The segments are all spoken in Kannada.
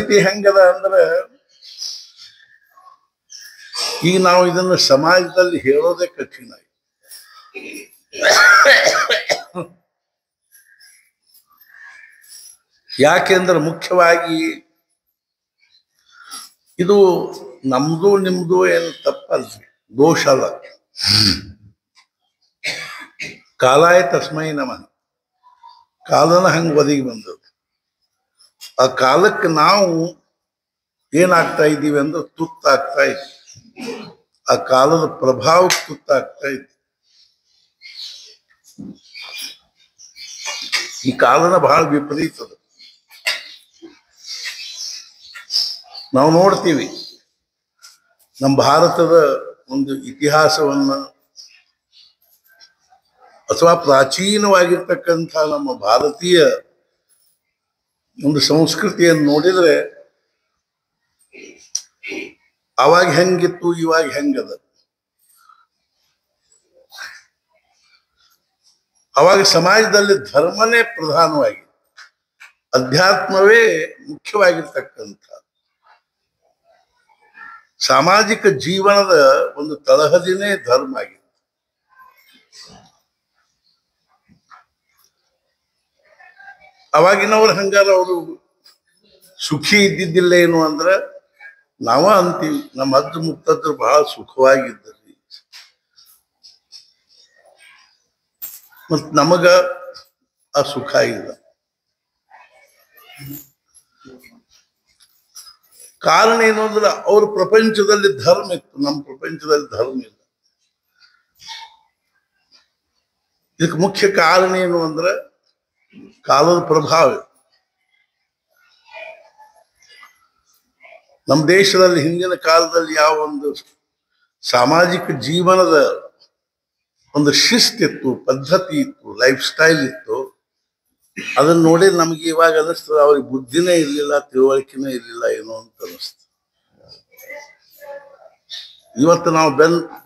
ಪರಿಸ್ಥಿತಿ ಹೆಂಗದ ಅಂದ್ರೆ ಈಗ ನಾವು ಇದನ್ನು ಸಮಾಜದಲ್ಲಿ ಹೇಳೋದೇ ಕಠಿಣ. ಯಾಕೆಂದ್ರೆ ಮುಖ್ಯವಾಗಿ ಇದು ನಮ್ದು ನಿಮ್ದು ಏನು ತಪ್ಪಲ್ರಿ, ದೋಷ ಅಲ್ಲ. ಕಾಲಾಯ ತಸ್ಮೈ ನಮಃ. ಕಾಲನ ಹಂಗೆ ಒದಗಿ ಬಂದದ್ದು. ಆ ಕಾಲಕ್ಕೆ ನಾವು ಏನಾಗ್ತಾ ಇದ್ದೀವಿ ಅಂದ್ರೆ ತುತ್ತಾಗ್ತಾ ಇದ್ದೀವಿ. ಆ ಕಾಲದ ಪ್ರಭಾವಕ್ಕೆ ತುತ್ತಾಗ್ತಾ ಇದ್ದೀವಿ. ಈ ಕಾಲನ ಬಹಳ ವಿಪರೀತದ. ನಾವು ನೋಡ್ತೀವಿ ನಮ್ಮ ಭಾರತದ ಒಂದು ಇತಿಹಾಸವನ್ನ ಅಥವಾ ಪ್ರಾಚೀನವಾಗಿರ್ತಕ್ಕಂಥ ನಮ್ಮ ಭಾರತೀಯ ಒಂದು ಸಂಸ್ಕೃತಿಯನ್ನು ನೋಡಿದ್ರೆ ಅವಾಗ ಹೆಂಗಿತ್ತು, ಇವಾಗ ಹೆಂಗದ. ಅವಾಗ ಸಮಾಜದಲ್ಲಿ ಧರ್ಮನೇ ಪ್ರಧಾನವಾಗಿ, ಅಧ್ಯಾತ್ಮವೇ ಮುಖ್ಯವಾಗಿರ್ತಕ್ಕಂಥ ಸಾಮಾಜಿಕ ಜೀವನದ ಒಂದು ತಳಹದಿನೇ ಧರ್ಮ ಆಗಿದೆ. ಅವಾಗಿನವ್ರು ಹಂಗಾರ ಅವರು ಸುಖಿ ಇದ್ದಿದ್ದಿಲ್ಲ ಏನು ಅಂದ್ರೆ ನಾವ ಅಂತೀವಿ. ನಮ್ಮ ಅಜ್ಜ ಮುಕ್ತದ್ರು ಬಹಳ ಸುಖವಾಗಿದ್ದರು. ಮತ್ ನಮಗ ಆ ಸುಖ ಇಲ್ಲ. ಕಾರಣ ಏನು ಅಂದ್ರೆ ಅವ್ರ ಪ್ರಪಂಚದಲ್ಲಿ ಧರ್ಮ ಇತ್ತು, ನಮ್ಮ ಪ್ರಪಂಚದಲ್ಲಿ ಧರ್ಮ ಇಲ್ಲ. ಇದಕ್ಕೆ ಮುಖ್ಯ ಕಾರಣ ಏನು ಅಂದ್ರೆ ಕಾಲದ ಪ್ರಭಾವ. ನಮ್ಮ ದೇಶದಲ್ಲಿ ಹಿಂದಿನ ಕಾಲದಲ್ಲಿ ಯಾವ ಒಂದು ಸಾಮಾಜಿಕ ಜೀವನದ ಒಂದು ಶಿಸ್ತಿತ್ತು, ಪದ್ಧತಿ ಇತ್ತು, ಲೈಫ್ ಸ್ಟೈಲ್ ಇತ್ತು, ಅದನ್ನ ನೋಡಿ ನಮ್ಗೆ ಇವಾಗ ಅನಿಸ್ತದೆ ಅವ್ರಿಗೆ ಬುದ್ಧಿನೇ ಇರ್ಲಿಲ್ಲ, ತಿಳುವಳಿಕೆನೇ ಇರ್ಲಿಲ್ಲ ಏನೋ ಅಂತ ಅನಿಸ್ತದೆ. ಇವತ್ತು ನಾವು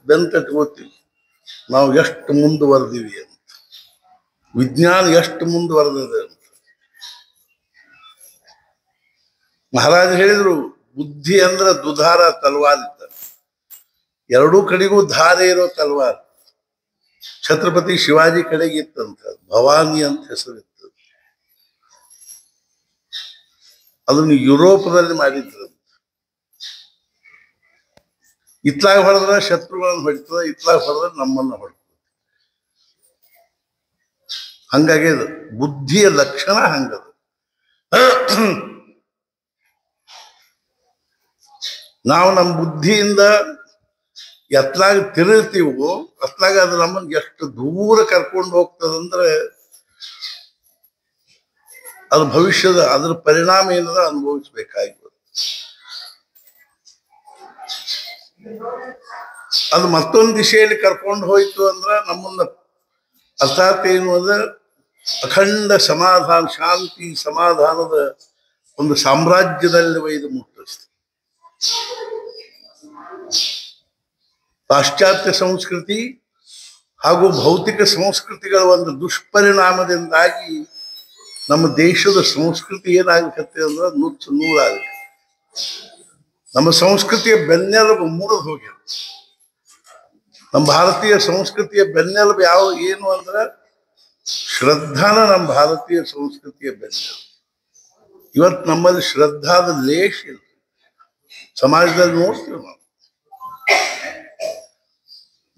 ಬೆನ್ ತಟ್ಕೋತೀವಿ ನಾವು ಎಷ್ಟು ಮುಂದುವರೆದಿವಿ ಅಂತ, ವಿಜ್ಞಾನ ಎಷ್ಟು ಮುಂದುವರೆದಿದೆ ಅಂತ. ಮಹಾರಾಜ ಹೇಳಿದ್ರು ಬುದ್ಧಿ ಅಂದ್ರೆ ದುಧಾರ ತಲ್ವಾರ್ ಇದ್ದ, ಎರಡೂ ಕಡೆಗೂ ಧಾರೆ ಇರೋ ತಲ್ವಾರ್. ಛತ್ರಪತಿ ಶಿವಾಜಿ ಕಡೆಗೆ ಇತ್ತಂತ, ಭವಾನಿ ಅಂತ ಹೆಸರಿತ್ತು. ಅದನ್ನು ಯುರೋಪದಲ್ಲಿ ಮಾಡಿದ್ರು. ಇತ್ಲಾಗ ಹೊಡೆದ್ರೆ ಶತ್ರುಗಳನ್ನು ಹೊಡಿತದ, ಇತ್ಲಾಗ ಹೊಡೆದ್ರೆ ನಮ್ಮನ್ನ ಹೊಡ್ತದೆ. ಹಂಗಾಗಿ ಅದು ಬುದ್ಧಿಯ ಲಕ್ಷಣ ಹಂಗದ. ನಾವು ನಮ್ಮ ಬುದ್ಧಿಯಿಂದ ಎತ್ಲಾಗ ತಿರುಗ್ತೀವೋ ಅತ್ಲಾಗ ಅದು ನಮ್ಮನ್ನ ಎಷ್ಟು ದೂರ ಕರ್ಕೊಂಡು ಹೋಗ್ತದಂದ್ರೆ ಅದು ಭವಿಷ್ಯದ ಅದ್ರ ಪರಿಣಾಮ ಏನದ ಅನುಭವಿಸ್ಬೇಕಾಗಿರೋದು. ಅದು ಮತ್ತೊಂದು ದಿಶೆಯಲ್ಲಿ ಕರ್ಕೊಂಡು ಹೋಯ್ತು ಅಂದ್ರೆ ನಮ್ಮನ್ನ ಅರ್ಥಾತ್ ಏನು ಅಂದ್ರೆ ಅಖಂಡ ಸಮಾಧಾನ, ಶಾಂತಿ ಸಮಾಧಾನದ ಒಂದು ಸಾಮ್ರಾಜ್ಯದಲ್ಲಿ ಒಯ್ದು ಮುಟ್ಟಿಸ್ತು. ಪಾಶ್ಚಾತ್ಯ ಸಂಸ್ಕೃತಿ ಹಾಗೂ ಭೌತಿಕ ಸಂಸ್ಕೃತಿಗಳ ಒಂದು ದುಷ್ಪರಿಣಾಮದಿಂದಾಗಿ ನಮ್ಮ ದೇಶದ ಸಂಸ್ಕೃತಿ ಏನಾಗತ್ತೆ ಅಂದ್ರೆ ನುಚ್ಚು ನೂರಾಗುತ್ತೆ. ನಮ್ಮ ಸಂಸ್ಕೃತಿಯ ಬೆನ್ನೆಲುಬು ಮುರಿದು ಹೋಗಿದೆ. ನಮ್ಮ ಭಾರತೀಯ ಸಂಸ್ಕೃತಿಯ ಬೆನ್ನೆಲುಬು ಏನು ಅಂದ್ರೆ ಶ್ರದ್ಧಾನ ನಮ್ಮ ಭಾರತೀಯ ಸಂಸ್ಕೃತಿಯ ಬೆನ್ನೆಲುಬು. ಇವತ್ತು ನಮ್ಮಲ್ಲಿ ಶ್ರದ್ಧಾದ ಲೇಷ ಇಲ್ಲ. ಸಮಾಜದಲ್ಲಿ ನೋಡ್ತೀವಿ ನಾವು,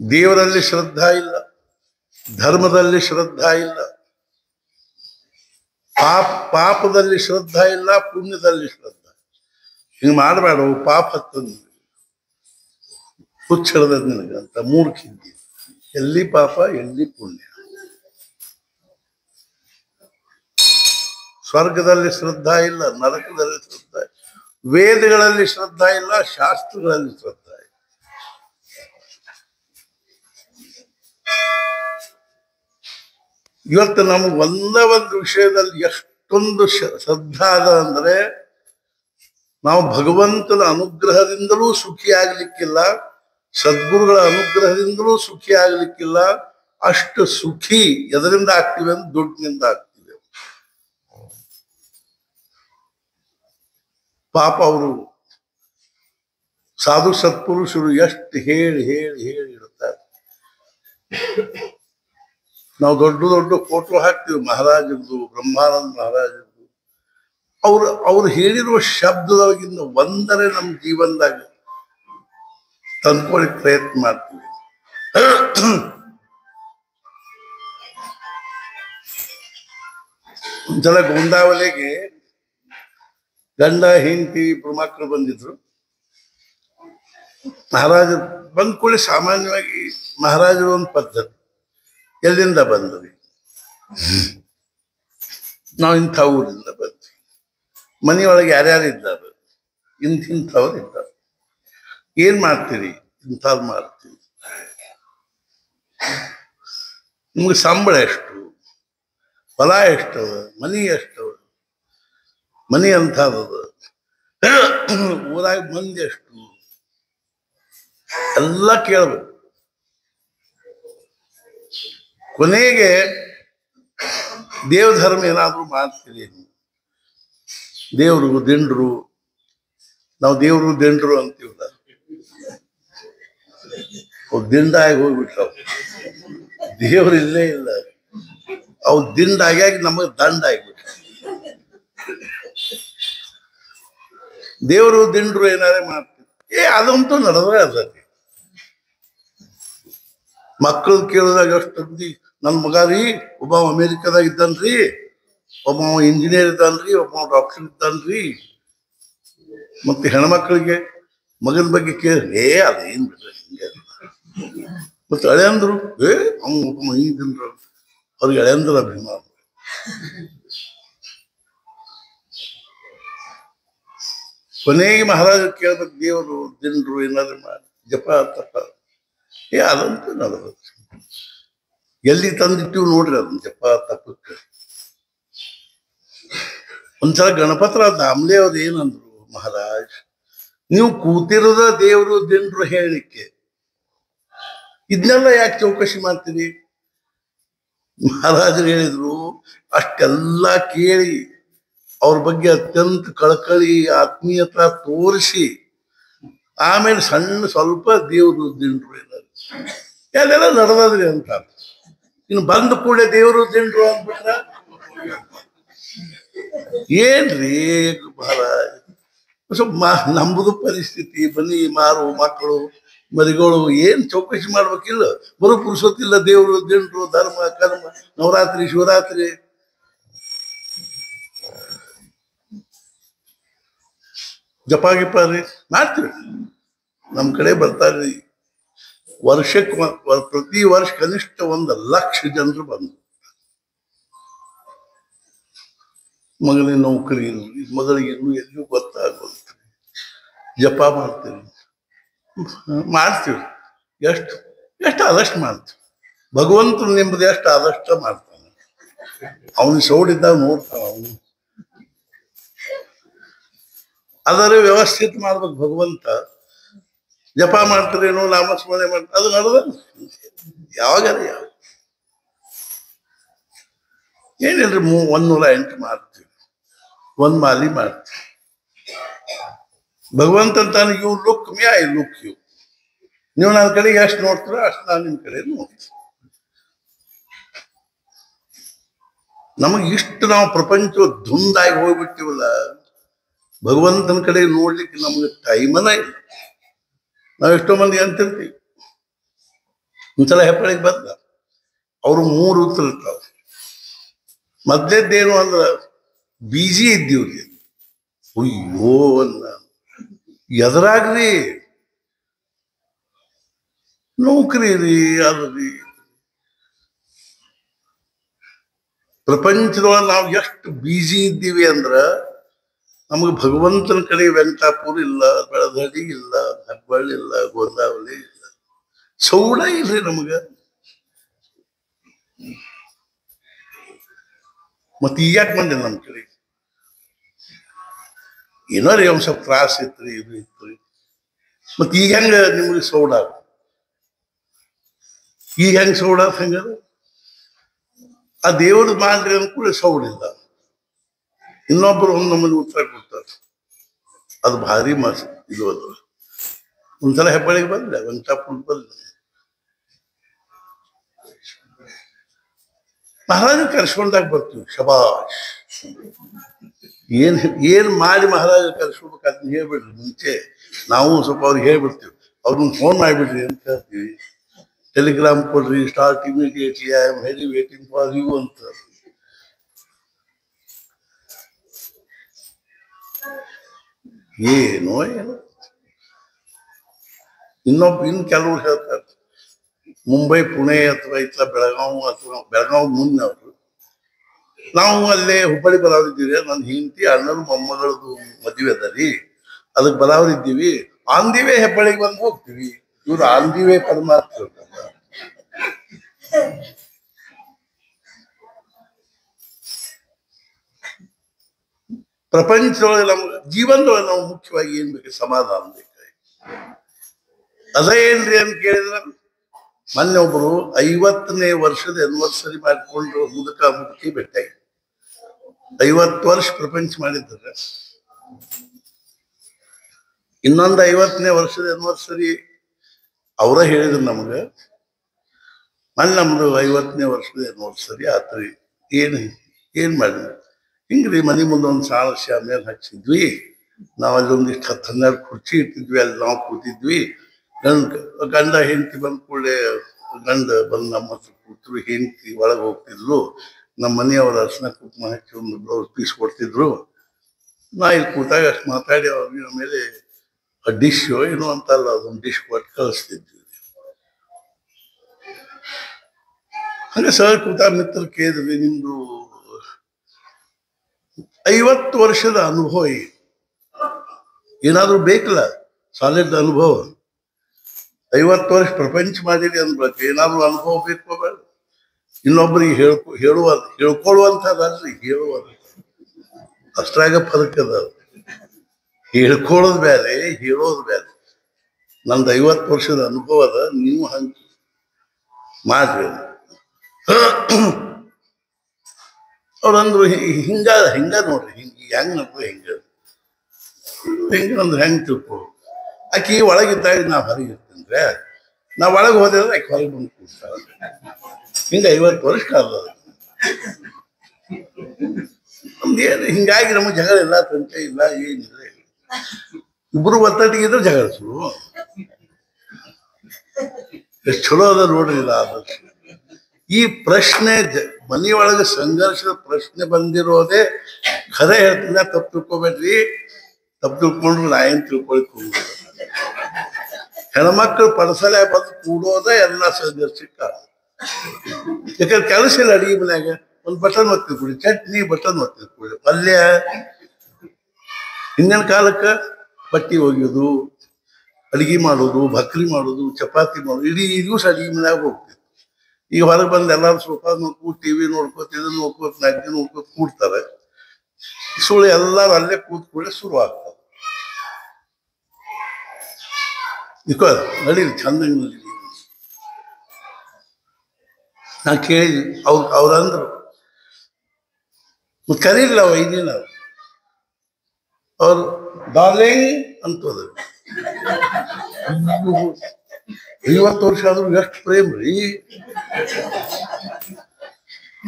ದೇವರಲ್ಲಿ ಶ್ರದ್ಧಾ ಇಲ್ಲ, ಧರ್ಮದಲ್ಲಿ ಶ್ರದ್ಧಾ ಇಲ್ಲ, ಪಾಪದಲ್ಲಿ ಶ್ರದ್ಧಾ ಇಲ್ಲ, ಪುಣ್ಯದಲ್ಲಿ ಶ್ರದ್ಧಾ. ಹಿಂಗೆ ಮಾಡಬೇಡ, ಪಾಪ ಹತ್ತದ ಹುಚ್ಚಳದ ನಿನಗಂತ ಮೂರ್ಖಿದ್ದಿ. ಎಲ್ಲಿ ಪಾಪ ಎಲ್ಲಿ ಪುಣ್ಯ. ಸ್ವರ್ಗದಲ್ಲಿ ಶ್ರದ್ಧಾ ಇಲ್ಲ, ನರಕದಲ್ಲಿ ಶ್ರದ್ಧಾ ಇಲ್ಲ, ವೇದಗಳಲ್ಲಿ ಶ್ರದ್ಧಾ ಇಲ್ಲ, ಶಾಸ್ತ್ರಗಳಲ್ಲಿ ಶ್ರದ್ಧಾ ಇಲ್ಲ. ಇವತ್ತು ನಮ್ಗೆ ಒಂದು ವಿಷಯದಲ್ಲಿ ಎಷ್ಟೊಂದು ಶ್ರದ್ಧಾ ಅದ ಅಂದ್ರೆ ನಾವು ಭಗವಂತನ ಅನುಗ್ರಹದಿಂದಲೂ ಸುಖಿ ಆಗ್ಲಿಕ್ಕಿಲ್ಲ, ಸದ್ಗುರುಗಳ ಅನುಗ್ರಹದಿಂದಲೂ ಸುಖಿ ಆಗ್ಲಿಕ್ಕಿಲ್ಲ. ಅಷ್ಟು ಸುಖಿ ಎದರಿಂದ ಆಗ್ತೀವಿ ಅಂದ್ರೆ ದುಡ್ಡಿನಿಂದ ಆಗ್ತೀವಿ. ಪಾಪ ಅವರು ಸಾಧು ಸತ್ಪುರುಷರು ಎಷ್ಟು ಹೇಳಿ ಹೇಳಿ ಹೇಳಿ ಇರ್ತಾರೆ. ನಾವು ದೊಡ್ಡ ದೊಡ್ಡ ಫೋಟೋ ಹಾಕ್ತೀವಿ ಮಹಾರಾಜರದು, ಬ್ರಹ್ಮಾನಂದ ಮಹಾರಾಜರದು. ಅವ್ರು ಹೇಳಿರುವ ಶಬ್ದದೊಳಗಿಂದ ಒಂದರೆ ನಮ್ಮ ಜೀವನದಾಗ ತಂದ್ಕೊಳ್ಳಿಕ್ ಪ್ರಯತ್ನ ಮಾಡ್ತೀವಿ. ಒಂದ್ಸಲ ಗೋಂದಾವಲೆಗೆ ಗಂಡ ಹೆಂಡತಿ ಇಬ್ರು ಮಕ್ಕಳು ಬಂದಿದ್ರು. ಮಹಾರಾಜರು ಬಂದ ಕೂಡಲೇ ಸಾಮಾನ್ಯವಾಗಿ ಮಹಾರಾಜರು ಒಂದು ಪದ್ಧತಿ, ಎಲ್ಲಿಂದ ಬಂದ್ರಿ? ನಾವು ಇಂಥ ಊರಿಂದ ಬಂದ್ವಿ, ಮನೆಯೊಳಗೆ ಯಾರ್ಯಾರು ಇದ್ದಾರೆ? ಇಂಥವ್ರು ಇದ್ದಾರೆ. ಏನ್ ಮಾಡ್ತೀರಿ? ಇಂಥದ್ದು ಮಾಡ್ತೀವಿ. ನಿಮ್ಗೆ ಸಂಬಳ ಎಷ್ಟು? ಹೊಲ ಎಷ್ಟವ? ಮನಿ ಎಷ್ಟವ? ಮನಿ ಅಂಥದ್ದು. ಊರಾಗ ಮಂದಿ ಎಷ್ಟು? ಎಲ್ಲ ಕೇಳ್ಬೇಕು. ಕೊನೆಗೆ ದೇವಧರ್ಮ ಏನಾದ್ರು ಮಾಡ್ತೀರಿ? ದೇವರು ದಿಂಡ್ರು, ನಾವು ದೇವರು ದಿಂಡ್ರು ಅಂತೀವಲ್ಲ, ದಿಂಡಾಗಿ ಹೋಗ್ಬಿಟ್ರವ್. ದೇವ್ರು ಇಲ್ಲೇ ಇಲ್ಲ, ಅವು ದಿಂಡಾಗಿ ನಮಗೆ ದಂಡ ಆಗ್ಬಿಟ್ಟ. ದೇವರು ದಿಂಡ್ರು ಏನಾರೇ ಮಾಡ್ತೀವಿ. ಅದಂತೂ ನಡೆದ್ರೆ ಅದಕ್ಕೆ ಮಕ್ಕಳು ಕೇಳಿದಾಗ ಎಷ್ಟು ನನ್ನ ಮಗ ರೀ ಒಬ್ಬ ಅಮೇರಿಕಾದಾಗ ಇದ್ದಾನ್ರಿ, ಒಬ್ಬ ಇಂಜಿನಿಯರ್ ಇದ್ದಾನ್ರಿ, ಒಬ್ಬ ಡಾಕ್ಟರ್ ಇದ್ದಾನ್ರಿ. ಮತ್ತೆ ಹೆಣ್ಮಕ್ಳಿಗೆ ಮಗನ ಬಗ್ಗೆ ಕೇಳಿ ಅದೇನ್ ಬಿಡ್ರಿ ಹಿಂಗೆ. ಮತ್ತೆ ಹಳೆಯಂದ್ರು ಒಬ್ಬ ಹಿಂಗಿದ್ರು, ಅವ್ರಿಗೆ ಹಳೆಯಂದ್ರ ಅಭಿಮಾನ. ಕೊನೆಗೆ ಮಹಾರಾಜ ಕೇಳ್ಬೇಕು, ದೇವರು ದಿಂಡ್ರು ಏನಾದ್ರು ಮಾಡಿ ಜಪ ತಪ. ಅದಂತೂ ನಡೆದ. ಎಲ್ಲಿ ತಂದಿಟ್ಟಿವ್ ನೋಡ್ರಿ ಅದನ್ನ ಜಪ ತಪಕ್ಕೆ. ಒಂದ್ಸಲ ಗಣಪತರಾವ್ ದಾಮ್ಲೆ ಅವ್ರು ಏನಂದ್ರು, ಮಹಾರಾಜ್ ನೀವು ಕೂತಿರೋದ ದೇವರು ದಿಂಡ್ರು ಹೇಳಿಕ್ಕೆ, ಇದನ್ನೆಲ್ಲ ಯಾಕೆ ಚೌಕಶಿ ಮಾಡ್ತೀರಿ? ಮಹಾರಾಜರು ಹೇಳಿದ್ರು, ಅಷ್ಟೆಲ್ಲ ಕೇಳಿ ಅವ್ರ ಬಗ್ಗೆ ಅತ್ಯಂತ ಕಳಕಳಿ ಆತ್ಮೀಯತ ತೋರಿಸಿ ಆಮೇಲೆ ಸಣ್ಣ ಸ್ವಲ್ಪ ದೇವರು ದಿಂಡ್ರು ಏನಾದ್ರು ಅದೆಲ್ಲ ನಡೆದ್ರಿ ಅಂತ. ಇನ್ನು ಬಂದ ಕೂಡಲೇ ದೇವರು ದಿಂಡ್ರು ಅಂದ್ಬಿಟ್ರ ಏನ್ರಿ ಮಹಾರಾಜ್? ಸ್ವಲ್ಪ ನಂಬುದು ಪರಿಸ್ಥಿತಿ, ಬನ್ನಿ ಮಾರು ಮಕ್ಕಳು ಮರಿಗಳು ಏನ್ ಚೌಕಶಿ ಮಾಡ್ಬೇಕಿಲ್ಲ. ಬರೋ ಪುರುಷೋತ್ತಿಲ್ಲ, ದೇವರು ದಿಂಡ್ರು, ಧರ್ಮ ಕರ್ಮ, ನವರಾತ್ರಿ ಶಿವರಾತ್ರಿ. ಜಪ ಗಿಪ ರೀ ಮಾಡ್ತೀವಿ. ನಮ್ ಕಡೆ ಬರ್ತಾರ್ರಿ ವರ್ಷಕ್ಕೆ ಪ್ರತಿ ವರ್ಷ ಕನಿಷ್ಠ 1,00,000 ಜನರು ಬಂದ್ರು. ಮಗನಿಗೆ ನೌಕರಿ ಇರಲಿ, ಮಗಳಿಗೆ ಎಲ್ಲೂ ಗೊತ್ತಾಗೋದು. ಜಪ ಮಾಡ್ತೀವಿ. ಎಷ್ಟು ಆದಷ್ಟು ಮಾಡ್ತೀವಿ. ಭಗವಂತನು ನಿಮ್ಮದು ಎಷ್ಟು ಆದಷ್ಟ ಮಾಡ್ತಾನೆ. ಅವನು ಸೌಡಿದ್ದಾಗ ನೋಡ್ತಾನ. ಅವನು ಅದರ ವ್ಯವಸ್ಥಿತ ಮಾಡ್ಬೇಕು ಭಗವಂತ. ಜಪ ಮಾಡ್ತಾರೇನೋ, ನಾಮಸ್ಮರಣೆ ಮಾಡ್ತಾರೆ, ಅದು ನಡೆದ ಯಾವಾಗಾರ ಏನಿಲ್ರಿ 108 ಮಾಡ್ತೀವಿ, 1 ಮಾಲಿ ಮಾಡ್ತೀವಿ. ಭಗವಂತ ಅಂತಾನೆ, you look me I look you. ನೀವು ನನ್ನ ಕಡೆ ಎಷ್ಟು ನೋಡ್ತೀರೋ ಅಷ್ಟು ನಾನು ನಿಮ್ಮ ಕಡೆ ನೋಡ್ತೀನಿ. ನಮಗೆ ಇಷ್ಟು ನಾವು ಪ್ರಪಂಚ ಧುಂದಾಗಿ ಹೋಗ್ಬಿಟ್ಟಿವಲ್ಲ, ಭಗವಂತನ ಕಡೆ ನೋಡ್ಲಿಕ್ಕೆ ನಮ್ಗೆ ಟೈಮನ ಇಲ್ಲ. ನಾವ್ ಎಷ್ಟೋ ಮಂದಿ ಅಂತಿರ್ತೀವಿ. ಒಂದ್ಸಲ ಹೆಪ್ಪಳಿಗೆ ಬಂದ, ಅವರು 3 ಉತ್ತರ ಇರ್ತಾವ. ಮೊದ್ಲೇದ್ದೇನು ಅಂದ್ರ ಬಿಜಿ ಇದ್ದೀವ್ರಿ. ಅಯ್ಯೋ ಅನ್ನ ಎದುರಾಗ್ರಿ ನೌಕರಿ ರೀ, ಅದ್ರಿ ಪ್ರಪಂಚದೊಳಗೆ ನಾವು ಎಷ್ಟು ಬಿಜಿ ಇದ್ದೀವಿ ಅಂದ್ರ ನಮಗೆ ಭಗವಂತನ ಕಡೆ ವೆಂಕಟಾಪುರ ಇಲ್ಲ, ಬೆಳದಡಿ ಇಲ್ಲ, ಹೆಬ್ಬಳ್ಳಿ ಇಲ್ಲ, ಗೋದಾವರಿ ಇಲ್ಲ, ಸೌಡ ಇಲ್ರಿ ನಮಗ. ಮತ್ತೆ ಈಗ್ಯಾಕೆ ಬಂದೆ ನಮ್ಮ ಕಡೆ? ಏನೋ ರೀ ಒಂದ್ ಸ್ವಲ್ಪ ತ್ರಾಸ ಇತ್ರಿ, ಇದು ಇತ್ತು. ಮತ್ತೆ ಈಗ ಹೆಂಗ ನಿಮ್ಗೆ ಸೌಡ? ಈಗ ಹೆಂಗ್ ಸೌಡ ಹಂಗ? ಆ ದೇವ್ರದ್ದು ಮಾಡ್ರಿ ಅಂದ್ಕೂಡ ಸೌಡಿಲ್ಲ. ಇನ್ನೊಬ್ರು ಒಂದು ನಮ್ಮಲ್ಲಿ ಉತ್ತರ ಕೊಡ್ತಾರೆ. ಅದು ಭಾರಿ ಮಸ್ತ್ ಇದು ಅದು. ಒಂದ್ಸಲ ಹೆಬ್ಬಳ್ಳಿಗೆ ಬಂದೆ, ವೆಂಕಟಾಪುರ ಬಂದೆ, ಮಹಾರಾಜ ಕರ್ಸ್ಕೊಂಡಾಗ ಬರ್ತೀವಿ. ಶಬಾಷ್, ಏನ್ ಮಾಡಿ ಮಹಾರಾಜ ಕರ್ಸ್ಕೊಡ್ಬೇಕು ಅದನ್ನ ಹೇಳ್ಬಿಡ್ರಿ ಮುಂಚೆ. ನಾವು ಸ್ವಲ್ಪ ಅವ್ರಿಗೆ ಹೇಳ್ಬಿಡ್ತೀವಿ, ಅವ್ರನ್ನ ಫೋನ್ ಮಾಡಿಬಿಡ್ರಿ ಅಂತ ಹೇಳ್ತೀವಿ. ಟೆಲಿಗ್ರಾಮ್ ಕೊಡ್ರಿ, start immediately, I am very waiting for you ಅಂತ. ಏನೋ ಇನ್ನು ಕೆಲವ್ರು ಹೇಳ್ತಾರೆ ಮುಂಬೈ, ಪುಣೆ ಅಥವಾ ಇತ್ಲ ಬೆಳಗಾವ್, ಅಥವಾ ಬೆಳಗಾವ್ ಮುಂದೆ ಅವರು, ನಾವು ಅಲ್ಲೇ ಹುಬ್ಬಳ್ಳಿ ಬರಾವ್ರಿದ್ದೀವಿ, ನನ್ನ ಹೆಂಡತಿ ಅಣ್ಣನ ಮೊಮ್ಮಗಳದು ಮದುವೆ ಅದ ರೀ, ಅದಕ್ಕೆ ಬರಾವ್ರಿದ್ದೀವಿ, ಆನ್ ದಿ ವೇ ಹೆಬ್ಬಳ್ಳಿಗೆ ಬಂದು ಹೋಗ್ತೀವಿ. ಇವ್ರು ಆನ್ ದಿ ವೇ ಪರಮಾರ್ಥ. ಪ್ರಪಂಚದೊಳಗೆ ನಮ್ಗೆ ಜೀವನದೊಳಗೆ ನಾವು ಮುಖ್ಯವಾಗಿ ಏನ್ ಬೇಕು? ಸಮಾಧಾನ ಬೇಕಾಗಿ. ಅದ ಏನ್ರಿ ಅಂತ ಕೇಳಿದ್ರೆ, ಮೊನ್ನೆ ಒಬ್ರು 50ನೇ ವರ್ಷದ ಆನಿವರ್ಸರಿ ಮಾಡಿಕೊಂಡು ಮುದುಕಿ ಭೇಟಿಯಾಗಿ 50 ವರ್ಷ ಪ್ರಪಂಚ ಮಾಡಿದ್ದಾರೆ. ಇನ್ನೊಂದು 50ನೇ ವರ್ಷದ ಆನಿವರ್ಸರಿ ಅವರ ಹೇಳಿದ್ರು ನಮ್ಗೆ, ಮೊನ್ನೆ ನಮ್ದು 50ನೇ ವರ್ಷದ ಆನಿವರ್ಸರಿ ಆತ್ರಿ. ಏನ್ ಮಾಡಿದ್ವಿ? ಹಿಂಗ್ರಿ ಮನೆ ಮುಂದೆ ಒಂದು ಸಾಲ ಮೇಲೆ ಹಚ್ಚಿದ್ವಿ, ನಾವಲ್ಲಿ ಒಂದಿಷ್ಟು 10-12 ಕುರ್ಚಿ ಇಟ್ಟಿದ್ವಿ, ಅಲ್ಲಿ ನಾವು ಕೂತಿದ್ವಿ. ಗಂಡ ಹೆಂಡತಿ ಬಂದ ಕೂಡಲೇ ಗಂಡ ಬಂದು ನಮ್ಮ ಹತ್ರ ಕೂತರು, ಹೆಂಡತಿ ಒಳಗೆ ಹೋಗ್ತಿದ್ರು, ನಮ್ಮ ಮನೆಯವ್ರ ಅರ್ಶನ ಕುಂಕುಮ ಹಚ್ಚಿ ಒಂದು ಬ್ಲೌಸ್ ಪೀಸ್ ಕೊಡ್ತಿದ್ರು. ನಾ ಇಲ್ಲಿ ಕೂತಾಗ ಅಷ್ಟು ಮಾತಾಡಿ ಅವ್ರ ಮೇಲೆ ಡಿಶ್ ಏನೋ ಅಂತಲ್ಲ, ಅದೊಂದು ಡಿಶ್ ಕೊಟ್ಟು ಕಳಿಸ್ತಿದ್ವಿ. ಹಂಗೆ ಸರ್ ಕೂತಾಗ ಮಿತ್ರ ಕೇಳಿದ್ವಿ, ನಿಮ್ದು 50 ವರ್ಷದ ಅನುಭವ ಏನಾದ್ರೂ ಬೇಕಲ್ಲ, ಸಾಲಿಡ್ ಅನುಭವ. 50 ವರ್ಷ ಪ್ರಪಂಚ ಮಾಡಿರಿ ಅನ್ಬೇಕು, ಏನಾದ್ರು ಅನುಭವ ಬೇಕು ಬೇಡ? ಇನ್ನೊಬ್ಬರಿಗೆ ಹೇಳ್ಕೊಳ್ಳುವಂಥದ್ದಲ್ರಿ, ಹೇಳುವಂಥ ಅಷ್ಟ್ರಾಗ ಫರಕ್ ಅದ. ಹೇಳ್ಕೊಳ್ಳೋದು ಬೇರೆ, ಹೇಳೋದು ಬೇರೆ. ನಂದು 50 ವರ್ಷದ ಅನುಭವ ಅದ, ನೀವು ಹಂಗ ಮಾಡ್ರಿ. ಅವ್ರಂದ್ರು ಹಿಂಗ ನೋಡ್ರಿ, ಹೆಂಗ್ ನಮ್ದು ಹಿಂಗಂದ್ರೆ ಹೆಂಗ್ ತಿಳ್ಕೊ. ಆಕಿ ಒಳಗಿದ್ದಾಗ ನಾ ಹೊರಗಿರ್ತೇನ್ರೆ, ನಾ ಒಳಗೆ ಹೋದ್ರೆ ಆಕೆ ಹೊರಗೆ ಬಂದು ಕೂಡ್ತಾಳೆ. ಹಿಂಗ 50 ವರ್ಷ ಕಾಲ ನಮ್ದೇನು. ಹಿಂಗಾಗಿ ನಮಗೆ ಜಗಳ ಇಲ್ಲ, ತಂಟೆ ಇಲ್ಲ, ಏನಿಲ್ಲ. ಇಬ್ರು ಒತ್ತಟ್ಟಿಗಿದ್ರೆ ಜಗಳ ಶುರು. ಎಷ್ಟು ಚಲೋ ಅದ ನೋಡ್ರಿ ಇದು ಆದರ್ಶ. ಈ ಪ್ರಶ್ನೆ ಮನೆಯೊಳಗೆ ಸಂಘರ್ಷದ ಪ್ರಶ್ನೆ ಬಂದಿರೋದೇ ಖರೆ ಹೇಳ್ತಿಲ್ಲ. ತಪ್ಪು ತಿಳ್ಕೊಬೇಡ್ರಿ, ತಪ್ಪು ತಿಳ್ಕೊಂಡ್ರು ನಾ ಏನ್ ತಿಳ್ಕೊಳಕ್ ಹೋಗುದು. ಹೆಣ್ಮಕ್ಳು ಪಡಸಲೆ ಬಂದು ಕೂಡೋದೇ ಎಲ್ಲ ಸಂಘರ್ಷಕ್ಕ. ಯಾಕಂದ್ರೆ ಕೆಲಸ ಇಲ್ಲ ಅಡಿಗೆ ಮನ್ಯಾಗ. ಒಂದು ಬಟನ್ ಒತ್ತಿದ್ಬಿಡಿ, ಚಟ್ನಿ ಬಟನ್ ಒತ್ತಿದ್ಬಿಡಿ, ಪಲ್ಯ. ಹಿಂದಿನ ಕಾಲಕ್ಕೆ ಬಟ್ಟಿ ಒಗೆಯೋದು, ಅಡಿಗೆ ಮಾಡೋದು, ಭಕ್ರಿ ಮಾಡೋದು, ಚಪಾತಿ ಮಾಡೋದು, ಇಡೀ ದಿವಸ ಅಡಿಗೆ ಮನ್ಯಾಗ ಹೋಗ್ತಿತ್ತು. ಈಗ ಹೊರಗೆ ಬಂದು ಎಲ್ಲಾರು ಸೋಫಾ ನೋಡ್ಕೊಂಡು ಟಿವಿ ನೋಡ್ಕೋತ ಇದನ್ನ ನೋಡ್ಕೋತ ಮ್ಯಾಗ್ಜಿನ್ ನೋಡ್ಕೋತ ಕೂಡ್ತಾರೆ. ಸುಳ್ಳು ಎಲ್ಲಾರು ಅಲ್ಲೇ ಕೂತ್ಕೊಳ್ಳೆ ಶುರು ಆಗ್ತದೆ. ನಡೀಲಿ ಚಂದಂಗೆ ನಡೀಲಿ. ನಾ ಕೇಳಿ ಅವ್ರಂದ್ರು ಕರೀಲಿಲ್ಲ ವೈದ್ಯನ ಅವ್ರು ಡಾರ್ಲಿಂಗ್ ಅಂತದ. 50 ವರ್ಷ ಆದ್ರೂ ಎಷ್ಟು ಪ್ರೇಮ್ ರೀ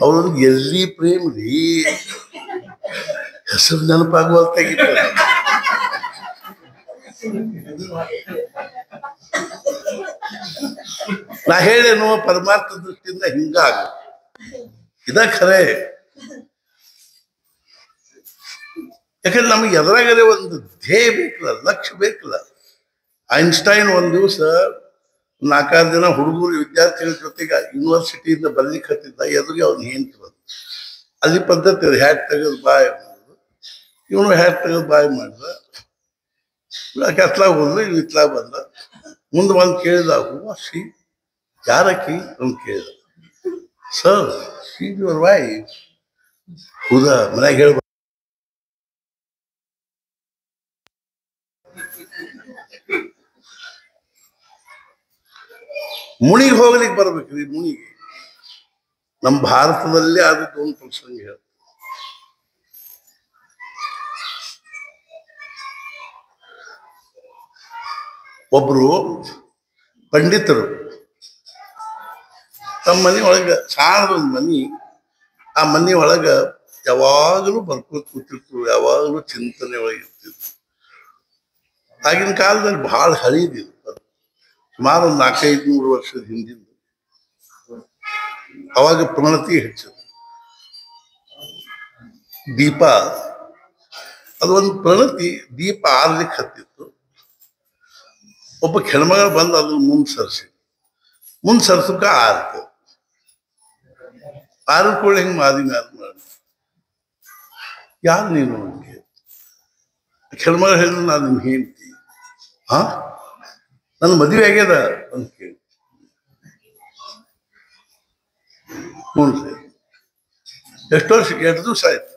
ಅವ್ರಿಗೆ, ಎಲ್ಲಿ ಪ್ರೇಮ್ ರೀ, ಹೆಸರು ನೆನಪಾಗುವಂತಾಗಿತ್ತು. ನಾ ಹೇಳೇನು ಪರಮಾರ್ಥ ದೃಷ್ಟಿಯಿಂದ ಹಿಂಗಾಗ ಇದ ಖರೆ. ಯಾಕಂದ್ರೆ ನಮಗೆ ಎದುರಾಗದೆ ಒಂದು ಧ್ಯೇಯ ಬೇಕಲ್ಲ, ಲಕ್ಷ್ಯ ಬೇಕಲ್ಲ. ಐನ್ಸ್ಟೈನ್ ಒಂದ್ ದಿವಸ 4-6 ಜನ ಹುಡುಗರು ವಿದ್ಯಾರ್ಥಿಗಳ ಜೊತೆಗೆ ಯೂನಿವರ್ಸಿಟಿಯಿಂದ ಬರ್ಲಿಕ್ಕೆ ಹತ್ತಿದ್ದ. ಎದುರಿಗೆ ಅವ್ನು ಹೆಂಡ್ತಿ ಬಂದು, ಅಲ್ಲಿ ಪದ್ಧತಿ ಅದು, ಹ್ಯಾಟ್ ತೆಗೆದು ಬಾಯ್ ಮಾಡೋದು. ಇವನು ಹ್ಯಾಟ್ ತೆಗೆದು ಬಾಯ್ ಮಾಡಿದ. ಅತ್ಲಾಗ ಹೋದ್ರು, ಇವ್ ಇತ್ಲಾಗ ಬಂದ. ಮುಂದೆ ಬಂದು ಕೇಳಿದ, ಶ್ರೀ ಯಾರಕ್ಕಿ ಅಂತ ಕೇಳಿದ. Sir, she your wife. ಹೌದಾ, ಮನ್ಯಾಗ ಹೇಳ್ಬ. ಮುಣಿಗೆ ಹೋಗ್ಲಿಕ್ಕೆ ಬರ್ಬೇಕ್ರಿ. ಮುಣಿಗೆ ನಮ್ಮ ಭಾರತದಲ್ಲೇ ಆದದ್ದು ಒಂದು ಪ್ರಸಂಗ ಹೇಳ. ಒಬ್ರು ಪಂಡಿತರು ತಮ್ಮ ಮನೆ ಒಳಗ ಸಾಣದೊಂದು ಮನಿ, ಆ ಮನೆ ಒಳಗ ಯಾವಾಗಲೂ ಬರ್ಕೋತ ಕೂತಿರ್ತಿದ್ರು, ಯಾವಾಗಲೂ ಚಿಂತನೆ ಒಳಗೆ ಇರ್ತಿದ್ರು. ಆಗಿನ ಕಾಲದಲ್ಲಿ ಬಹಳ ಹಳೀದಿದ್ರು, ಸುಮಾರು ಒಂದು 400-500 ವರ್ಷದ ಹಿಂದಿಂದ. ಅವಾಗ ಪ್ರಣತಿ ಹೆಚ್ಚು, ದೀಪ ಅದೊಂದು ಪ್ರಣತಿ ದೀಪ ಆರ್ಲಿಕ್ಕೆ ಹತ್ತಿತ್ತು. ಒಬ್ಬ ಹೆಣ್ಮಗ ಬಂದು ಅದನ್ನ ಮುಂದ್ ಸರ್ಸಕ್ಕ ಆರ್ತು ಆರ್ಕೊಳ್ಳಿ ಹಿಂಗೆ ಮಾದಿ ಮಾಡಿ, ಯಾರು ನೀನು ನನಗೆ? ಹೆಣ್ಮಗ ಹೇಳಿದ್ರು, ನಾನು ನಿಮ್ಗೆ ಹೇಳ್ತಿ. ಹಾ, ನನ್ನ ಮದುವೆ ಆಗ್ಯದ ಅಂತ ಕೇಳಿ. ಹ್ಞೂ ರೀ. ಎಷ್ಟು ವರ್ಷ? 2 ದಿವಸ ಆಯ್ತು.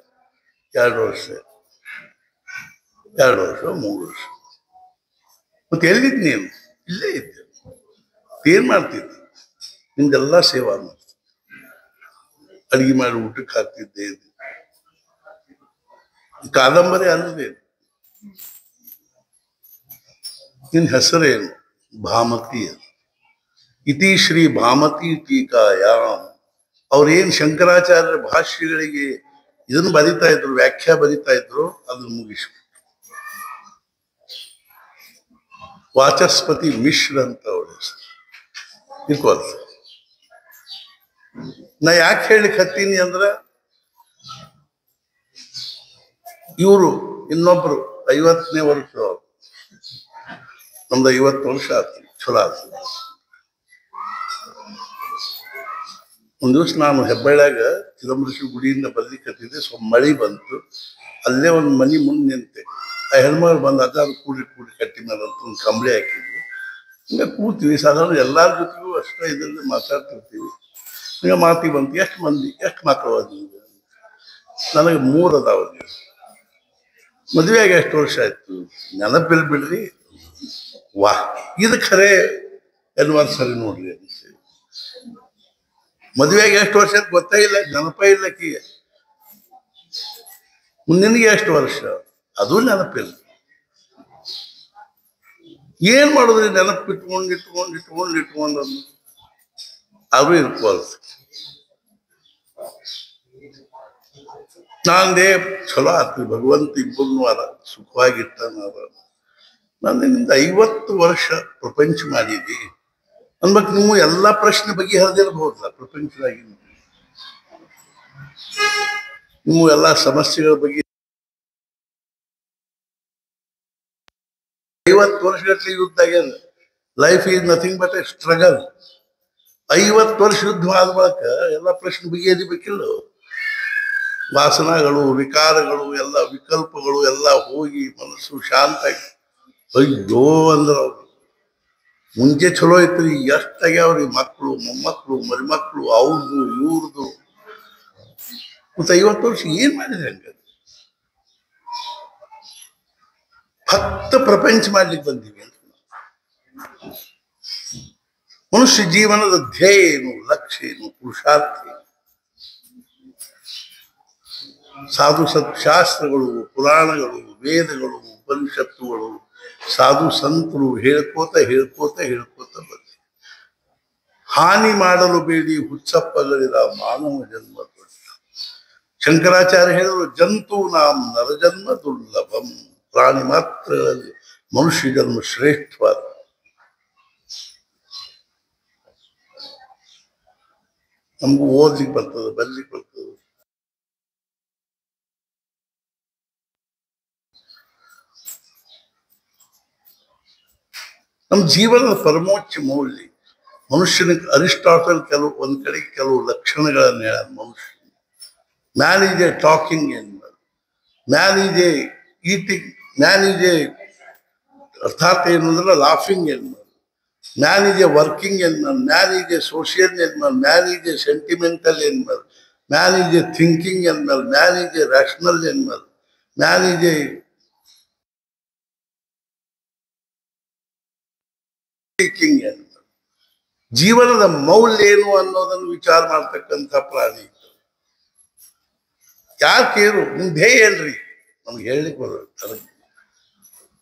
2 ವರ್ಷ, 3 ವರ್ಷ. ಮತ್ತೆ ಎಲ್ಲಿದ್ದು ನೀನು? ಇಲ್ಲೇ ಇದ್ದೆ. ಏನ್ ಮಾಡ್ತಿದ್ದೆ? ನಿಮ್ದೆಲ್ಲ ಸೇವಾ ಮಾಡ್ತಿದ್ದೆ, ಅಡಿಗೆ ಮಾಡಿ ಊಟಕ್ಕೆ ಹಾಕ್ತಿದ್ದೆ. ಕಾದಂಬರಿ ಅನ್ನೋದೇ. ನಿನ್ನ ಹೆಸರೇನು? ಭಾಮತಿ. ಇತಿ ಶ್ರೀ ಭಾಮತಿ ಟೀಕಾಯಾಮ್. ಅವ್ರೇನ್ ಶಂಕರಾಚಾರ್ಯರ ಭಾಷ್ಯಗಳಿಗೆ ಇದನ್ನು ಬರಿತಾ ಇದ್ರು, ವ್ಯಾಖ್ಯಾ ಬರಿತಾ ಇದ್ರು, ಅದನ್ನು ಮುಗಿಸ್ಬಿಟ್ಟು ವಾಚಸ್ಪತಿ ಮಿಶ್ರ ಅಂತ ಅವಳ ಹೆಸರು. ಇರ್ಕೋತ ನಾ ಯಾಕೆ ಹೇಳಿಕ್ ಹತ್ತೀನಿ ಅಂದ್ರ, ಇವರು ಇನ್ನೊಬ್ರು 50ನೇ ವರ್ಷ, ನಮ್ದು 50 ವರ್ಷ ಆಯ್ತು, ಚಲೋ ಆಯ್ತು. ಒಂದ್ ದಿವ್ಸ ನಾನು ಹೆಬ್ಬಳ್ಳಿಯಾಗ ಚಿದಂಬರೇಶ್ವರ ಗುಡಿಯಿಂದ ಬರ್ಲಿಕ್ಕತ್ತಿದ್ದೆ. ಸ್ವಲ್ಪ ಮಳಿ ಬಂತು, ಅಲ್ಲೇ ಒಂದು ಮನಿ ಮುಂದೆ ನಿಂತೆ. ಆ ಹೆಣ್ಮಗಳು ಬಂದು ಅದಾರು ಕೂಡಿ ಕಟ್ಟಿ ಮೇಲೆ ಅಂತ ಒಂದು ಕಂಬಳಿ ಹಾಕಿದ್ವಿ. ಹಿಂಗೆ ಕೂತೀವಿ, ಸಾಧಾರಣ ಎಲ್ಲಾರ ಜೊತೆಗೂ ಅಷ್ಟೇ ಇದರಲ್ಲಿ ಮಾತಾಡ್ತಿರ್ತೀವಿ. ಹಿಂಗೆ ಮಾತಿ ಬಂತು, ಎಷ್ಟು ಮಂದಿ, ಎಷ್ಟು ಮಕ್ಕಳು ಅದ? ನನಗೆ 3 ಅದಾವ. ಮದುವೆಯಾಗ ಎಷ್ಟು ವರ್ಷ ಆಯ್ತು? ನೆನಪಿಲ್ ಬಿಡ್ರಿ. ವಾ, ಇದು ಖರೆ ಎನ್ವರ್ಸರಿ ನೋಡ್ರಿ ಅಂತ. ಮದುವೆಗೆ ಎಷ್ಟು ವರ್ಷ ಅಂತ ಗೊತ್ತೇ ಇಲ್ಲ, ನೆನಪ ಇಲ್ಲಕ್ಕಿಗೆ. ನಿನಗೆ ಎಷ್ಟು ವರ್ಷ? ಅದು ನೆನಪಿಲ್ಲ. ಏನ್ ಮಾಡುದ್ರಿ? ನೆನಪು ಇಟ್ಕೊಂಡು ಅದು ಇರ್ಕೋದು. ನಾಂದೇ ಚಲೋ ಆತ್ರಿ, ಭಗವಂತ ಇಬ್ಬರನ್ನೂ ಅದ ಸುಖವಾಗಿರ್ತಾನ. ನಿಮ್ದು 50 ವರ್ಷ ಪ್ರಪಂಚ ಮಾಡಿದಿ ಅನ್ಬೇಕು. ನೀವು ಎಲ್ಲಾ ಪ್ರಶ್ನೆ ಬಗ್ಗೆ ಹರಿದಿರಬಹುದಲ್ಲ ಪ್ರಪಂಚದಾಗಿ, ನೀವು ಎಲ್ಲಾ ಸಮಸ್ಯೆಗಳ ಬಗ್ಗೆ 50 ವರ್ಷಗಟ್ಟಲೆ ಯುದ್ಧ ಆಗ್ಯದ. Life is nothing but A struggle. 50 ವರ್ಷ ಯುದ್ಧ ಆದ ಬಳಿಕ ಎಲ್ಲ ಪ್ರಶ್ನೆ ಬಗೆಹರಿಬೇಕಿಲ್ಲ. ವಾಸನಗಳು, ವಿಕಾರಗಳು, ಎಲ್ಲ ವಿಕಲ್ಪಗಳು ಎಲ್ಲ ಹೋಗಿ ಮನಸ್ಸು ಶಾಂತ ಆಗಿ, ಅಯ್ಯೋ ಅಂದ್ರ ಅವ್ರು ಮುಂಚೆ ಚಲೋ ಐತ್ರಿ, ಎಷ್ಟಾಗ್ಯಾವ್ರಿ ಮಕ್ಕಳು, ಮೊಮ್ಮಕ್ಕಳು, ಮರಿಮಕ್ಕಳು, ಅವ್ರದ್ದು ಇವ್ರದ್ದು. ಮತ್ತೆ 50 ವರ್ಷ ಏನ್ ಮಾಡಿದ್ರಿ? ಹಂಗ ಭಕ್ತ ಪ್ರಪಂಚ ಮಾಡ್ಲಿಕ್ಕೆ ಬಂದೀವಿ ಅಂತ. ಮನುಷ್ಯ ಜೀವನದ ಧ್ಯೇಯ ಏನು, ಲಕ್ಷ್ಯ ಏನು, ಪುರುಷಾರ್ಥ ಏನು? ಸಾಧು ಸತ್ಶಾಸ್ತ್ರಗಳು, ಪುರಾಣಗಳು, ವೇದಗಳು, ಉಪನಿಷತ್ತುಗಳು, ಸಾಧು ಸಂತರು ಹೇಳ್ಕೋತ ಬಂದಿ. ಹಾನಿ ಮಾಡಲು ಬೇಡಿ ಹುಚ್ಚಪ್ಪಗಳಿದ ಮಾನವ ಜನ್ಮ ದೊಡ್ಡ. ಶಂಕರಾಚಾರ್ಯ ಹೇಳಿದ್ರು, ಜಂತು ನಾಂ ನರಜನ್ಮ ದುರ್ಲಭಂ. ಪ್ರಾಣಿ ಮಾತ್ರಗಳಲ್ಲಿ ಮನುಷ್ಯ ಜನ್ಮ ಶ್ರೇಷ್ಠವಾದ. ನಮಗೂ ಓದ್ಲಿಕ್ಕೆ ಬರ್ತದೆ, ಬರ್ಲಿಕ್ಕೆ ಬರ್ತದೆ. ನಮ್ಮ ಜೀವನದ ಪರಮೋಚ್ಚ ಮೌಲ್ಯ ಮನುಷ್ಯನ. ಅರಿಸ್ಟಾಟಲ್ ಒಂದ್ ಕಡೆ ಕೆಲವು ಲಕ್ಷಣಗಳನ್ನು ಹೇಳ. ಮನುಷ್ಯ man is A talking animal, man is A eating, man is A ಅರ್ಥಾತ್ ಏನು ಅಂದ್ರೆ laughing animal, man is A working animal, man is A social animal, man is A sentimental animal, man is A thinking animal, man is A rational animal, man is A thinking animal. ಜೀವನದ ಮೌಲ್ಯ ಏನು ಅನ್ನೋದನ್ನು ವಿಚಾರ ಮಾಡ್ತಕ್ಕಂಥ ಪ್ರಾಣಿ. ಯಾರು ಕೇರು? ನಿಮ್ ಧ್ಯೇಯ ಏನ್ರಿ? ನಮ್ಗೆ ಹೇಳಲಿಕ್ಕೆ ಬರೋದು.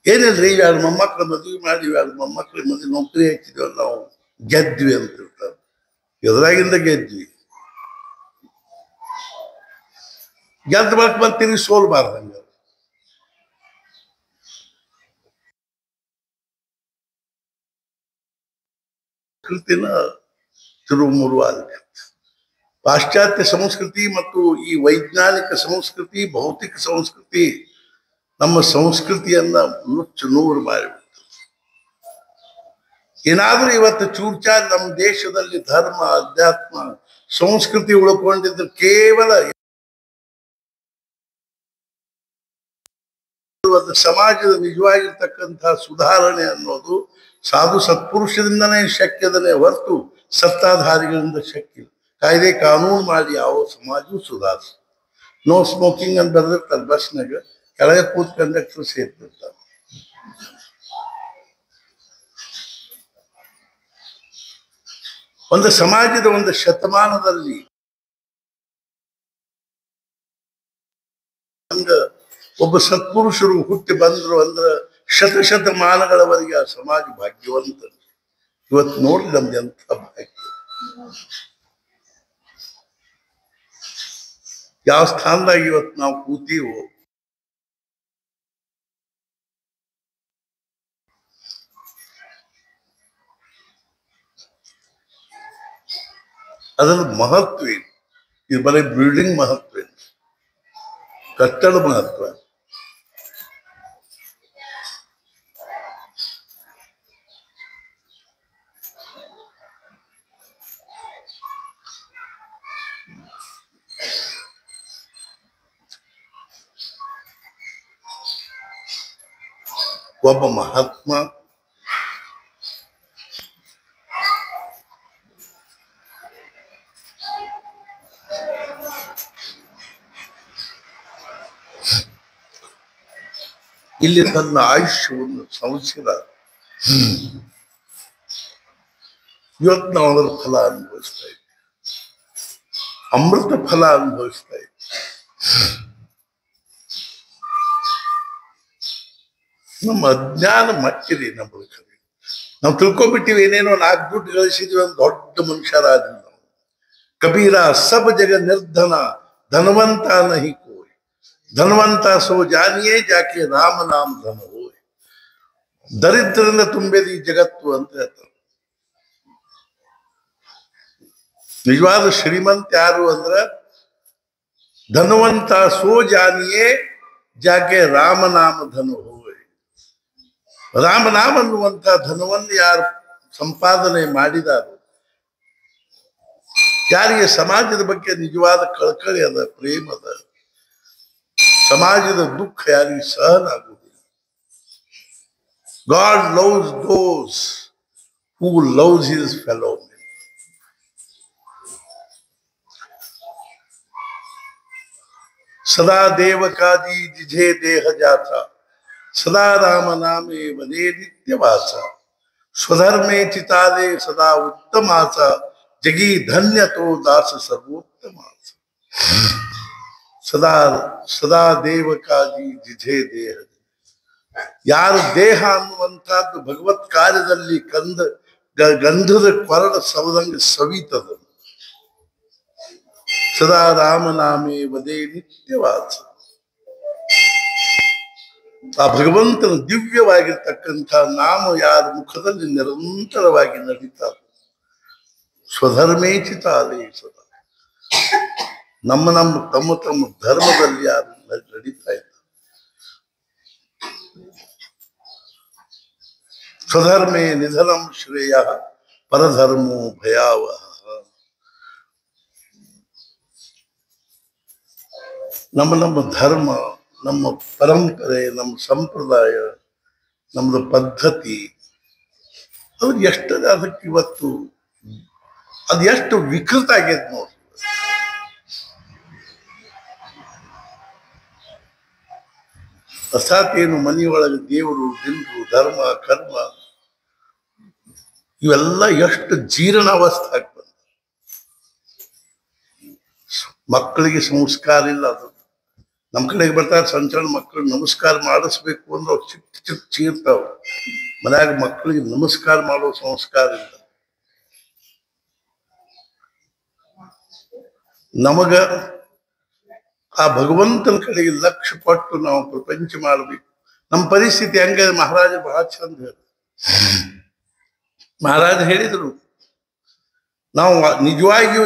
ಏನಿಲ್ರಿ ಎರಡು ಮೊಮ್ಮಕ್ಳ ಮದುವೆ ಮಾಡಿ ಎರಡು ಮೊಮ್ಮಕ್ಳ ಮದುವೆ ನೌಕರಿ ಹಾಕಿದ್ವಿ ನಾವು ಗೆದ್ವಿ ಅಂತ ಹೇಳ್ತಾರೆ. ಎದುರಾಗಿಂದ ಗೆದ್ವಿ, ಗೆದ್ದ ಬಳಕ ಬರ್ತೀನಿ ಸೋಲ್ಬಾರ್ದಂಗ. ಸಂಸ್ಕೃತಿನ ತಿರುಮುರುವಾದ ಪಾಶ್ಚಾತ್ಯ ಸಂಸ್ಕೃತಿ ಮತ್ತು ಈ ವೈಜ್ಞಾನಿಕ ಸಂಸ್ಕೃತಿ, ಭೌತಿಕ ಸಂಸ್ಕೃತಿ ನಮ್ಮ ಸಂಸ್ಕೃತಿಯನ್ನ ನುಚ್ಚು ನೂರು ಮಾಡಿಬಿಡ್ತು. ಏನಾದ್ರೂ ಇವತ್ತು ಚೂರ್ಚಾರ್ ನಮ್ಮ ದೇಶದಲ್ಲಿ ಧರ್ಮ, ಅಧ್ಯಾತ್ಮ, ಸಂಸ್ಕೃತಿ ಉಳ್ಕೊಂಡಿದ್ದು ಕೇವಲ ಸಮಾಜದ ನಿಜವಾಗಿರ್ತಕ್ಕಂತಹ ಸುಧಾರಣೆ ಅನ್ನೋದು ಸಾಧು ಸತ್ಪುರುಷರಿಂದನೇ ಶಕ್ಯದನೇ ಹೊರತು ಸತ್ತಾಧಾರಿಗಳಿಂದ ಶಕ್ಯ. ಕಾಯ್ದೆ ಕಾನೂನು ಮಾಡಿ ಯಾವ ಸಮಾಜವೂ ಸುಧಾರಿಸ. ನೋ ಸ್ಮೋಕಿಂಗ್ ಅಂತ ಬರೆದಿರ್ತಾರೆ ಬಸ್ನಾಗ, ಕೆಳಗೆ ಕೂತ್ ಕಂಡಕ್ಟರ್ ಸೇರ್ತಿರ್ತಾರೆ. ಒಂದು ಸಮಾಜದ ಒಂದು ಶತಮಾನದಲ್ಲಿ ಹಂಗ ಒಬ್ಬ ಸತ್ಪುರುಷರು ಹುಟ್ಟಿ ಬಂದ್ರು ಅಂದ್ರೆ ಶತಶತಮಾನಗಳವರೆಗೆ ಆ ಸಮಾಜ ಭಾಗ್ಯವಂತ. ಇವತ್ತು ನೋಡ್ರಿ ನಮ್ದು ಎಂಥ ಭಾಗ್ಯ, ಯಾವ ಸ್ಥಾನದಾಗ ಇವತ್ತು ನಾವು ಕೂತೀವೋ. ಅದರ ಮಹತ್ವ ಏನು? ಇದು ಬರೀ ಬಿಲ್ಡಿಂಗ್ ಮಹತ್ವ ಏನು, ಕಟ್ಟಡ ಮಹತ್ವ. ಒಬ್ಬ ಮಹಾತ್ಮ ಇಲ್ಲಿ ತನ್ನ ಆಯುಷ್ಯವನ್ನು ಸಂವತ್ಸರ ಇವತ್ತು ನಾವು ಅದರ ಫಲ ಅನುಭವಿಸ್ತಾ ಇದ್ದೀವಿ, ಅಮೃತ ಫಲ ಅನುಭವಿಸ್ತಾ ಇದ್ದೀವಿ. ನಮ್ಮ ಅಜ್ಞಾನ ಮಟ್ಟಿದೆ ನಮ್ಮ ಕಡೆ. ನಾವು ತಿಳ್ಕೊಂಡ್ಬಿಟ್ಟಿವಿ ಏನೇನೋ 4 ದುಡ್ಡು ಗಳಿಸಿದ್ವಿ ಒಂದು ದೊಡ್ಡ ಮನುಷ್ಯರಾದ್ವಿ ನಾವು. ಕಬೀರ ಸಬ್ ಜಗ ನಿರ್ಧನ ಧನವಂತ ನಹಿ ಕೋಯ್, ಧನವಂತ ಸೋ ಜಾನಿಯೇ ಜಾಕೆ ರಾಮ ನಾಮ ಧನ ಹೋಯ್. ದರಿದ್ರದಿಂದ ತುಂಬಿದ ಈ ಜಗತ್ತು ಅಂತ ಹೇಳ್ತಾರೆ. ನಿಜವಾದ ಶ್ರೀಮಂತ ಯಾರು ಅಂದ್ರ ಧನವಂತ ಸೋ ಜಾನಿಯೇ ಜಾಕೆ ರಾಮನಾಮ ಧನ ಹೋಯ್. ರಾಮನಾಮ ಅನ್ನುವಂಥ ಧನವನ್ನು ಯಾರು ಸಂಪಾದನೆ ಮಾಡಿದಾರೋ, ಯಾರಿಗೆ ಸಮಾಜದ ಬಗ್ಗೆ ನಿಜವಾದ ಕಳಕಳಿ ಅದ, ಪ್ರೇಮ ಅದ, ಸಮಾಜದ ದುಃಖ ಯಾರಿಗೆ ಸಹನ ಆಗುವುದಿಲ್ಲ. ಗಾಡ್ ಲವ್ಸ್ ದೋಸ್ ಹೂ ಲವ್ಸ್ ಹಿಸ್ ಫೆಲೋ ಮೆನ್. ಸದಾ ದೇವಕಾದಿ ಜಿझे ದೇಹ ಜಾತ, ಸದಾ ರಾಮ ನಾಮೇ ವದೇ ನಿತ್ಯವಾಸ, ಸ್ವಧರ್ಮೇ ಚಿತಾದೆ ಸದಾ ಉತ್ತಮಾಸ, ಜಗಿ ಧನ್ಯತೋ ದಾಸ ಸರ್ವೋತ್ತಮಾಸ. ಸದಾ ಸದಾ ದೇವಕಾದಿ ಜಿझे ದೇಹ, ಯಾರು ದೇಹ ಅನ್ನುವಂಥದ್ದು ಭಗವತ್ ಕಾರ್ಯದಲ್ಲಿ ಗಂಧದ ಕೊರಡ ಸವದಂಗ ಸವಿತದ, ಸದಾ ರಾಮನಾಮೇ ವದೇ ನಿತ್ಯವಾಸ. ಆ ಭಗವಂತನ ದಿವ್ಯವಾಗಿರ್ತಕ್ಕಂಥ ನಾಮ ಯಾರ ಮುಖದಲ್ಲಿ ನಿರಂತರವಾಗಿ ನಡೀತಾರೆ, ಸ್ವಧರ್ಮೇ ಚಿತಾದೆ ಸದಾ, ತಮ್ಮ ಧರ್ಮದಲ್ಲಿ ಯಾರು ನಡೀತಾ ಇದ್ದಾರೆ. ಸ್ವಧರ್ಮೇ ನಿಧನಂ ಶ್ರೇಯ ಪರಧರ್ಮೋ ಭಯಾವಹ. ನಮ್ಮ ಧರ್ಮ, ನಮ್ಮ ಪರಂಪರೆ, ನಮ್ಮ ಸಂಪ್ರದಾಯ, ನಮ್ಮದು ಪದ್ಧತಿ, ಅದು ಎಷ್ಟದ ಅದಕ್ಕೆ ಇವತ್ತು ಅದು ಎಷ್ಟು ವಿಕೃತ ಆಗೈತೆ ನೋಡಿ. ಅರ್ಥಾತ್ ಏನು ಮನೆಯೊಳಗೆ ದೇವರು, ದಿನರು, ಧರ್ಮ, ಕರ್ಮ ಇವೆಲ್ಲ ಎಷ್ಟು ಜೀರ್ಣಾವಸ್ಥೆ ಆಗ್ತದೆ. ಮಕ್ಕಳಿಗೆ ಸಂಸ್ಕಾರ ಇಲ್ಲ, ಅದು ನಮ್ಮ ಕಡೆಗೆ ಬರ್ತಾರೆ ಸಣ್ಣ ಸಣ್ಣ ಮಕ್ಕಳು ನಮಸ್ಕಾರ ಮಾಡಿಸ್ಬೇಕು ಅಂದ್ರೆ ಅವ್ರು ಚಿಕ್ಕ ಚಿಕ್ಕ ಚೀರ್ತಾವ. ಮನ್ಯಾಗ ಮಕ್ಕಳಿಗೆ ನಮಸ್ಕಾರ ಮಾಡೋ ಸಂಸ್ಕಾರ ಇಲ್ಲ. ನಮಗ ಆ ಭಗವಂತನ ಕಡೆಗೆ ಲಕ್ಷ್ಯ ಕೊಟ್ಟು ನಾವು ಪ್ರಪಂಚ ಮಾಡಬೇಕು. ನಮ್ಮ ಪರಿಸ್ಥಿತಿ ಹಂಗ. ಮಹಾರಾಜ ಬಹಳ ಚಂದ ಹೇಳ. ಮಹಾರಾಜ ಹೇಳಿದ್ರು, ನಾವು ನಿಜವಾಗಿಯೂ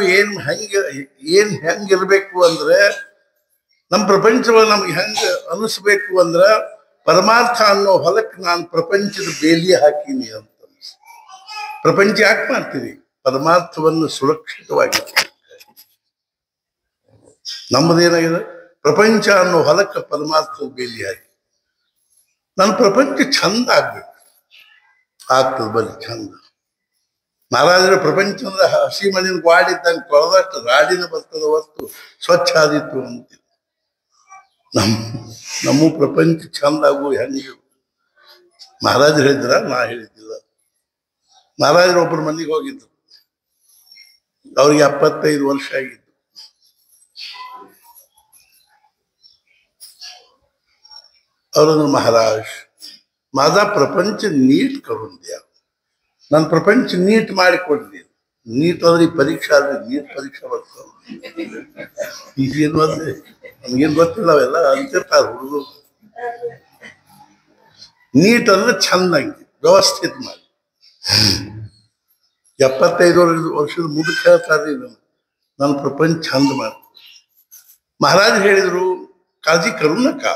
ಹೆಂಗಿರ್ಬೇಕು ಅಂದ್ರೆ, ನಮ್ಮ ಪ್ರಪಂಚವನ್ನು ನಮ್ಗೆ ಹೆಂಗ ಅನಿಸ್ಬೇಕು ಅಂದ್ರ, ಪರಮಾರ್ಥ ಅನ್ನೋ ಹೊಲಕ್ಕೆ ನಾನು ಪ್ರಪಂಚದ ಬೇಲಿ ಹಾಕೀನಿ ಅಂತ. ಪ್ರಪಂಚ ಯಾಕೆ ಮಾಡ್ತೀವಿ? ಪರಮಾರ್ಥವನ್ನು ಸುರಕ್ಷಿತವಾಗಿ. ನಮ್ಮದೇನಾಗಿದೆ, ಪ್ರಪಂಚ ಅನ್ನೋ ಹೊಲಕ್ಕೆ ಪರಮಾರ್ಥದ ಬೇಲಿ ಹಾಕಿ ನನ್ನ ಪ್ರಪಂಚ ಚಂದ ಆಗ್ಬೇಕು. ಆಗ್ತದ ಬರೀ ಚಂದ. ಮಹಾರಾಜರ ಪ್ರಪಂಚ ಅಂದ್ರೆ ಹಸಿ ಮಣ್ಣಿನ ಗ್ವಾಡಿದ್ದಂಗೆ ತೊಳೆದಷ್ಟು ರಾಡಿನ ಬರ್ತದ ಹೊತ್ತು ಸ್ವಚ್ಛ ಆದಿತ್ತು ಅಂತ. ನಮ್ಮ ಪ್ರಪಂಚ ಚಂದ ಆಗು ಹೆಂಗೆ ಮಹಾರಾಜರು ಹೇಳಿದ್ರ, ನಾ ಹೇಳಿದ್ದಿಲ್ಲ. ಮಹಾರಾಜರು ಒಬ್ಬರ ಮನೆಗೆ ಹೋಗಿದ್ರು. ಅವ್ರಿಗೆ 75 ವರ್ಷ ಆಗಿತ್ತು. ಅವ್ರಂದ್ರೆ, महाराज माझा प्रपंच नीट करून द्या. ನನ್ನ ಪ್ರಪಂಚ ನೀಟ್ ಮಾಡಿ ಕೊಡ್ರಿ. ನೀಟ್ ಅಂದ್ರೆ ಪರೀಕ್ಷಾ ಆದ್ರೆ ನೀಟ್ ಪರೀಕ್ಷೆ ಬರ್ತಾವ. ಈಗೇನು ಅಂದ್ರೆ ನಮ್ಗೇನು ಗೊತ್ತಿಲ್ಲ, ಅವೆಲ್ಲ ಅಂತಿರ್ತಾರೆ ಹುಡುಗರು. ನೀಟ್ ಅಂದ್ರೆ ಚಂದಂಗಿ ವ್ಯವಸ್ಥಿತ ಮಾಡಿ. 75 ವರ್ಷದ ಮುದುಕ ಹೇಳ್ತಾರೆ, ನನ್ನ ಪ್ರಪಂಚ ಚಂದ ಮಾಡಿ. ಮಹಾರಾಜ್ ಹೇಳಿದ್ರು, काळजी करू नका.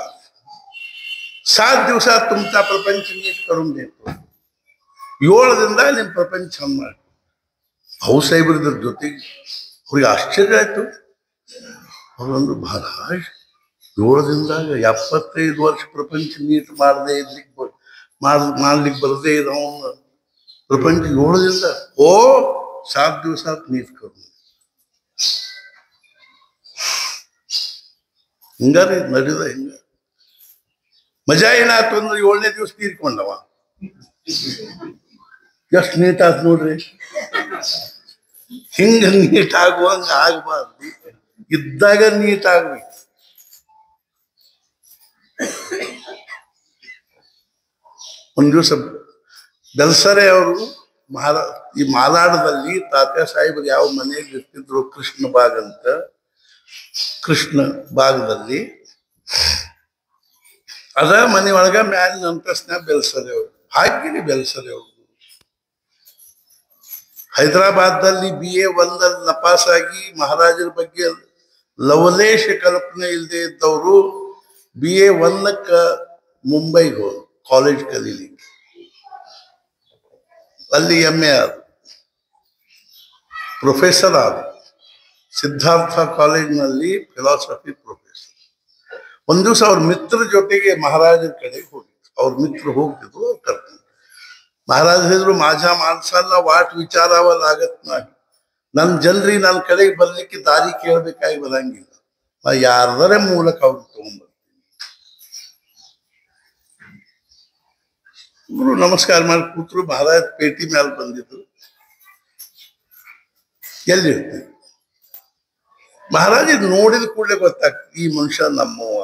7 दिवसात तुमचा प्रपंच नीट करून देतो. 7 ದಿನದಾಗ ನಿಮ್ಮ ಪ್ರಪಂಚ ಚಂದ ಮಾಡಿ. ಭಾऊसाहेबರ ಜೊತೆಗೆ ಅವ್ರಿಗೆ ಆಶ್ಚರ್ಯ ಆಯ್ತು. ಅವರೊಂದು, ಮಹಾರಾಜ್ 7 ದಿನದಾಗ 75 ವರ್ಷ ಪ್ರಪಂಚ ನೀಟ್ ಮಾಡದೆ ಮಾಡ್ಲಿಕ್ಕೆ ಬರದೇ ಇರೋ ಪ್ರಪಂಚ 7 ದಿನದಾಗ. ಓ 7 ದಿವಸಾತ್ ನೀಟ್ ಕरून. ಹಿಂಗಾರಿ ನಡೀದ. ಹಿಂಗ ಮಜಾ ಏನಾಯ್ತು ಅಂದ್ರೆ 7ನೇ ದಿವಸ ತೀರ್ಕೊಂಡವ. ಎಷ್ಟು ನೀಟ್ ಆಯ್ತು ನೋಡ್ರಿ. ಹಿಂಗ ನೀಟ್ ಆಗುವಂಗ ಆಗ್ಬಾರ್ದು, ಇದ್ದಾಗ ನೀಟ್ ಆಗ್ಬೇಕು. ಒಂದ್ ದಿವಸ ಬೆಲ್ಸರೆ ಅವರು ಈ ಮಾಲಾಡದಲ್ಲಿ ತಾತ್ಯಾ ಸಾಹೇಬರು ಯಾವ ಮನೆಯಲ್ಲಿ ಇರ್ತಿದ್ರು, ಕೃಷ್ಣ ಬಾಗ್ ಅಂತ, ಕೃಷ್ಣ ಭಾಗದಲ್ಲಿ ಅದ ಮನೆ ಒಳಗ ಮ್ಯಾಲಿನ ಅಂತಸ್ನ್ಯಾಗ ಬೆಲ್ಸರೆ ಅವರು. ಹಾಗೆ ಬೆಲ್ಸರೆ ಅವರು ಹೈದರಾಬಾದ್ದಲ್ಲಿ BA 1 ನಪಾಸಾಗಿ ಮಹಾರಾಜರ ಬಗ್ಗೆ ಲವಲೇಶ ಕಲ್ಪನೆ ಇಲ್ಲದೆ ಇದ್ದವರು BA 1 ಮುಂಬೈಗೆ ಹೋದ್ರು ಕಾಲೇಜ್ ಕಲೀಲಿಕ್ಕೆ. ಅಲ್ಲಿ MA ಆದ, ಪ್ರೊಫೆಸರ್ ಆದ. ಸಿದ್ಧಾರ್ಥ ಕಾಲೇಜಿನಲ್ಲಿ ಫಿಲಾಸಫಿ ಪ್ರೊಫೆಸರ್. ಒಂದ್ ದಿವಸ ಅವ್ರ ಮಿತ್ರ ಜೊತೆಗೆ ಮಹಾರಾಜರ ಕಡೆಗೆ ಹೋಗಿದ್ರು. ಅವ್ರ ಮಿತ್ರ ಹೋಗ್ತಿದ್ರು, ಅವ್ರು ಕರ್ಕೊಂಡು. महाराज ಹೇಳಿದ್ರು, माझ्या माणसाला वाट विचारावं लागत नाही. ನನ್ನ ಜನರಿ ನನ್ನ ಕಡೆಗೆ ಬರ್ಲಿಕ್ಕೆ ದಾರಿ ಕೇಳಬೇಕಾಗಿ ಬರಂಗಿಲ್ಲ. ನಾ ಯಾರದರ ಮೂಲಕ ಅವ್ರು ತಗೊಂಡ್ಬರ್ತೀನಿ. ಗುರು ನಮಸ್ಕಾರ ಮಾಡಿ ಕೂತ್ರು. ಮಹಾರಾಜ್ ಪೇಟಿ ಮೇಲೆ ಬಂದಿದ್ರು. ಎಲ್ಲಿರ್ತೀವಿ? ಮಹಾರಾಜ್ ನೋಡಿದ ಕೂಡಲೇ ಗೊತ್ತಾಗ್ತದೆ, ಈ ಮನುಷ್ಯ ನಮ್ಮವ.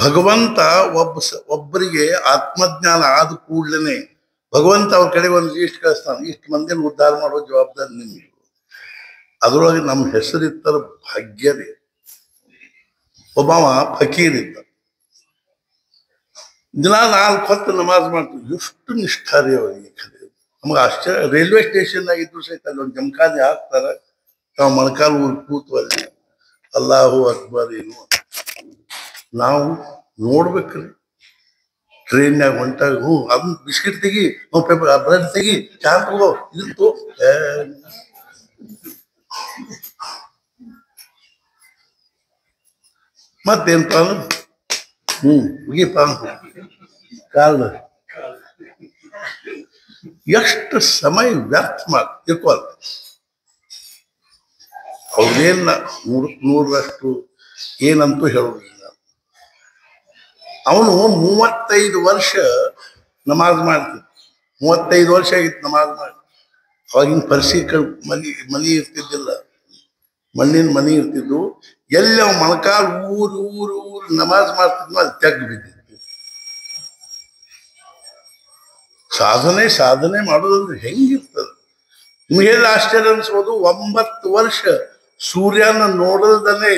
ಭಗವಂತ ಒಬ್ಬರಿಗೆ ಆತ್ಮಜ್ಞಾನ ಆದ ಕೂಡ್ಲೇನೆ ಭಗವಂತ ಅವ್ರ ಕಡೆ ಒಂದು ಲೀಸ್ಟ್ ಕಳಿಸ್ತಾನೆ, ಇಷ್ಟು ಮಂದಿನ ಉದ್ಧಾರ ಮಾಡೋ ಜವಾಬ್ದಾರಿ ನಿಮ್ಗೆ. ಅದ್ರೊಳಗೆ ನಮ್ಮ ಹೆಸರಿತ್ತರ ಭಾಗ್ಯರೇ. ಒಬ್ಬವ ಫಕೀರ್ ಇದ್ದ. ದಿನ 4 ಹೊತ್ತು ನಮಾಜ್ ಮಾಡ್ತೀವಿ. ಎಷ್ಟು ನಿಷ್ಠಾರಿ ಅವರಿಗೆ. ನಮ್ಗೆ ಆಶ್ಚರ್ಯ. ರೈಲ್ವೆ ಸ್ಟೇಷನ್ ಆಗಿದ್ರು ಸಹಿತ ಅಲ್ಲೊಂದು ಜಮಖಾನೆ ಹಾಕ್ತಾರ. ನಾವು ಮೊಣಕಾಲು ಊರು ಕೂತು ಅಲ್ಲಿ ಅಲ್ಲಾಹು ಅಕ್ಬರ್ ಏನು ನಾವು ನೋಡ್ಬೇಕ್ರಿ. ಟ್ರೈನ್ಯಾಗ ಹೊಂಟಾಗ ಅದನ್ನ ಬಿಸ್ಕಿಟ್ ತೆಗಿ, ಪೇಪರ್ ಬ್ರೆಡ್ ತೆಗಿ, ಚಾ ತಗೋ, ಇದಂತೂ ಮತ್ತೇನ್ ಪಾನು ಮುಗಿ ಪಾನು ಕಾಲ. ಎಷ್ಟು ಸಮಯ ವ್ಯರ್ಥ ತಿಳ್ಕೊಲ್. ಅವ್ರೇನ 100% ಏನಂತೂ ಹೇಳೋದಿಲ್ಲ. ಅವನು 35 ವರ್ಷ ನಮಾಜ್ ಮಾಡ್ತಿದ್ದ. 35 ವರ್ಷ ಆಗಿತ್ತು ನಮಾಜ್ ಮಾಡಿ. ಅವಾಗಿನ ಪರಿಸ್ಥಿತಿ ಮನಿ ಇರ್ತಿದ್ದಿಲ್ಲ. ಮಣ್ಣಿನ ಮನಿ ಇರ್ತಿದ್ವು. ಎಲ್ಲಿ ಅವ್ ಮೊಣಕಾಲ್ ಊರು ಊರು ಊರು ನಮಾಜ್ ಮಾಡ್ತಿದ್ನೋ ಅಲ್ಲಿ ತೆಗ್ ಬಿದ್ದಿತ್ತು. ಸಾಧನೆ ಮಾಡೋದಂದ್ರೆ ಹೆಂಗಿರ್ತದೆ ನಿಮಗೆಲ್ಲ ಆಶ್ಚರ್ಯ ಅನ್ಸ್ಬೋದು. 9 ವರ್ಷ ಸೂರ್ಯನ ನೋಡಲ್ದನೆ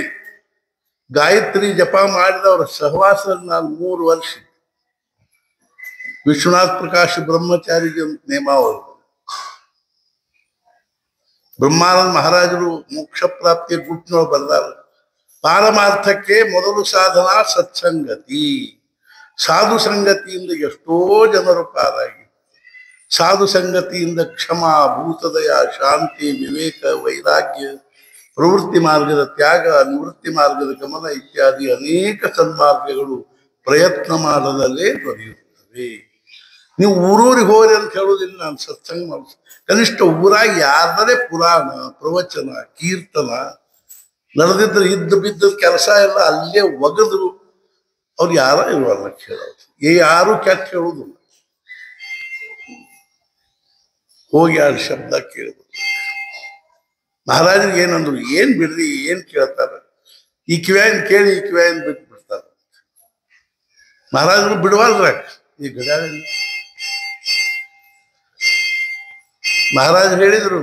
ಗಾಯತ್ರಿ ಜಪ ಮಾಡಿದವರ ಸಹವಾಸದಲ್ಲಿ ನಾನು 3 ವರ್ಷ. ವಿಶ್ವನಾಥ್ ಪ್ರಕಾಶ್ ಬ್ರಹ್ಮಚಾರಿಗೆ ಅಂತ ನೇಮ ಅವರು. ಬ್ರಹ್ಮಾನಂದ ಮಹಾರಾಜರು ಮೋಕ್ಷ ಪ್ರಾಪ್ತಿಯ ಗುಟ್ಟಿನೊಳಗೆ ಬರ್ದಾರ, ಪಾರಮಾರ್ಥಕ್ಕೆ ಮೊದಲು ಸಾಧನ ಸತ್ಸಂಗತಿ. ಸಾಧು ಸಂಗತಿಯಿಂದ ಎಷ್ಟೋ ಜನರು ಪಾರಾಗಿ, ಸಾಧು ಸಂಗತಿಯಿಂದ ಕ್ಷಮ, ಭೂತದಯ, ಶಾಂತಿ, ವಿವೇಕ, ವೈರಾಗ್ಯ, ಪ್ರವೃತ್ತಿ ಮಾರ್ಗದ ತ್ಯಾಗ, ನಿವೃತ್ತಿ ಮಾರ್ಗದ ಗಮನ ಇತ್ಯಾದಿ ಅನೇಕ ಸನ್ಮಾರ್ಗಗಳು ಪ್ರಯತ್ನ ಮಾಡದಲ್ಲೇ ದೊರೆಯುತ್ತವೆ. ನೀವು ಊರೂರಿಗೆ ಹೋರಿ ಅಂತ ಹೇಳೋದಿಲ್ಲ, ನಾನು ಸತ್ಸಂಗ ಮಾಡಿ ಕನಿಷ್ಠ ಊರಾಗಿ ಯಾರದೇ ಪುರಾಣ, ಪ್ರವಚನ, ಕೀರ್ತನ ನಡೆದಿದ್ರೆ ಇದ್ದು ಬಿದ್ದದ ಕೆಲಸ ಎಲ್ಲ ಅಲ್ಲೇ ಒಗದ್ರು ಅವ್ರು ಯಾರ ಇರುವಲ್ಲ ಕೇಳೋದು. ಯಾರು ಕೆಟ್ಟ ಹೇಳೋದಿಲ್ಲ. ಹೋಗಿ 2 ಶಬ್ದ ಕೇಳಿದ್ರು. ಮಹಾರಾಜರಿಗೆ ಏನಂದ್ರು, ಏನ್ ಬಿಡ್ರಿ, ಏನ್ ಕೇಳ್ತಾರ, ಈ ಕಿವ್ಯಾನ್ ಕೇಳಿ ಈ ಕಿವ್ಯಾನ್ ಬಿಟ್ಟು ಬಿಡ್ತಾರ. ಮಹಾರಾಜರು ಬಿಡವಲ್ರ ಈ ಗದಾಳ. ಮಹಾರಾಜ್ ಹೇಳಿದ್ರು,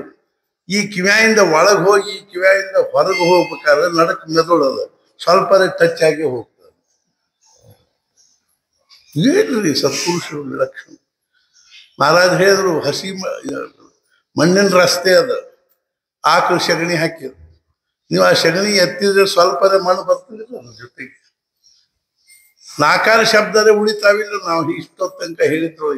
ಈ ಕಿವ್ಯಾಯಿಂದ ಒಳಗೆ ಹೋಗಿ ಈ ಕಿವ್ಯಾಯಿಂದ ಹೊರಗೆ ಹೋಗ್ಬೇಕಾದ್ರೆ ನಡಕ್ ಮೆದುಳದ ಸ್ವಲ್ಪ ಟಚ್ ಆಗಿ ಹೋಗ್ತದೆ. ಏನ್ರಿ ಸತ್ಪುರುಷರು ವಿಲಕ್ಷಣ. ಮಹಾರಾಜ್ ಹೇಳಿದ್ರು, ಹಸಿ ಮಣ್ಣಿನ ರಸ್ತೆ ಅದ, ಆಕಳು ಸಗಣಿ ಹಾಕಿದ್ರು, ನೀವು ಆ ಸಗಣಿ ಎತ್ತಿದ್ರೆ ಸ್ವಲ್ಪನೇ ಮಣ್ಣು ಬರ್ತದೆ ಅದ್ರ ಜೊತೆಗೆ. 4 ಶಬ್ದರೇ ಉಳಿತಾವಿಲ್ಲ. ನಾವು ಇಷ್ಟೊತ್ತು ತನಕ ಹೇಳಿದ್ರು.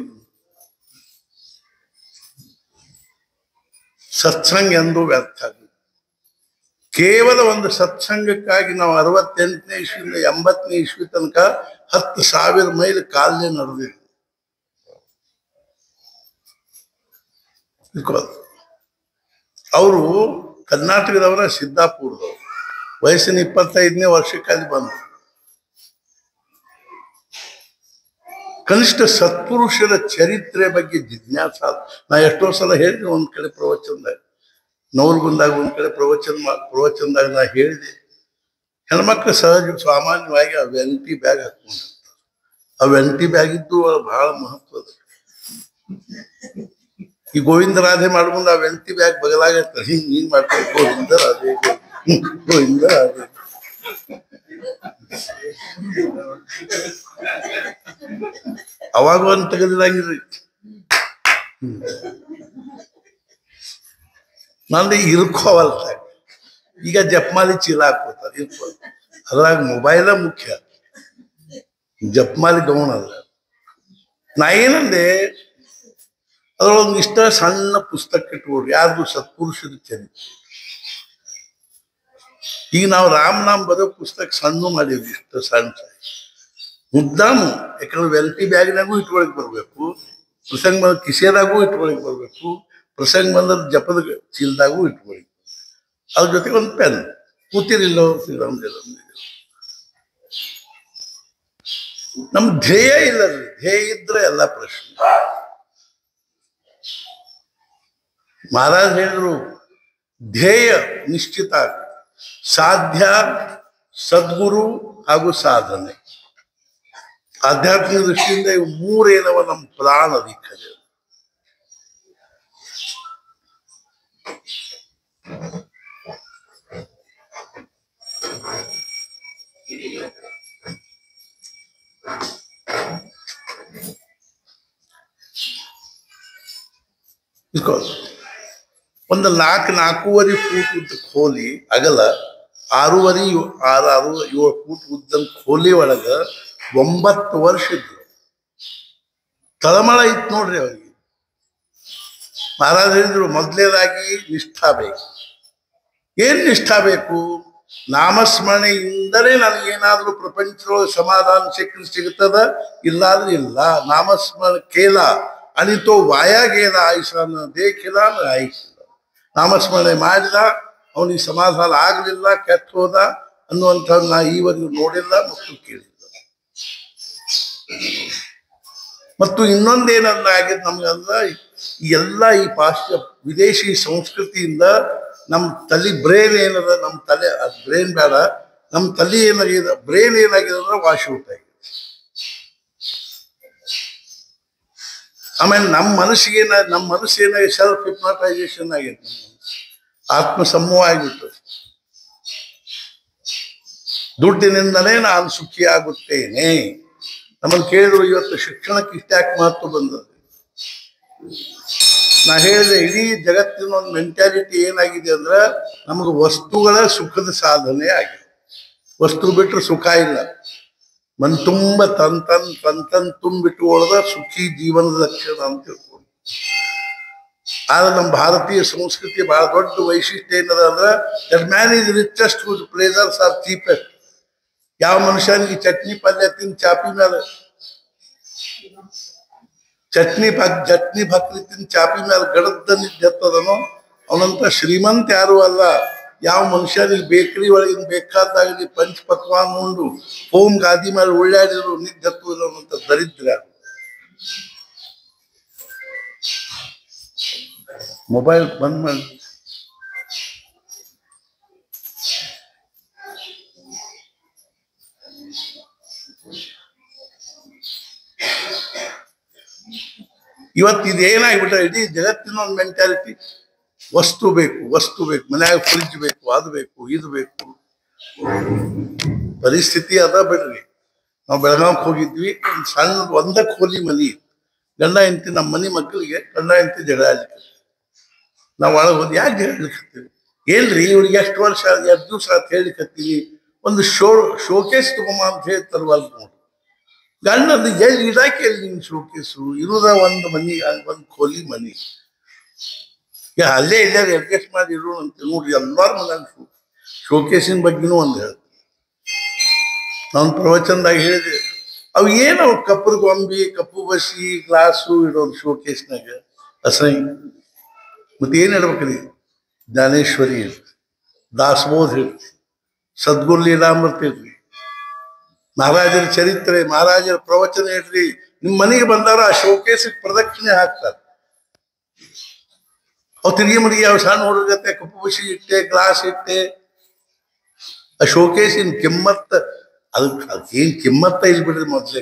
ಸತ್ಸಂಗ ಎಂದೂ ವ್ಯರ್ಥ ಆಗಿದೆ. ಕೇವಲ ಒಂದು ಸತ್ಸಂಗಕ್ಕಾಗಿ ನಾವು 68ನೇ ಇಸ್ವಿಯಿಂದ 80ನೇ ಇಸ್ವಿ ತನಕ 10,000 ಮೈಲ್ ಕಾಲೇ ನಡೆದಿದ್ವಿ. ಅವರು ಕರ್ನಾಟಕದವರ, ಸಿದ್ದಾಪುರದವರು. ವಯಸ್ಸಿನ 25ನೇ ವರ್ಷಕ್ಕೆ ಅಲ್ಲಿ ಬಂದರು. ಕನಿಷ್ಠ ಸತ್ಪುರುಷರ ಚರಿತ್ರೆ ಬಗ್ಗೆ ಜಿಜ್ಞಾಸ. ನಾ ಎಷ್ಟೋ ಸಲ ಹೇಳಿದೆ, ಒಂದ್ ಕಡೆ ಪ್ರವಚನದಾಗ, ನವಲ್ಗುಂದಾಗ ಒಂದ್ ಕಡೆ ಪ್ರವಚನದಾಗ ನಾ ಹೇಳಿದೆ, ಹೆಣ್ಮಕ್ಳು ಸಹಜ ಸಾಮಾನ್ಯವಾಗಿ ಆ ವೆಂಟಿ ಬ್ಯಾಗ್ ಹಾಕೊಂಡಿರ್ತಾರೆ. ಆ ವೆಂಟಿ ಬ್ಯಾಗ್ ಇದ್ದು ಬಹಳ ಮಹತ್ವದ. ಈ ಗೋವಿಂದ ರಾಧೆ ಮಾಡ್ಕೊಂಡು ಆ ವೆಂಟಿ ಬ್ಯಾಗ್ ಬಗಲಾಗತ್ತೆ, ಹಿಂಗ್ ಮಾಡ್ತಾರೆ, ಗೋವಿಂದ ರಾಧೆ ಗೋವಿಂದ ರಾಧೆ. ಅವಾಗ ಒಂದು ತೆಗೆದಿರಂಗಿರ್ರಿ. ನಂದು ಇರ್ಕೋವಲ್ತ. ಈಗ ಜಪ್ಮಾಲಿ ಚೀಲ ಹಾಕೋತಾರೆ, ಇರ್ಕೋ. ಅದ್ರಾಗ ಮೊಬೈಲ ಮುಖ್ಯ, ಜಪ್ಮಾಲಿ ಗೌಣ ಅಲ್ಲ. ನಾ ಏನಂದೆ, ಅದ್ರೊಳಗೆ ಇಷ್ಟ ಸಣ್ಣ ಪುಸ್ತಕ ಇಟ್ಕೊಡ್ರಿ, ಯಾರ್ದು ಸತ್ಪುರುಷದ ಚರಿತ್ರೆ. ಈಗ ನಾವು ರಾಮನಾಮ್ ಬರೋ ಪುಸ್ತಕ ಸಣ್ಣ ಮಾಡಿದ್ವಿ, ಇಷ್ಟ ಸಣ್ಣ ಮುದ್ದಾಮು. ಯಾಕಂದ್ರೆ ವೆಲ್ಟಿ ಬ್ಯಾಗ್ನಾಗೂ ಇಟ್ಕೊಳಕ್ ಬರ್ಬೇಕು, ಪ್ರಸಂಗ ಬಂದ ಕಿಸೆದಾಗೂ ಇಟ್ಕೊಳಕ್ ಬರ್ಬೇಕು, ಪ್ರಸಂಗ ಬಂದ ಜಪದ ಚೀಲದಾಗೂ ಇಟ್ಕೊಳಕ್, ಅದ್ರ ಜೊತೆಗೆ ಒಂದು ಪೆನ್. ಕೂತಿರಿಲ್ಲ ನಮ್ ಧ್ಯೇಯ ಇಲ್ಲ ರೀ. ಧ್ಯೇಯ ಇದ್ರೆ ಎಲ್ಲ ಪ್ರಶ್ನೆ. ಮಹಾರಾಜ್ ಹೇಳಿದ್ರು, ಧ್ಯೇಯ ನಿಶ್ಚಿತ ಆಗ ಸಾಧ್ಯ, ಸದ್ಗುರು ಹಾಗೂ ಸಾಧನೆ. ಆಧ್ಯಾತ್ಮಿಕ ದೃಷ್ಟಿಯಿಂದ ಇವು 3 ಏನವ ನಮ್ಮ ಪ್ರಾಣ ದಿಕ್ಕದೆ. ಒಂದು 4.5 ಫೂಟ್ ಉದ್ದ ಖೋಲಿ, ಅಗಲ 6.5-7 ಫೂಟ್ ಉದ್ದ ಖೋಲಿ ಒಳಗ 9 ವರ್ಷ ಇದ್ರು. ತಳಮಳ ಇತ್ತು ನೋಡ್ರಿ ಅವ್ರಿಗೆ. ಮಹಾರಾಜ್ ಹೇಳಿದ್ರು, ಮೊದಲನೇದಾಗಿ ನಿಷ್ಠಾ ಬೇಕು. ಏನ್ ನಿಷ್ಠಾ ಬೇಕು? ನಾಮಸ್ಮರಣೆಯಿಂದಲೇ ನನಗೇನಾದ್ರೂ ಪ್ರಪಂಚದೊಳಗೆ ಸಮಾಧಾನ ಸಿಗ್ತದ, ಇಲ್ಲಾದ್ರೆ ಇಲ್ಲ. ನಾಮಸ್ಮರಣ ಕೇಲ ಅನಿತೋ ವಾಯಾಗೇಲ ಆಯುಷಾನ ದೇಖಿಲ ಆಯುಷ. ನಾಮಸ್ಮರಣೆ ಮಾಡಿದ ಅವನಿಗೆ ಸಮಾಧಾನ ಆಗಲಿಲ್ಲ, ಕೆಟ್ಟ ಹೋದ ಅನ್ನುವಂಥ ನಾ ಈವರೆಗೂ ನೋಡಿಲ್ಲ ಮತ್ತು ಕೇಳಿಲ್ಲ. ಮತ್ತು ಇನ್ನೊಂದೇನನ್ನ ಆಗಿದ್ ನಮ್ಗಂದ್ರ ಎಲ್ಲ ಈ ಪಾಶ್ಚಾತ್ಯ ವಿದೇಶಿ ಸಂಸ್ಕೃತಿಯಿಂದ ನಮ್ಮ ತಲೆ ಬ್ರೇನ್ ಏನದ, ನಮ್ಮ ತಲೆ ಬ್ರೇನ್ ಬೇಡ, ನಮ್ಮ ತಲೆ ಏನಾಗಿದೆ, ಬ್ರೇನ್ ಏನಾಗಿದೆ ಅಂದ್ರೆ ವಾಶ್ ಔಟ್ ಆಗಿದೆ. ಆಮೇಲೆ ನಮ್ಮ ಮನಸ್ಸೇನಾಗಿ ಸೆಲ್ಫ್ ಹಿಪ್ನಾಟೈಸೇಷನ್ ಆಗೈತೆ, ಆತ್ಮ ಸಮೂಹ ಆಗಿಬಿಟ್ಟು ದುಡ್ಡಿನಿಂದಲೇ ನಾನು ಸುಖಿ ಆಗುತ್ತೇನೆ. ನಮ್ಮನ್ನು ಕೇಳಿದ್ರು ಇವತ್ತು ಶಿಕ್ಷಣಕ್ಕೆ ಇಷ್ಟ್ಯಾಕೆ ಮಹತ್ವ ಬಂದದ್ದು. ನಾ ಹೇಳಿದೆ, ಇಡೀ ಜಗತ್ತಿನ ಒಂದು ಮೆಂಟ್ಯಾಲಿಟಿ ಏನಾಗಿದೆ ಅಂದ್ರೆ ನಮಗೆ ವಸ್ತುಗಳ ಸುಖದ ಸಾಧನೆ ಆಗಿದೆ. ವಸ್ತು ಬಿಟ್ಟರೆ ಸುಖ ಇಲ್ಲ. ಮನ್ ತುಂಬ ತನ್ ತುಂಬಿಟ್ಟುಕೊಳ್ಳದ ಸುಖಿ ಜೀವನದ ಲಕ್ಷಣ ಅಂತ ತಿಳ್ಕೊಂಡು. ಆದ್ರೆ ನಮ್ಮ ಭಾರತೀಯ ಸಂಸ್ಕೃತಿ ಬಹಳ ದೊಡ್ಡ ವೈಶಿಷ್ಟ್ಯ ಏನದ ಅಂದ್ರೆ that man is richest hood pleasures are cheapest. ಯಾವ ಮನುಷ್ಯನಿಗೆ ಚಟ್ನಿ ಪಲ್ಯ ತಿಂದು ಚಾಪಿ ಮೇಲೆ ಚಟ್ನಿ ಭಕ್ರಿ ತಿಂದು ಚಾಪಿ ಮೇಲೆ ಗಡದ ನಿದ್ದೆತ್ತದನೋ ಅವನಂತ ಶ್ರೀಮಂತ ಯಾರು ಅಲ್ಲ. ಯಾವ ಮನುಷ್ಯನಿಗೆ ಬೇಕರಿ ಒಳಗಿನ ಬೇಕಾದಾಗಲಿ ಪಂಚ ಪಕ್ವಾನ್ ಉಂಡು ಹೋಮ್ ಗಾದಿ ಮೇಲೆ ಉಳ್ಳಾಡಿದ್ರು ನಿದ್ದೆತ್ತುವುದಿಲ್ಲ ಅನ್ನೋಂಥ ದರಿದ್ರ. ಮೊಬೈಲ್ ಬಂದ್ ಮಾಡಿ. ಇವತ್ತು ಇದೇನಾಗ್ಬಿಟ್ರೆ ಇಡೀ ಜಗತ್ತಿನ ಒಂದು ಮೆಂಟ್ಯಾಲಿಟಿ, ವಸ್ತು ಬೇಕು, ಮನ್ಯಾಗ ಫ್ರಿಜ್ ಬೇಕು, ಅದು ಬೇಕು, ಇದು ಬೇಕು. ಪರಿಸ್ಥಿತಿ ಅದ ಬಿಡ್ರಿ. ನಾವು ಬೆಳಗಾವಿಗೆ ಹೋಗಿದ್ವಿ, ಒಂದು ಸಣ್ಣ ಒಂದ ಕೋಲಿ ಮನಿ, ಗಂಡ ಹೆಂಡತಿ, ನಮ್ಮ ಮನೆ ಮಕ್ಕಳಿಗೆ ಗಂಡ ಹೆಂಡತಿ ಜಗಳ ಆಡ್ಲಿಕ್ಕೆ. ನಾವು ಒಳಗೆ ಹೋಗಿ ಯಾಕೆ ಜಗಳಿಕತ್ತೀವಿ? ಏನ್ರಿ ಇವ್ರಿಗೆ ಎಷ್ಟು ವರ್ಷ 2 ದಿವಸ ಅಂತ ಹೇಳಿಕತ್ತೀವಿ, ಒಂದು ಶೋಕೇಸ್ ತಗೊಂಬ ಅಂತ ಹೇಳ್ತಾರವಲ್ ನೋಡಿ. ಗಂಡಂದು ಎಲ್ಲಿ ಇಡಾಕೆ ಎಲ್ಲಿ ನಿನ್ ಶೋಕೇಸು ಇರುದ ಒಂದು ಮನಿ, ಒಂದು ಕೋಲಿ ಮನಿ, ಅಲ್ಲೇ ಇಲ್ಲೇ ಅಡ್ಜಸ್ಟ್ ಮಾಡಿ ಇರು ಅಂತ ನೋಡ್ರಿ. ಎಲ್ಲಾರು ಮನ ಶೋಕೇಸಿನ ಬಗ್ಗೆನೂ ಒಂದು ಹೇಳ್ತೀನಿ. ನಾನು ಪ್ರವಚನದಾಗ ಹೇಳಿದೆ, ಅವು ಏನವು ಕಪ್ಪು ಗೊಂಬಿ, ಕಪ್ಪು ಬಸಿ, ಗ್ಲಾಸು ಇಡೋದು ಶೋಕೇಸ್ನಾಗ ಅಸಹ್ಯ. ಮತ್ತೆ ಏನ್ ಹೇಳ್ಬೇಕ್ರಿ? ಜ್ಞಾನೇಶ್ವರಿ ಇರ್ರಿ, ದಾಸಬೋಧ ಇರ್ರಿ, ಸದ್ಗುರು ಲೀಲಾಮೃತ ಇರ್ರಿ, ಮಹಾರಾಜರ ಚರಿತ್ರೆ, ಮಹಾರಾಜರ ಪ್ರವಚನ ಹೇಳ್ರಿ. ನಿಮ್ಮ ಮನೆಗೆ ಬಂದಾರ ಆ ಶೋಕೇಸಿಗೆ ಪ್ರದಕ್ಷಿಣೆ ಹಾಕ್ತಾರೆ. ಅವು ತಿರುಗಿ ಮಡಿಗೆ ಅವು ಸಣ್ಣ ಹುಡುಗತ್ತೆ ಕಪ್ಪು ಬಸಿ ಇಟ್ಟೆ, ಗ್ಲಾಸ್ ಇಟ್ಟೆ. ಆ ಶೋಕೇಸಿನ ಕಿಮ್ಮತ್ತ ಅದಕ್ಕೇನ್ ಕಿಮ್ಮತ್ತ ಇಲ್ಲಿ ಬಿಡ್ರಿ. ಮೊದ್ಲೇ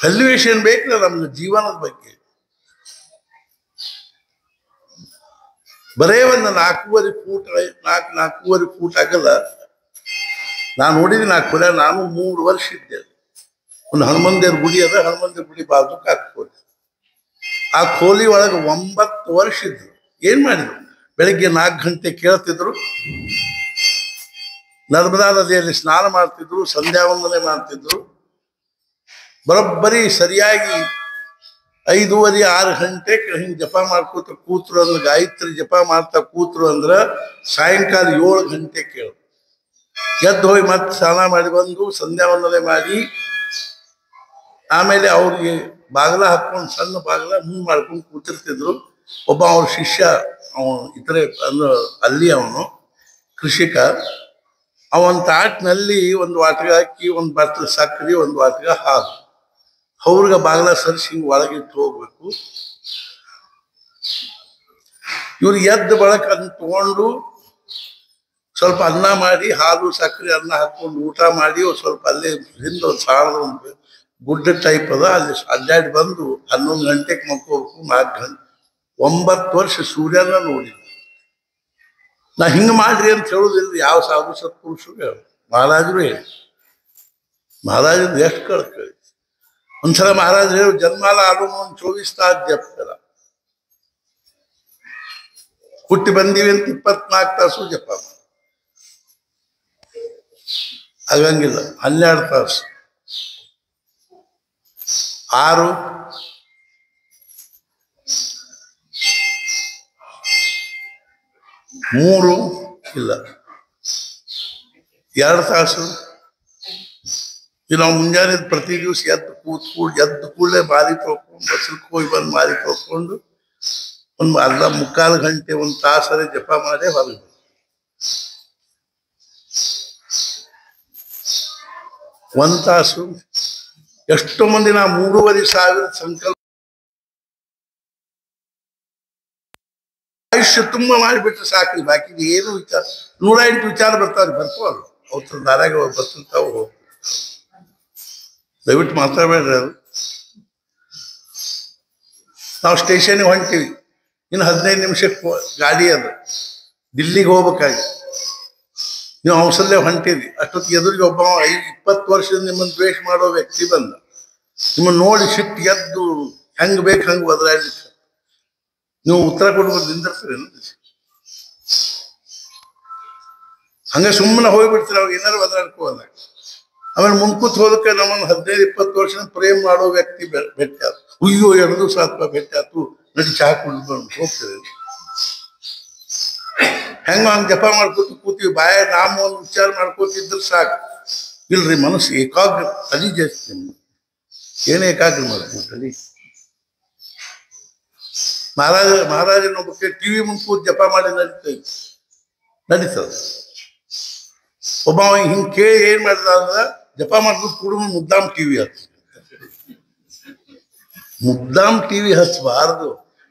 ವ್ಯಾಲ್ಯೂಯೇಷನ್ ಬೇಕಲ್ಲ ನಮ್ಗೆ ಜೀವನದ ಬಗ್ಗೆ. ಬರೇ ಒಂದು 4.5 ಫೂಟ್ ಆಗಲ್ಲ. ನಾನು ನೋಡಿದ್ದೀನಿ ಆ ಕೊಲೆ. ನಾನು 3 ವರ್ಷ ಇದ್ದೆ. ಒಂದು ಹನುಮಂದೇವ್ರ ಗುಡಿ ಅದ, ಹನುಮಂದೇವ್ರ ಗುಡಿ ಬಾಜುಕ ಹಾಕ್ಕೋಲಿ. ಆ ಕೋಲಿ ಒಳಗೆ 9 ವರ್ಷ ಇದ್ರು. ಏನ್ ಮಾಡಿದ್ರು? ಬೆಳಿಗ್ಗೆ 4 ಗಂಟೆ ಕೇಳ್ತಿದ್ರು, ನರ್ಮದಾ ನದಿಯಲ್ಲಿ ಸ್ನಾನ ಮಾಡ್ತಿದ್ರು, ಸಂಧ್ಯಾ ವಂದನೆ ಮಾಡ್ತಿದ್ರು. ಬರೋಬ್ಬರಿ ಸರಿಯಾಗಿ 5:30, 6 ಗಂಟೆ ಹಿಂಗೆ ಜಪ ಮಾಡ್ಕೋತ ಕೂತ್ರು ಅಂದ್ರೆ, ಗಾಯತ್ರಿ ಜಪ ಮಾಡ್ತಾ ಕೂತ್ರು ಅಂದ್ರೆ ಸಾಯಂಕಾಲ 7 ಗಂಟೆ ಕೇಳು. ಎದ್ದು ಹೋಗಿ ಮತ್ತೆ ಸ್ನಾನ ಮಾಡಿ ಬಂದು ಸಂಧ್ಯಾ ವಂದನೆ ಮಾಡಿ ಆಮೇಲೆ ಅವ್ರಿಗೆ ಬಾಗಿಲ ಹಾಕೊಂಡು, ಸಣ್ಣ ಬಾಗಿಲ ಮುಂದೆ ಮಾಡ್ಕೊಂಡು ಕೂತಿರ್ತಿದ್ರು. ಒಬ್ಬ ಅವ್ರ ಶಿಷ್ಯ, ಅವನು ಇತರೆ ಅಂದ್ರೆ ಅಲ್ಲಿ ಅವನು ಕೃಷಿಕ, ಅವನ ತಾಟ್ನಲ್ಲಿ ಒಂದು ವಾಟಗ ಹಾಕಿ, ಒಂದು ಬಟ್ಲು ಸಕ್ಕರೆ, ಒಂದು ವಾಟಗ ಹಾಲು, ಅವ್ರಿಗೆ ಬಾಗಿಲ ಸರಿಸಿ ಹಿಂಗೆ ಒಳಗಿಟ್ಟು ಹೋಗ್ಬೇಕು. ಇವ್ರು ಎದ್ದ ಬಳಕ ಅದನ್ನ ತಗೊಂಡು ಸ್ವಲ್ಪ ಅನ್ನ ಮಾಡಿ, ಹಾಲು ಸಕ್ಕರೆ ಅನ್ನ ಹಾಕೊಂಡು ಊಟ ಮಾಡಿ, ಸ್ವಲ್ಪ ಅಲ್ಲೇ ಹಿಂದೆ ಒಂದು ಸಾಣದ ಒಂದು ಗುಡ್ಡ ಟೈಪ್ ಅದ, ಅಲ್ಲಿ ಅಡ್ಡಾಡಿ ಬಂದು 11 ಗಂಟೆಗೆ ಮಕ್ಕೋಬೇಕು. 4 ಗಂಟೆ 9 ವರ್ಷ ಸೂರ್ಯನ ನೋಡಿದ್ರು. ನಾ ಹಿಂಗೆ ಮಾಡ್ರಿ ಅಂತ ಹೇಳುದಿಲ್ಲ. ಯಾವ ಸಾಧು ಸತ್ಪುರುಷರು ಹೇಳು, ಮಹಾರಾಜರು ಹೇಳಿ, ಮಹಾರಾಜರು ಎಷ್ಟು ಕಳ್ಕಳಿ. ಒಂದ್ಸಲ ಮಹಾರಾಜರು ಹೇಳು, ಜನ್ಮಾಲ ಆಡು 24 ತಾಸು ಜಪ್ತಾರ, ಹುಟ್ಟಿ ಬಂದೀವಿ ಅಂತ 24 ತಾಸು ಜಪ ಆಗಂಗಿಲ್ಲ. 12 ತಾಸು, 6, 3 ಇಲ್ಲ 2 ತಾಸು. ನಾವು ಮುಂಜಾನೆ ಪ್ರತಿ ದಿವಸ ಎದ್ದು ಕೂಡಲೇ ಮಾರಿ ತೊಳ್ಕೊಂಡು, ಬಸ್ಸಕ್ಕೆ ಹೋಗಿ ಬಂದು ಮಾರಿ ತೊಳ್ಕೊಂಡು ಒಂದು ಅರ್ಧ 3/4 ಗಂಟೆ 1 ತಾಸರೆ ಜಪ ಮಾಡೇ ಹೊರಗೆ. 1 ತಾಸು. ಎಷ್ಟೋ ಮಂದಿ ನಾ 3,500 ಸಂಕಲ್ಪ ಆಯುಷ್ಯ ತುಂಬ ಮಾಡಿಬಿಟ್ರೆ ಸಾಕ್ರಿ, ಬಾಕಿ ಏನು ವಿಚಾರ 108 ವಿಚಾರ ಬರ್ತಾವ್ರಿ, ಬರ್ತಾವಲ್ಲ ಅವ್ರ ದಾರಾಗ ಬರ್ತಿರ್ತಾವ ಹೋಗ್ತಾರೆ. ದಯವಿಟ್ಟು ಮಾತಾಡಬೇಡ್ರಿ. ಅದು ನಾವು ಸ್ಟೇಷನ್ಗೆ ಹೊಂಟೀವಿ, ಇನ್ನು 15 ನಿಮಿಷಕ್ಕೆ ಗಾಡಿ ಅದು ದಿಲ್ಲಿಗೆ ಹೋಗ್ಬೇಕಾಗಿ, ನೀವು ಅವಸರಲ್ಲೇ ಹೊಂಟೀರಿ. ಅಷ್ಟೊತ್ತಿಗೆ ಎದುರಿಗೆ ಒಬ್ಬ 20 ವರ್ಷದಿಂದ ನಿಮ್ಮನ್ನು ದ್ವೇಷ ಮಾಡೋ ವ್ಯಕ್ತಿ ಬಂದ, ನಿಮ್ಮನ್ನು ನೋಡಿ ಸಿಟ್ಟು ಎದ್ದು ಹೆಂಗೆ ಬೇಕು ಹಂಗೆ ಬದಲಾಡ್ಲಿಕ್ಕೆ ನೀವು ಉತ್ತರ ಕೊಡ್ಬೋದು ನಿಂದಿರ್ತೀರಿ. ಹಂಗೆ ಸುಮ್ಮನೆ ಹೋಗ್ಬಿಡ್ತೀರಿ, ಅವಾಗ ಏನಾರು ಬದಲಾಡ್ಕೋಲ್ಲ. ಆಮೇಲೆ ಮುಂಕೂತ್ ಹೋದಕ್ಕೆ ನಮ್ಮನ್ನು 15-20 ವರ್ಷ ಪ್ರೇಮ್ ಮಾಡೋ ವ್ಯಕ್ತಿ ಭೇಟಿ ಆಯ್ತು. ಅಯ್ಯೋ 2 ದಿವಸ ಆತ್ಮ ಭೇಟಿ ಆಯ್ತು, ನಡಿ ಚಹಾ ಕುಡಿದು ಹೋಗ್ತೀರಿ. ಹೆಂಗ ಹಂಗೆ ಜಪ ಮಾಡ್ಕೋತ ಕೂತೀವಿ, ಬಾಯ ನಾಮವನ್ನು ವಿಚಾರ ಮಾಡ್ಕೋತಿದ್ರೆ ಸಾಕು. ಇಲ್ರಿ, ಮನಸ್ಸು ಏಕಾಗ್ರ, ತಲೆ ಜಾಸ್ತಿ. ಏನೇ ಏಕಾಗ್ರ ಮಾಡ್ತೀವಿ ತಲೆ. ಮಹಾರಾಜನ ಬಗ್ಗೆ ಟಿವಿ ಮುಂದೆ ಕೂತ್ ಜಪ ಮಾಡಿ ನಡೀತದ. ಒಬ್ಬ ಹಿಂಗೆ ಕೇಳಿ ಏನ್ ಮಾಡಿದ ಅಂದ್ರೆ, ಜಪ ಮಾಡ್ಕೊಂಡು ಕೂಡ ಮುದ್ದಾಮ್ ಟಿವಿ ಮುದ್ದಾಮ್ ಟಿವಿ ಹಚ್ಚಬಾರ್ದು.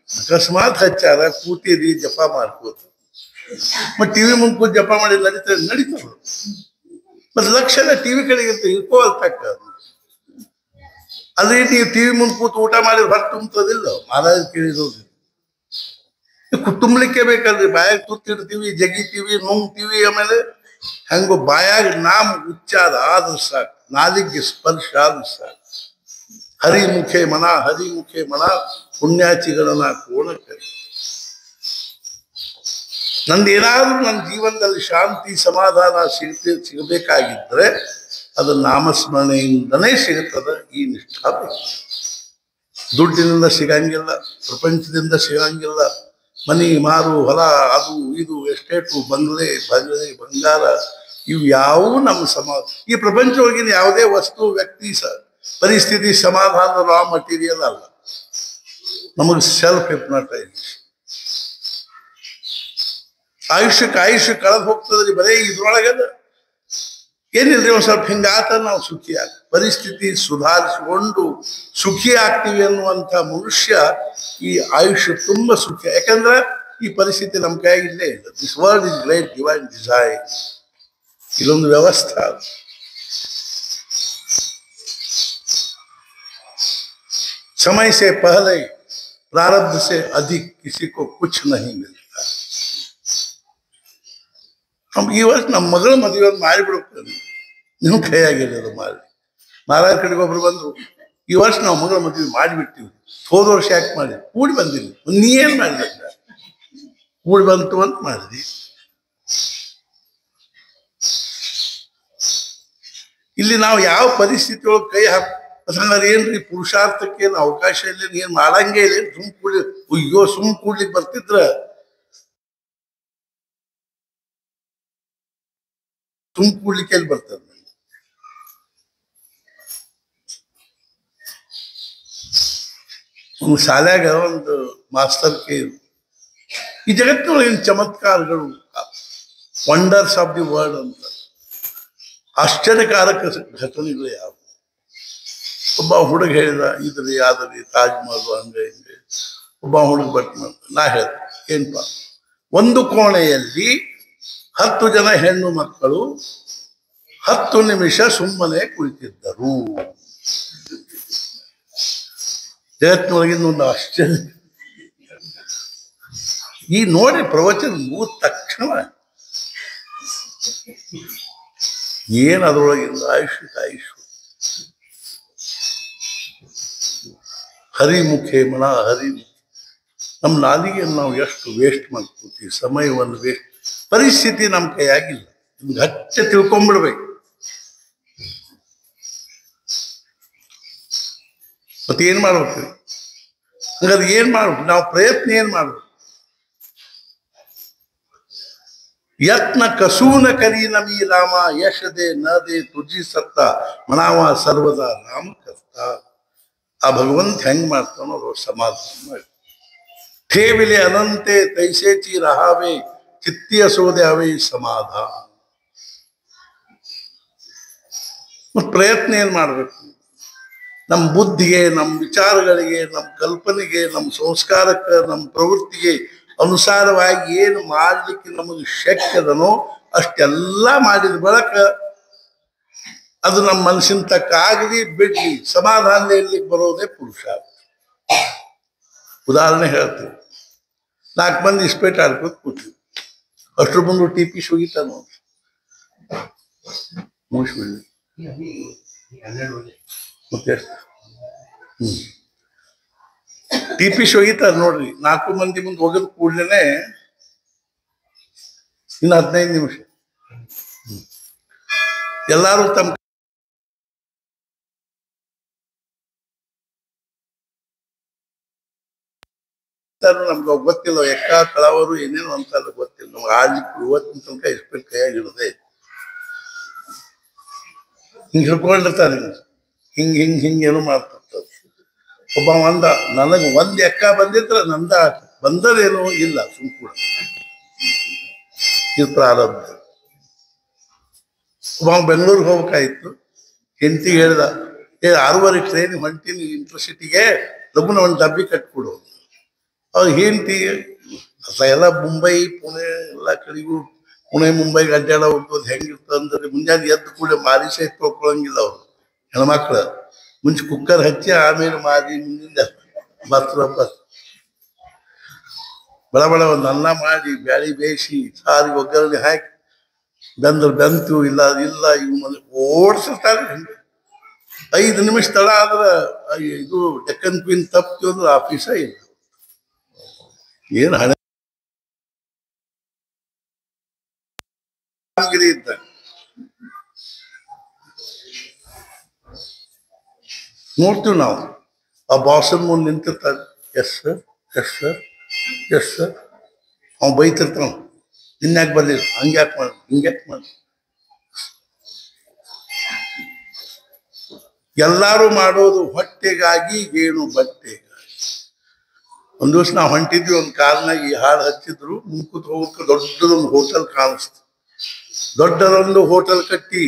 ಅಕಸ್ಮಾತ್ ಹಚ್ಚಾರ ಕೂತಿರಿ ಜಪ ಮಾಡ್ಕೋತ, ಮತ್ತೆ ಟಿವಿ ಮುಂದೆ ಕೂತ್ ಜಪ ಮಾಡಿ ನಡೀತದ. ಮತ್ತೆ ಲಕ್ಷಣ ಟಿವಿ ಕಡೆಗೆ ಇರ್ಕೋಲ್ತಕ್ಕ. ಅದೇ ನೀವು ಟಿವಿ ಮುಂದೆ ಕೂತು ಊಟ ಮಾಡಿ ಹೊರ ತುಂಬದಿಲ್ಲ. ಮಹಾರಾಜ ಕೇಳಿದ್ರು, ತುಂಬಲಿಕ್ಕೆ ಬೇಕಲ್ರಿ, ಬಾಯಾಗ ತುತ್ತಿಡ್ತೀವಿ, ಜಗಿತೀವಿ, ನುಂಗ್ತೀವಿ. ಆಮೇಲೆ ಹೆಂಗೋ ಬಾಯಾಗ ನಾಮ ಉಚ್ಚಾರ ಆದ್ರೆ ಸಾಕು, ನಾಲಿಗೆ ಸ್ಪರ್ಶ ಆದ್ರೆ ಸಾಕು. ಹರಿಮುಖೆ ಮನ, ಹರಿಮುಖೆ ಮನ, ಪುಣ್ಯಾಚಿಗಳನ್ನ ಕೋಣಕ್ಕೆ. ನಂದೇನಾದ್ರೂ ನನ್ನ ಜೀವನದಲ್ಲಿ ಶಾಂತಿ ಸಮಾಧಾನ ಸಿಗಬೇಕಾಗಿದ್ರೆ ಅದು ನಾಮಸ್ಮರಣೆಯಿಂದನೇ ಸಿಗುತ್ತದೆ. ಈ ನಿಷ್ಠಾ ಬೇಕು. ದುಡ್ಡಿನಿಂದ ಸಿಗಂಗಿಲ್ಲ, ಪ್ರಪಂಚದಿಂದ ಸಿಗಂಗಿಲ್ಲ. ಮನಿ ಮಾರು, ಹೊಲ, ಅದು ಇದು, ಎಸ್ಟೇಟು, ಬಂಗ್ಲೆ ಬಂಗಾರ, ಇವು ಯಾವುವು ನಮ್ಮ ಈ ಪ್ರಪಂಚದೊಳಗಿನ ಯಾವುದೇ ವಸ್ತು, ವ್ಯಕ್ತಿ, ಪರಿಸ್ಥಿತಿ ಸಮಾಧಾನ ರಾ ಮಟೀರಿಯಲ್ ಅಲ್ಲ. ನಮಗೆ ಸೆಲ್ಫ್ ಹಿಪ್ನಾಟೈಸ್. ಆಯುಷ್ಯ ಕಳೆದು ಹೋಗ್ತದ್ರಿ ಬರೀ ಇದ್ರೊಳಗದ. ಏನಿಲ್ರಿ, ಒಂದ್ ಸ್ವಲ್ಪ ಹಿಂಗಾತ ನಾವು ಸುಖಿ ಆಗ, ಪರಿಸ್ಥಿತಿ ಸುಧಾರಿಸಿಕೊಂಡು ಸುಖಿ ಆಗ್ತೀವಿ ಅನ್ನುವಂಥ ಮನುಷ್ಯ ಈ ಆಯುಷ್ಯ ತುಂಬ ಸುಖಿ. ಯಾಕಂದ್ರೆ ಈ ಪರಿಸ್ಥಿತಿ ನಮ್ಮ ಕೈಯಾಗಿಲ್ಲೇ ಇಲ್ಲ. This world is great divine design. ಇಲ್ಲೊಂದು ವ್ಯವಸ್ಥೆ ಅದು. समय से पहले प्रारब्ध से अधिक किसी को कुछ नहीं मिलता. ನಮ್ಗೆ ಈ ವರ್ಷ ನಮ್ಮ ಮಗಳ ಮದುವೆ ಮಾಡಿಬಿಡ್ಬೇಕು, ನೀವು ಕೈಯಾಗಿಲ್ಲ ಅದು ಮಾಡಿ. ಮಹಾರಾಜ ಕಡೆಗೆ ಒಬ್ರು ಬಂದ್ರು, ಈ ವರ್ಷ ನಾವು ಮಗಳ ಮದುವೆ ಮಾಡಿಬಿಡ್ತೀವಿ, ಹೋದ ವರ್ಷ ಯಾಕೆ ಮಾಡಿ ಕೂಡಿ ಬಂದಿಲ್ಲ, ನೀ ಏನ್ ಮಾಡಿದ ಕೂಡಿ ಬಂತು ಅಂತ ಮಾಡಿದ್ವಿ. ಇಲ್ಲಿ ನಾವು ಯಾವ ಪರಿಸ್ಥಿತಿ ಒಳಗೆ ಕೈ ಹಾಕಂದ್ರೆ ಏನ್ರಿ, ಪುರುಷಾರ್ಥಕ್ಕೆ ಏನು ಅವಕಾಶ ಇಲ್ಲ, ಏನ್ ಮಾಡಂಗೇ ಇಲ್ಲ. ಸುಮ್ ಕೂಡಿ, ಅಯ್ಯೋ ಸುಮ್ ಕೂಡ್ಲಿಕ್ಕೆ ಬರ್ತಿದ್ರ ಸುಮ್ ಕೂಡ್ಲಿಕ್ಕೆ ಎಲ್ಲಿ ಬರ್ತದೆ. ಒಂದು ಶಾಲ್ಯಾಗ ಒಂದು ಮಾಸ್ತರ್ ಈ ಜಗತ್ತಿನೊಳಗೆ ಏನು ಚಮತ್ಕಾರಗಳು, ವಂಡರ್ಸ್ ಆಫ್ ದಿ ವರ್ಲ್ಡ್ ಅಂತ, ಆಶ್ಚರ್ಯಕಾರಕ ಘಟನೆಗಳು ಯಾವ. ಒಬ್ಬ ಹುಡುಗ ಹೇಳಿದ, ಇದ್ರಿ ಆದ್ರಿ ತಾಜ್ ಮಹಲ್ ಹಂಗೆ ಹಿಂಗೆ. ಒಬ್ಬ ಹುಡುಗ ಬಟ್ ನಾ ಹೇಳ್ದೆ, ಏನ್ಪ, ಒಂದು ಕೋಣೆಯಲ್ಲಿ 10 ಜನ ಹೆಣ್ಣು ಮಕ್ಕಳು 10 ನಿಮಿಷ ಸುಮ್ಮನೆ ಕುಳಿತಿದ್ದರು. ಜಗತ್ತಿನೊಳಗಿನ ಒಂದು ಆಶ್ಚರ್ಯ. ಈ ನೋಡಿ ಪ್ರವಚನ ಮುಗಿದ ತಕ್ಷಣ ಏನ್ ಅದ್ರೊಳಗಿಂದ ಆಯುಷ್ಯ ಹರಿಮುಖೆ ಮನ, ಹರಿಮುಖೆ. ನಮ್ಮ ನಾಲಿಗೆಯನ್ನು ನಾವು ಎಷ್ಟು ವೇಸ್ಟ್ ಮಾಡ್ಕೊತೀವಿ, ಸಮಯವನ್ನು ವೇಸ್ಟ್. ಪರಿಸ್ಥಿತಿ ನಮ್ಮ ಕೈಯಾಗಿಲ್ಲ, ಗಚ್ಚ ತಿಳ್ಕೊಂಡ್ಬಿಡ್ಬೇಕು. ಮತ್ತೆ ಏನ್ ಮಾಡ್ಬೇಕು? ಹಂಗಾದ್ರೆ ಏನ್ ಮಾಡ್ಬೇಕು? ನಾವು ಪ್ರಯತ್ನ ಏನ್ ಮಾಡ್ಬೇಕು? ಯತ್ನ ಕಸೂನ ಕರಿ ನಮಿ ರಾಮ, ಯಶ ದೇ ನ ದೇ ತುಜಿ ಸತ್ತ, ಮನಾವ ಸರ್ವದ ರಾಮ ಕರ್ತ. ಆ ಭಗವಂತ ಹೆಂಗ್ ಮಾಡ್ತಾನೋ ಅವ್ರು ಸಮಾಧಾನ ಮಾಡಿ. ಠೇವಿಲೆ ಅನಂತೆ ತೈಸೇಚಿ ರಹಾವೆ, ಚಿತ್ತಿಯ ಸೋದೆ ಅವೇ ಸಮಾಧಾನ. ಮತ್ತು ಪ್ರಯತ್ನ ಏನ್ ಮಾಡ್ಬೇಕು? ನಮ್ಮ ಬುದ್ಧಿಗೆ, ನಮ್ಮ ವಿಚಾರಗಳಿಗೆ, ನಮ್ಮ ಕಲ್ಪನೆಗೆ, ನಮ್ಮ ಸಂಸ್ಕಾರಕ್ಕೆ, ನಮ್ಮ ಪ್ರವೃತ್ತಿಗೆ ಅನುಸಾರವಾಗಿ ಏನು ಮಾಡ್ಲಿಕ್ಕೆ ನಮಗೆ ಶಕ್ಯದನೋ ಅಷ್ಟೆಲ್ಲ ಮಾಡಿದ ಬಳಿಕ ಅದು ನಮ್ಮ ಮನಸ್ಸಿನ ತಕ್ಕ ಆಗಲಿ ಬಿಡ್ಲಿ ಸಮಾಧಾನ ಇರ್ಲಿಕ್ಕೆ ಬರೋದೇ ಪುರುಷಾರ್ಥ. ಉದಾಹರಣೆ ಹೇಳ್ತೀವಿ, 4 ಮಂದಿ ಇಸ್ಪೇಟ್ ಆಡ್ಕೋತ ಕೂತೀವಿ, ಅಷ್ಟ್ರ ಮುಂದೆ ಟಿಪಿ ಹೋಗಿತಾನ ಮುಗಿಸ್ಬಿಡ್ಲಿ ಮತ್ತೆ ಟಿಪಿ ಹೋಗಿತಾರ ನೋಡ್ರಿ. 4 ಮಂದಿ ಮುಂದೆ ಹೋಗದ ಕೂಡ್ಲೇನೆ ಇನ್ನು 15 ನಿಮಿಷ ಎಲ್ಲಾರು ತಮ್ಮ ನಮ್ಗೆ ಗೊತ್ತಿಲ್ಲ, ಎಕ್ಕ ಕಳವರು ಏನೇನು ಅಂತಾರ ಗೊತ್ತಿಲ್ಲ. ನಮ್ಗೆ ಆಡ್ಲಿಕ್ಕೆ ಇವತ್ತಿನ ತನಕ ಇಸ್ಪೇಟ್ ಕೈಯಾಗಿಡದೆ ಹಿಂಗೆ ಹಿಡ್ಕೊಂಡಿರ್ತಾರೆ, ಹಿಂಗೇನು ಮಾಡ್ತಿರ್ತಾರೆ. ಒಬ್ಬ ಅಂದ, ನನಗೆ ಎಕ್ಕ ಬಂದಿದ್ರ ನಂದ ಆಟ ಬಂದದೇನೋ ಇಲ್ಲ ಸುಮ್ಕೂಡ ಇದು ಪ್ರಾರಂಭ. ಒಬ್ಬ ಬೆಂಗಳೂರಿಗೆ ಹೋಗ್ಬೇಕಾಯ್ತು, ಹೆಂಡತಿಗೆ ಹೇಳ್ದ, 6:30 ಟ್ರೈನ್ ಹೊಂಟೀನಿ ಇಂಟರ್ಸಿಟಿಗೆ, ಲಗುನ ಒಂದು ಡಬ್ಬಿ ಕಟ್ಕೊಡು. ಅವ್ರು ಹೆಂಡತಿ ಎಲ್ಲ ಮುಂಬೈ ಪುಣೆ ಎಲ್ಲ ಕಡೆಗೂ ಪುಣೆ ಮುಂಬೈಗೆ ಅಡ್ಡಾಡ ಹೋಗ್ಬೋದು ಹೆಂಗಿರ್ತದೆ ಅಂದ್ರೆ ಮುಂಜಾನೆ ಎದ್ದು ಕೂಡ ಮಾರಿ ಸಹಿತ ತೊಳ್ಕೊಳಂಗಿಲ್ಲ ಅವರು ಹೆಣ್ಮಕ್ಳು. ಮುಂಚೆ ಕುಕ್ಕರ್ ಹಚ್ಚಿ ಆಮೇಲೆ ಮಾರಿ ಮುಂದಿಂದ ಬಸ್ ಬಡ ಬಡ ಒಂದು ಅನ್ನ ಮಾಡಿ ಬ್ಯಾಳಿ ಬೇಯಿಸಿ ಸಾರಿಗೆ ಒಗ್ಗರಣೆ ಹಾಕಿ ಬೆಂತು ಇಲ್ಲ ಇವು ಮನೆ ಓಡಿಸಿರ್ತಾರೆ. ಹೆಂಗೆ 5 ನಿಮಿಷ ತಡ ಆದ್ರೆ ಇದು ಡೆಕ್ಕನ್ ಕ್ವೀನ್ ತಪ್ತು ಅಂದ್ರೆ ಆಫೀಸ ಇಲ್ಲ. ಏನು ಹಣೆ ಇದ್ದ ನೋಡ್ತೀವಿ ನಾವು. ಆ ಬಾಸನ್ ಮುಂದೆ ನಿಂತಿರ್ತಾರೆ, yes sir yes sir yes sir. ಅವ್ನು ಬೈತಿರ್ತಾನ, ಇನ್ಯಾಕೆ ಬರ್ಲಿಲ್ಲ, ಹಂಗ್ಯಾಕೆ ಮಾಡಿ ಹಿಂಗ್ಯಾಕೆ ಮಾಡಿ. ಎಲ್ಲಾರು ಮಾಡೋದು ಹೊಟ್ಟೆಗಾಗಿ ಏನು ಬಟ್ಟೆಗಾಗಿ. ಒಂದು ದಿವಸ ನಾವು ಹೊಂಟಿದ್ವಿ, ಒಂದು ಕಾರ್ನಾಗ ಈ ಹಾಡು ಹಚ್ಚಿದ್ರು, ಮುಂಕೂತ್ ಹೋಗಕ್ಕೆ ದೊಡ್ಡದೊಂದು ಹೋಟೆಲ್ ಕಾಣಿಸ್ತು. ದೊಡ್ಡದೊಂದು ಹೋಟೆಲ್ ಕಟ್ಟಿ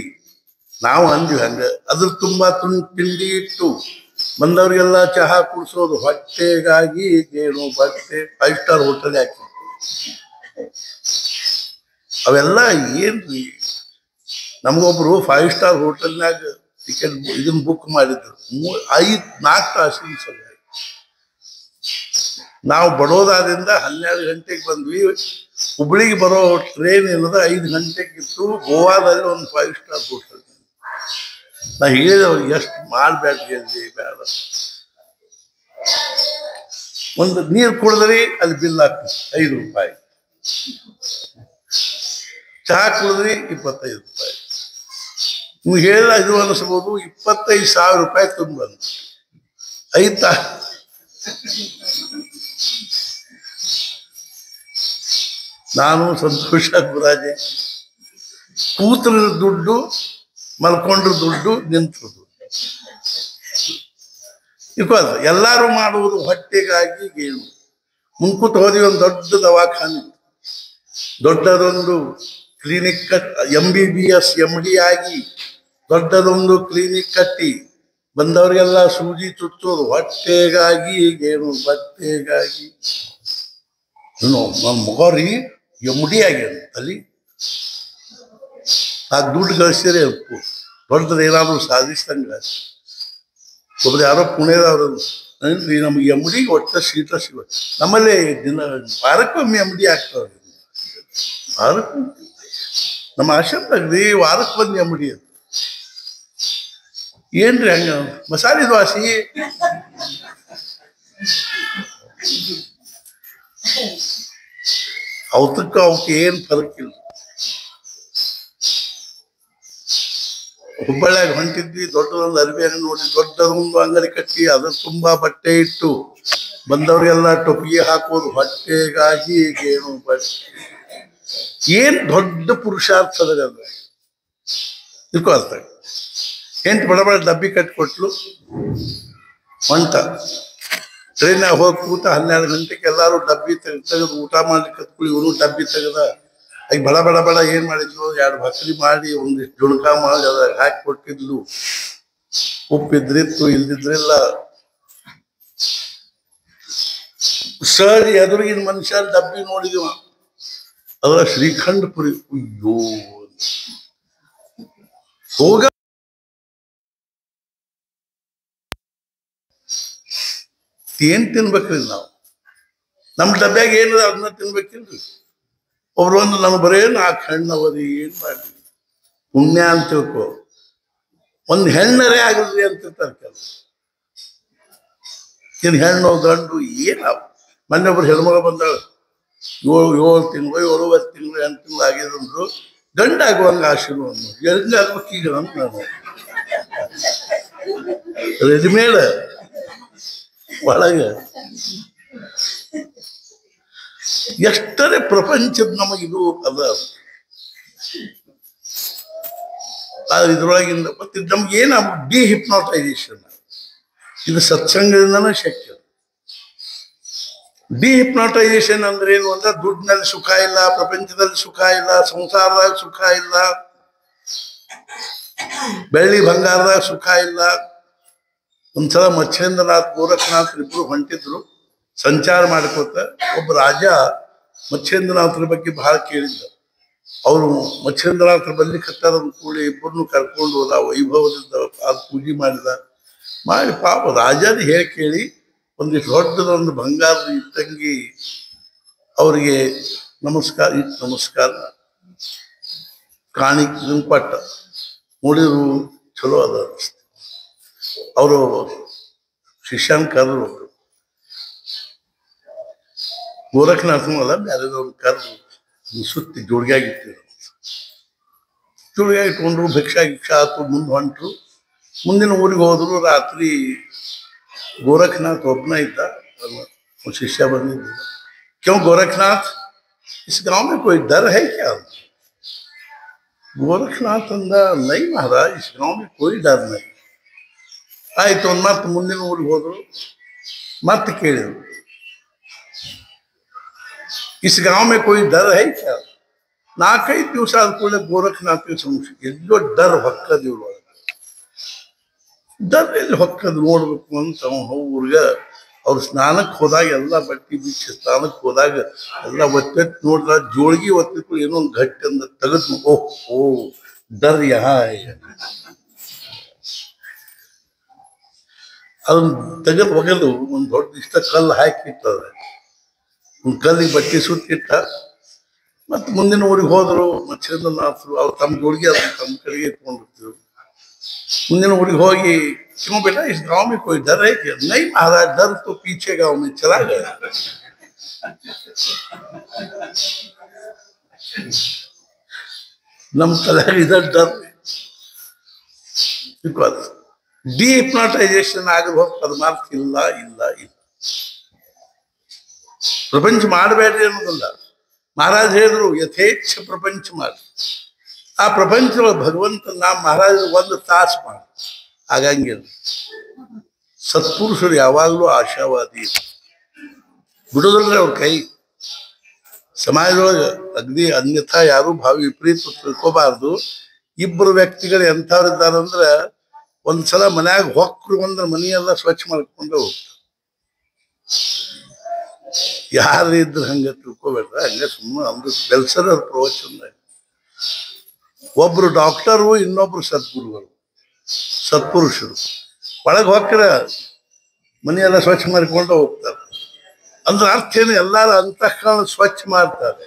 ನಾವು ಅಂದ್ವಿ ಹಂಗ, ಅದ್ರ ತುಂಬಾ ತಿಂಡಿ ಇಟ್ಟು ಬಂದವ್ರಿಗೆಲ್ಲ ಚಹಾ ಕುಡಿಸೋದು ಹೊಟ್ಟೆಗಾಗಿ ಏನು ಬಟ್ಟೆ. 5 ಸ್ಟಾರ್ ಹೋಟೆಲ್ ಯಾಕೆ ಅವೆಲ್ಲ ಏನ್ರಿ. ನಮಗೊಬ್ರು 5 ಸ್ಟಾರ್ ಹೋಟೆಲ್ನಾಗ ಟಿಕೆಟ್ ಇದನ್ನ ಬುಕ್ ಮಾಡಿದ್ರು 4 ತಾಸಿನ ಸಲುವಾಗಿ. ನಾವು ಬಡೋದಾದಿಂದ 12 ಗಂಟೆಗೆ ಬಂದ್ವಿ. ಹುಬ್ಳಿಗೆ ಬರೋ ಟ್ರೈನ್ ಏನದ 5 ಗಂಟೆಗೆ ಇತ್ತು. ಗೋವಾದಲ್ಲಿ ಒಂದು 5 ಸ್ಟಾರ್ ಹೋಟೆಲ್. ನಾ ಹೇಳಿದವ್ರು ಎಷ್ಟು ಮಾಡ್ಬೇಡ್ರಿ ಅಲ್ಲಿ ಬೇಡ. ಒಂದು ನೀರು ಕುಡಿದ್ರಿ ಅಲ್ಲಿ ಬಿಲ್ ಆಗ್ತದೆ 5 ರೂಪಾಯಿ, ಚಹಾ ಕುಡಿದ್ರಿ 25 ರೂಪಾಯಿ. ನಿಮ್ಗೆ ಹೇಳಿದ ಇದು ಅನಿಸ್ಬೋದು, 25,000 ರೂಪಾಯಿ ತುಂಬ ಐತಾ. ನಾನು ಸಂತೋಷ ಗುರಾಜೆ, ಕೂತ್ರ ದುಡ್ಡು, ಮಲ್ಕೊಂಡ್ರ ದುಡ್ಡು, ನಿಂತ್ರ ದುಡ್ಡು. ಎಲ್ಲಾರು ಮಾಡುವುದು ಹೊಟ್ಟೆಗಾಗಿ ಏನು. ಮುಂಕೂತ್ ಹೋದ್ವಿ, ಒಂದು ದೊಡ್ಡ ದವಾಖಾನೆ, ದೊಡ್ಡದೊಂದು ಕ್ಲಿನಿಕ್ MBBS MD ಆಗಿ ದೊಡ್ಡದೊಂದು ಕ್ಲಿನಿಕ್ ಕಟ್ಟಿ ಬಂದವ್ರಿಗೆಲ್ಲ ಸೂಜಿ ಚುಚ್ಚೋದು ಹೊಟ್ಟೆಗಾಗಿ ಏನು ಬಟ್ಟೆಗಾಗಿ. ನನ್ನ ಮಗರಿ MD ಆಗ್ಯಾನ ಅಲ್ಲಿ. ಆ ದುಡ್ಡು ಗಳಿಸಿದ್ರೆ ದೊಡ್ಡದು ಏನಾದ್ರು ಸಾಧಿಸ್ದಂಗ. ಒಬ್ರು ಯಾರೋ ಪುಣೆದವ್ರು ಏನ್ರಿ ನಮ್ಗೆ MD ಒಟ್ಟ ಸೀಟ ಸಿಗ, ನಮ್ಮಲ್ಲಿ ವಾರಕ್ಕೊಮ್ಮೆ MD ಆಗ್ತಾವ್ರಿ. ವಾರಕ್ಕೊಮ್ಮೆ ನಮ್ಮ ಆಶ್ರಮದಾಗ್ರಿ ವಾರಕ್ಕೊಂದು MD ಅಂತ. ಏನ್ರಿ ಹಂಗ ಮಸಾಲೆ ದೋಸೆ ಅವಕ್ಕೆ ಏನ್ ಫರಕ್ ಇಲ್ಲ. ಹುಬ್ಬಳ್ಳಿಯಾಗ ಹೊಂಟಿದ್ವಿ, ದೊಡ್ಡದೊಂದು ಅರಿವಿ ಅಂಗಡಿ ನೋಡಿ, ದೊಡ್ಡದೊಂದು ಅಂಗಡಿ ಕಟ್ಟಿ ಅದ್ರ ತುಂಬಾ ಬಟ್ಟೆ ಇಟ್ಟು ಬಂದವ್ರಿಗೆಲ್ಲ ಟೊಪ್ಪಿಗೆ ಹಾಕೋದು ಹೊಟ್ಟೆಗಾಗಿ ಏನು ಬಟ್ಟೆ. ಏನ್ ದೊಡ್ಡ ಪುರುಷಾರ್ಥದ ತಿಳ್ಕೊಳ್ತ. ಎಂಟು ಬಡ ಬಡ ಡಬ್ಬಿ ಕಟ್ಕೊಟ್ಲು, ಹೊಂಟ ಟ್ರೈನಾಗ ಹೋಗಿ ಕೂತ 12 ಗಂಟೆಗೆ ಎಲ್ಲಾರು ಡಬ್ಬಿ ತೆಗೆದು ಊಟ ಮಾಡ್ಲಿಕ್ಕೆ ಕತ್ಕೊಳ್ಳಿ. ಇವನು ಡಬ್ಬಿ ತೆಗೆದ. ಈಗ ಬಡ ಬಡ ಬಡ ಏನ್ ಮಾಡಿದ್ಲು, 2 ಭಕ್ರಿ ಮಾಡಿ ಒಂದಿಷ್ಟು ಜುಣಕ ಮಾಡಿ ಅದ್ರಾಗ ಹಾಕಿ ಕೊಟ್ಟಿದ್ಲು. ಉಪ್ಪಿದ್ರಿತ್ತು, ಇಲ್ದಿದ್ರಿಲ್ಲ. ಸರ್ ಎದುರಿಗಿನ ಮನುಷ್ಯ ಡಬ್ಬಿ ನೋಡಿದವ ಅದರ ಶ್ರೀಖಂಡ್ ಪುರಿ. ಅಯ್ಯೋ ಹೋಗ ಏನ್ ತಿನ್ಬೇಕ್ರಿ ನಾವು? ನಮ್ಮ ಡಬ್ಬ್ಯಾಗ ಏನಿದೆ ಅದನ್ನ ತಿನ್ಬೇಕಿಲ್ರಿ. ಒಬ್ರು ಒಂದು ನಮ್ಗೆ ಬರೇ 4 ಹೆಣ್ಣವರಿ ಏನ್ ಮಾಡ್ರಿ ಪುಣ್ಯ ಅಂತ ತಿಳ್ಕೊ. ಒಂದು ಹೆಣ್ಣರೇ ಆಗಲ್ರಿ ಅಂತಿರ್ತಾರೆ ಕೆಲವು. ಇನ್ ಹೆಣ್ಣು ಗಂಡು ಏನ ಮೊನ್ನೆೊಬ್ರು ಹೆಣ್ಮಗ ಬಂದಾಳ 7 ತಿಂಗಳು 7 ತಿಂಗಳು 8 ತಿಂಗಳು ಆಗಿದ್ರು ಗಂಡ ಆಗುವಂಗ ಆಶೀರ್ವಾದ ಹೆಂಗಾಗ್ಬೇಕು ಈಗ ಅಂತ ನಾನು ರೆಡಿಮೇಡ್ ಒಳಗ ಎಷ್ಟರೇ ಪ್ರಪಂಚದ ನಮಗಿದು ಅದ. ಇದ್ರೊಳಗಿಂದ ಮತ್ತೆ ನಮ್ಗೇನ ಡಿಹಿಪ್ನಾಟೈಸೇಷನ್ ಇದು ಸತ್ಸಂಗದಿಂದನೇ ಶಕ್ಯ. ಡಿಹಿಪ್ನಾಟೈಸೇಷನ್ ಅಂದ್ರೆ ಏನು ಅಂದ್ರೆ ದುಡ್ಡಿನಲ್ಲಿ ಸುಖ ಇಲ್ಲ, ಪ್ರಪಂಚದಲ್ಲಿ ಸುಖ ಇಲ್ಲ, ಸಂಸಾರದಾಗ ಸುಖ ಇಲ್ಲ, ಬೆಳ್ಳಿ ಬಂಗಾರದಾಗ ಸುಖ ಇಲ್ಲ. ಒಂದ್ಸಲ ಮಚ್ಛೇಂದ್ರನಾಥ್ ಗೋರಖನಾಥ್ ಇಬ್ರು ಹೊಂಟಿದ್ರು ಸಂಚಾರ ಮಾಡ್ಕೋತ. ಒಬ್ಬ ರಾಜ ಮಚ್ಛೇಂದ್ರನಾಥರ ಬಗ್ಗೆ ಬಹಳ ಕೇಳಿದ್ದ. ಅವರು ಮಚ್ಛೇಂದ್ರನಾಥರ ಬಲ್ಲಿ ಕತ್ತಾರ ಕೂಡಿ ಇಬ್ಬರನ್ನು ಕರ್ಕೊಂಡು ಹೋದ. ವೈಭವದಿಂದ ಪೂಜೆ ಮಾಡಿ ಪಾಪ ರಾಜನ ಹೇಳಿ ಕೇಳಿ ಒಂದಿಷ್ಟು ದೊಡ್ಡದೊಂದು ಬಂಗಾರದ ಇಟ್ಟಂಗಿ ಅವರಿಗೆ ನಮಸ್ಕಾರ ಕಾಣಿಕೆ ಕೊಟ್ಟ. ನೋಡಿದ್ರು ಚಲೋ ಅದ. ಅವರು ಶಿಷ್ಯನ್ ಕರೆದ್ರು, ಗೋರಖನಾಥನು ಅಲ್ಲ ಬೇರೆದವ್ರು ಕರೆದು ಸುತ್ತಿ ಜೋಡಿಯಾಗಿಟ್ಟಿರು. ಜೋಡಿಯಾಗಿ ಇಟ್ಕೊಂಡ್ರು, ಭಿಕ್ಷಾ ಆತು, ಮುಂದೆ ಹೊಂಟ್ರು. ಮುಂದಿನ ಊರಿಗೆ ಹೋದ್ರು. ರಾತ್ರಿ ಗೋರಖನಾಥ್ ಒಬ್ಬನ ಇದ್ದ, ಶಿಷ್ಯ ಬಂದಿದ್ದ. ಕ್यों गोरखनाथ इस गांव में कोई डर है क्या? गोरखनाथ अंदा नहीं महाराज, इस गांव में कोई डर नहीं. ಆಯ್ತು ಒಂದು ಮತ್ತೆ ಮುಂದಿನ ಊರಿಗೆ ಹೋದ್ರು. ಮತ್ತೆ ಕೇಳಿದ್ರು, इस गांव में कोई डर है क्या? 4-5 ದಿವಸ ಆದ ಕೂಡಲೇ ಗೋರಖನಾಥ್ ಸಂಶಯ, ಎಲ್ಲೋ ಡರ್ ಹೊಕ್ಕದ ಇವ್ರು. ಡರ್ ಎಲ್ಲಿ ಹೊಕ್ಕದ್ ನೋಡ್ಬೇಕು ಅಂತ ಊರ್ಗ ಅವ್ರು ಸ್ನಾನಕ್ಕೆ ಹೋದಾಗ ಎಲ್ಲ ಬಟ್ಟೆ ಬಿಚ್ಚಿ ಸ್ನಾನಕ್ಕೆ ಹೋದಾಗ ಎಲ್ಲ ಒತ್ತೆತ್ತು ನೋಡಿದ. ಜೋಳಿಗೆ ಒತ್ತಿತ್ತು ಏನೋ ಒಂದು ಗಟ್ಟಿ ಅಂದ ತೆಗೆದು ಓ ಡರ್ ಅದನ್ನ ತೆಗೆದು ಒಗೆದು ಒಂದು ದೊಡ್ಡ ಇಷ್ಟ ಕಲ್ಲು ಹಾಕಿಟ್ಟದ. ಒಂದು ಕಲ್ಲಿಗೆ ಬಟ್ಟೆ ಸುತ್ತಿಟ್ಟ. ಮತ್ತೆ ಮುಂದಿನ ಊರಿಗೆ ಹೋದ್ರು. ಮಚ್ಛೇಂದ್ರನಾಥರು ಅವ್ರು ತಮ್ಮ ಜೋಳಿಗೆ ಅದನ್ನ ತಮ್ಮ ಕಡೆಗೆ ಇಟ್ಕೊಂಡಿರ್ತಿದ್ರು. ಮುಂದಿನ ಊರಿಗೆ ಹೋಗಿ, क्यों बेटा इस गांव में कोई डर है क्या? नहीं महाराज, डर तो पीछे गांव में चला गया. नम कलर इधर डर बिकॉज ಡಿಹಿಪ್ನಾಟೈಸೇಷನ್ ಆಗದ ಪರಮಾರ್ಥ ಇಲ್ಲ ಇಲ್ಲ ಇಲ್ಲ. ಪ್ರಪಂಚ ಮಾಡಬೇಡ್ರಿ ಅನ್ನೋದಲ್ಲ. ಮಹಾರಾಜ್ ಹೇಳಿದ್ರು ಯಥೇಚ್ಛ ಪ್ರಪಂಚ ಮಾಡಿ. ಆ ಪ್ರಪಂಚ ಭಗವಂತ ಮಹಾರಾಜ 1 ತಾಸು ಮಾಡಿ ಆಗಂಗಿಲ್ಲ. ಸತ್ಪುರುಷರು ಯಾವಾಗಲೂ ಆಶಾವಾದಿ ಬಿಡೋದ್ರಲ್ಲಿ ಅವ್ರ ಕೈ. ಸಮಾಜದೊಳಗೆ ಅಗ್ದಿ ಅನ್ಯಥಾ ಯಾರು ಭಾವಿ ವಿಪರೀತ ತಿಳ್ಕೋಬಾರ್ದು. ಇಬ್ಬರು ವ್ಯಕ್ತಿಗಳು ಎಂಥವ್ರಿದ್ದಾರಂದ್ರೆ ಒಂದ್ಸಲ ಮನ್ಯಾಗ ಹೊಕ್ಕರು ಅಂದ್ರೆ ಮನೆಯೆಲ್ಲ ಸ್ವಚ್ಛ ಮಾಡ್ಕೊಂಡು ಹೋಗ್ತಾರೆ. ಯಾರು ಇದ್ರು ಹಂಗ ತಿಳ್ಕೊಬೇಡ್ರ. ಹಂಗ ಸುಮ್ಮನೆ ಅಂದ್ರೆ ಬೆಲ್ಸರ ಪ್ರವಚನ. ಒಬ್ರು ಡಾಕ್ಟರು, ಇನ್ನೊಬ್ರು ಸದ್ಗುರುಗಳು, ಸತ್ಪುರುಷರು. ಒಳಗೆ ಹೊಕ್ಕರ ಮನೆಯೆಲ್ಲ ಸ್ವಚ್ಛ ಮಾಡಿಕೊಂಡು ಹೋಗ್ತಾರೆ. ಅಂದ್ರೆ ಅರ್ಥ ಏನು? ಎಲ್ಲಾರು ಅಂತಃಕರಣ ಸ್ವಚ್ಛ ಮಾಡ್ತಾರೆ.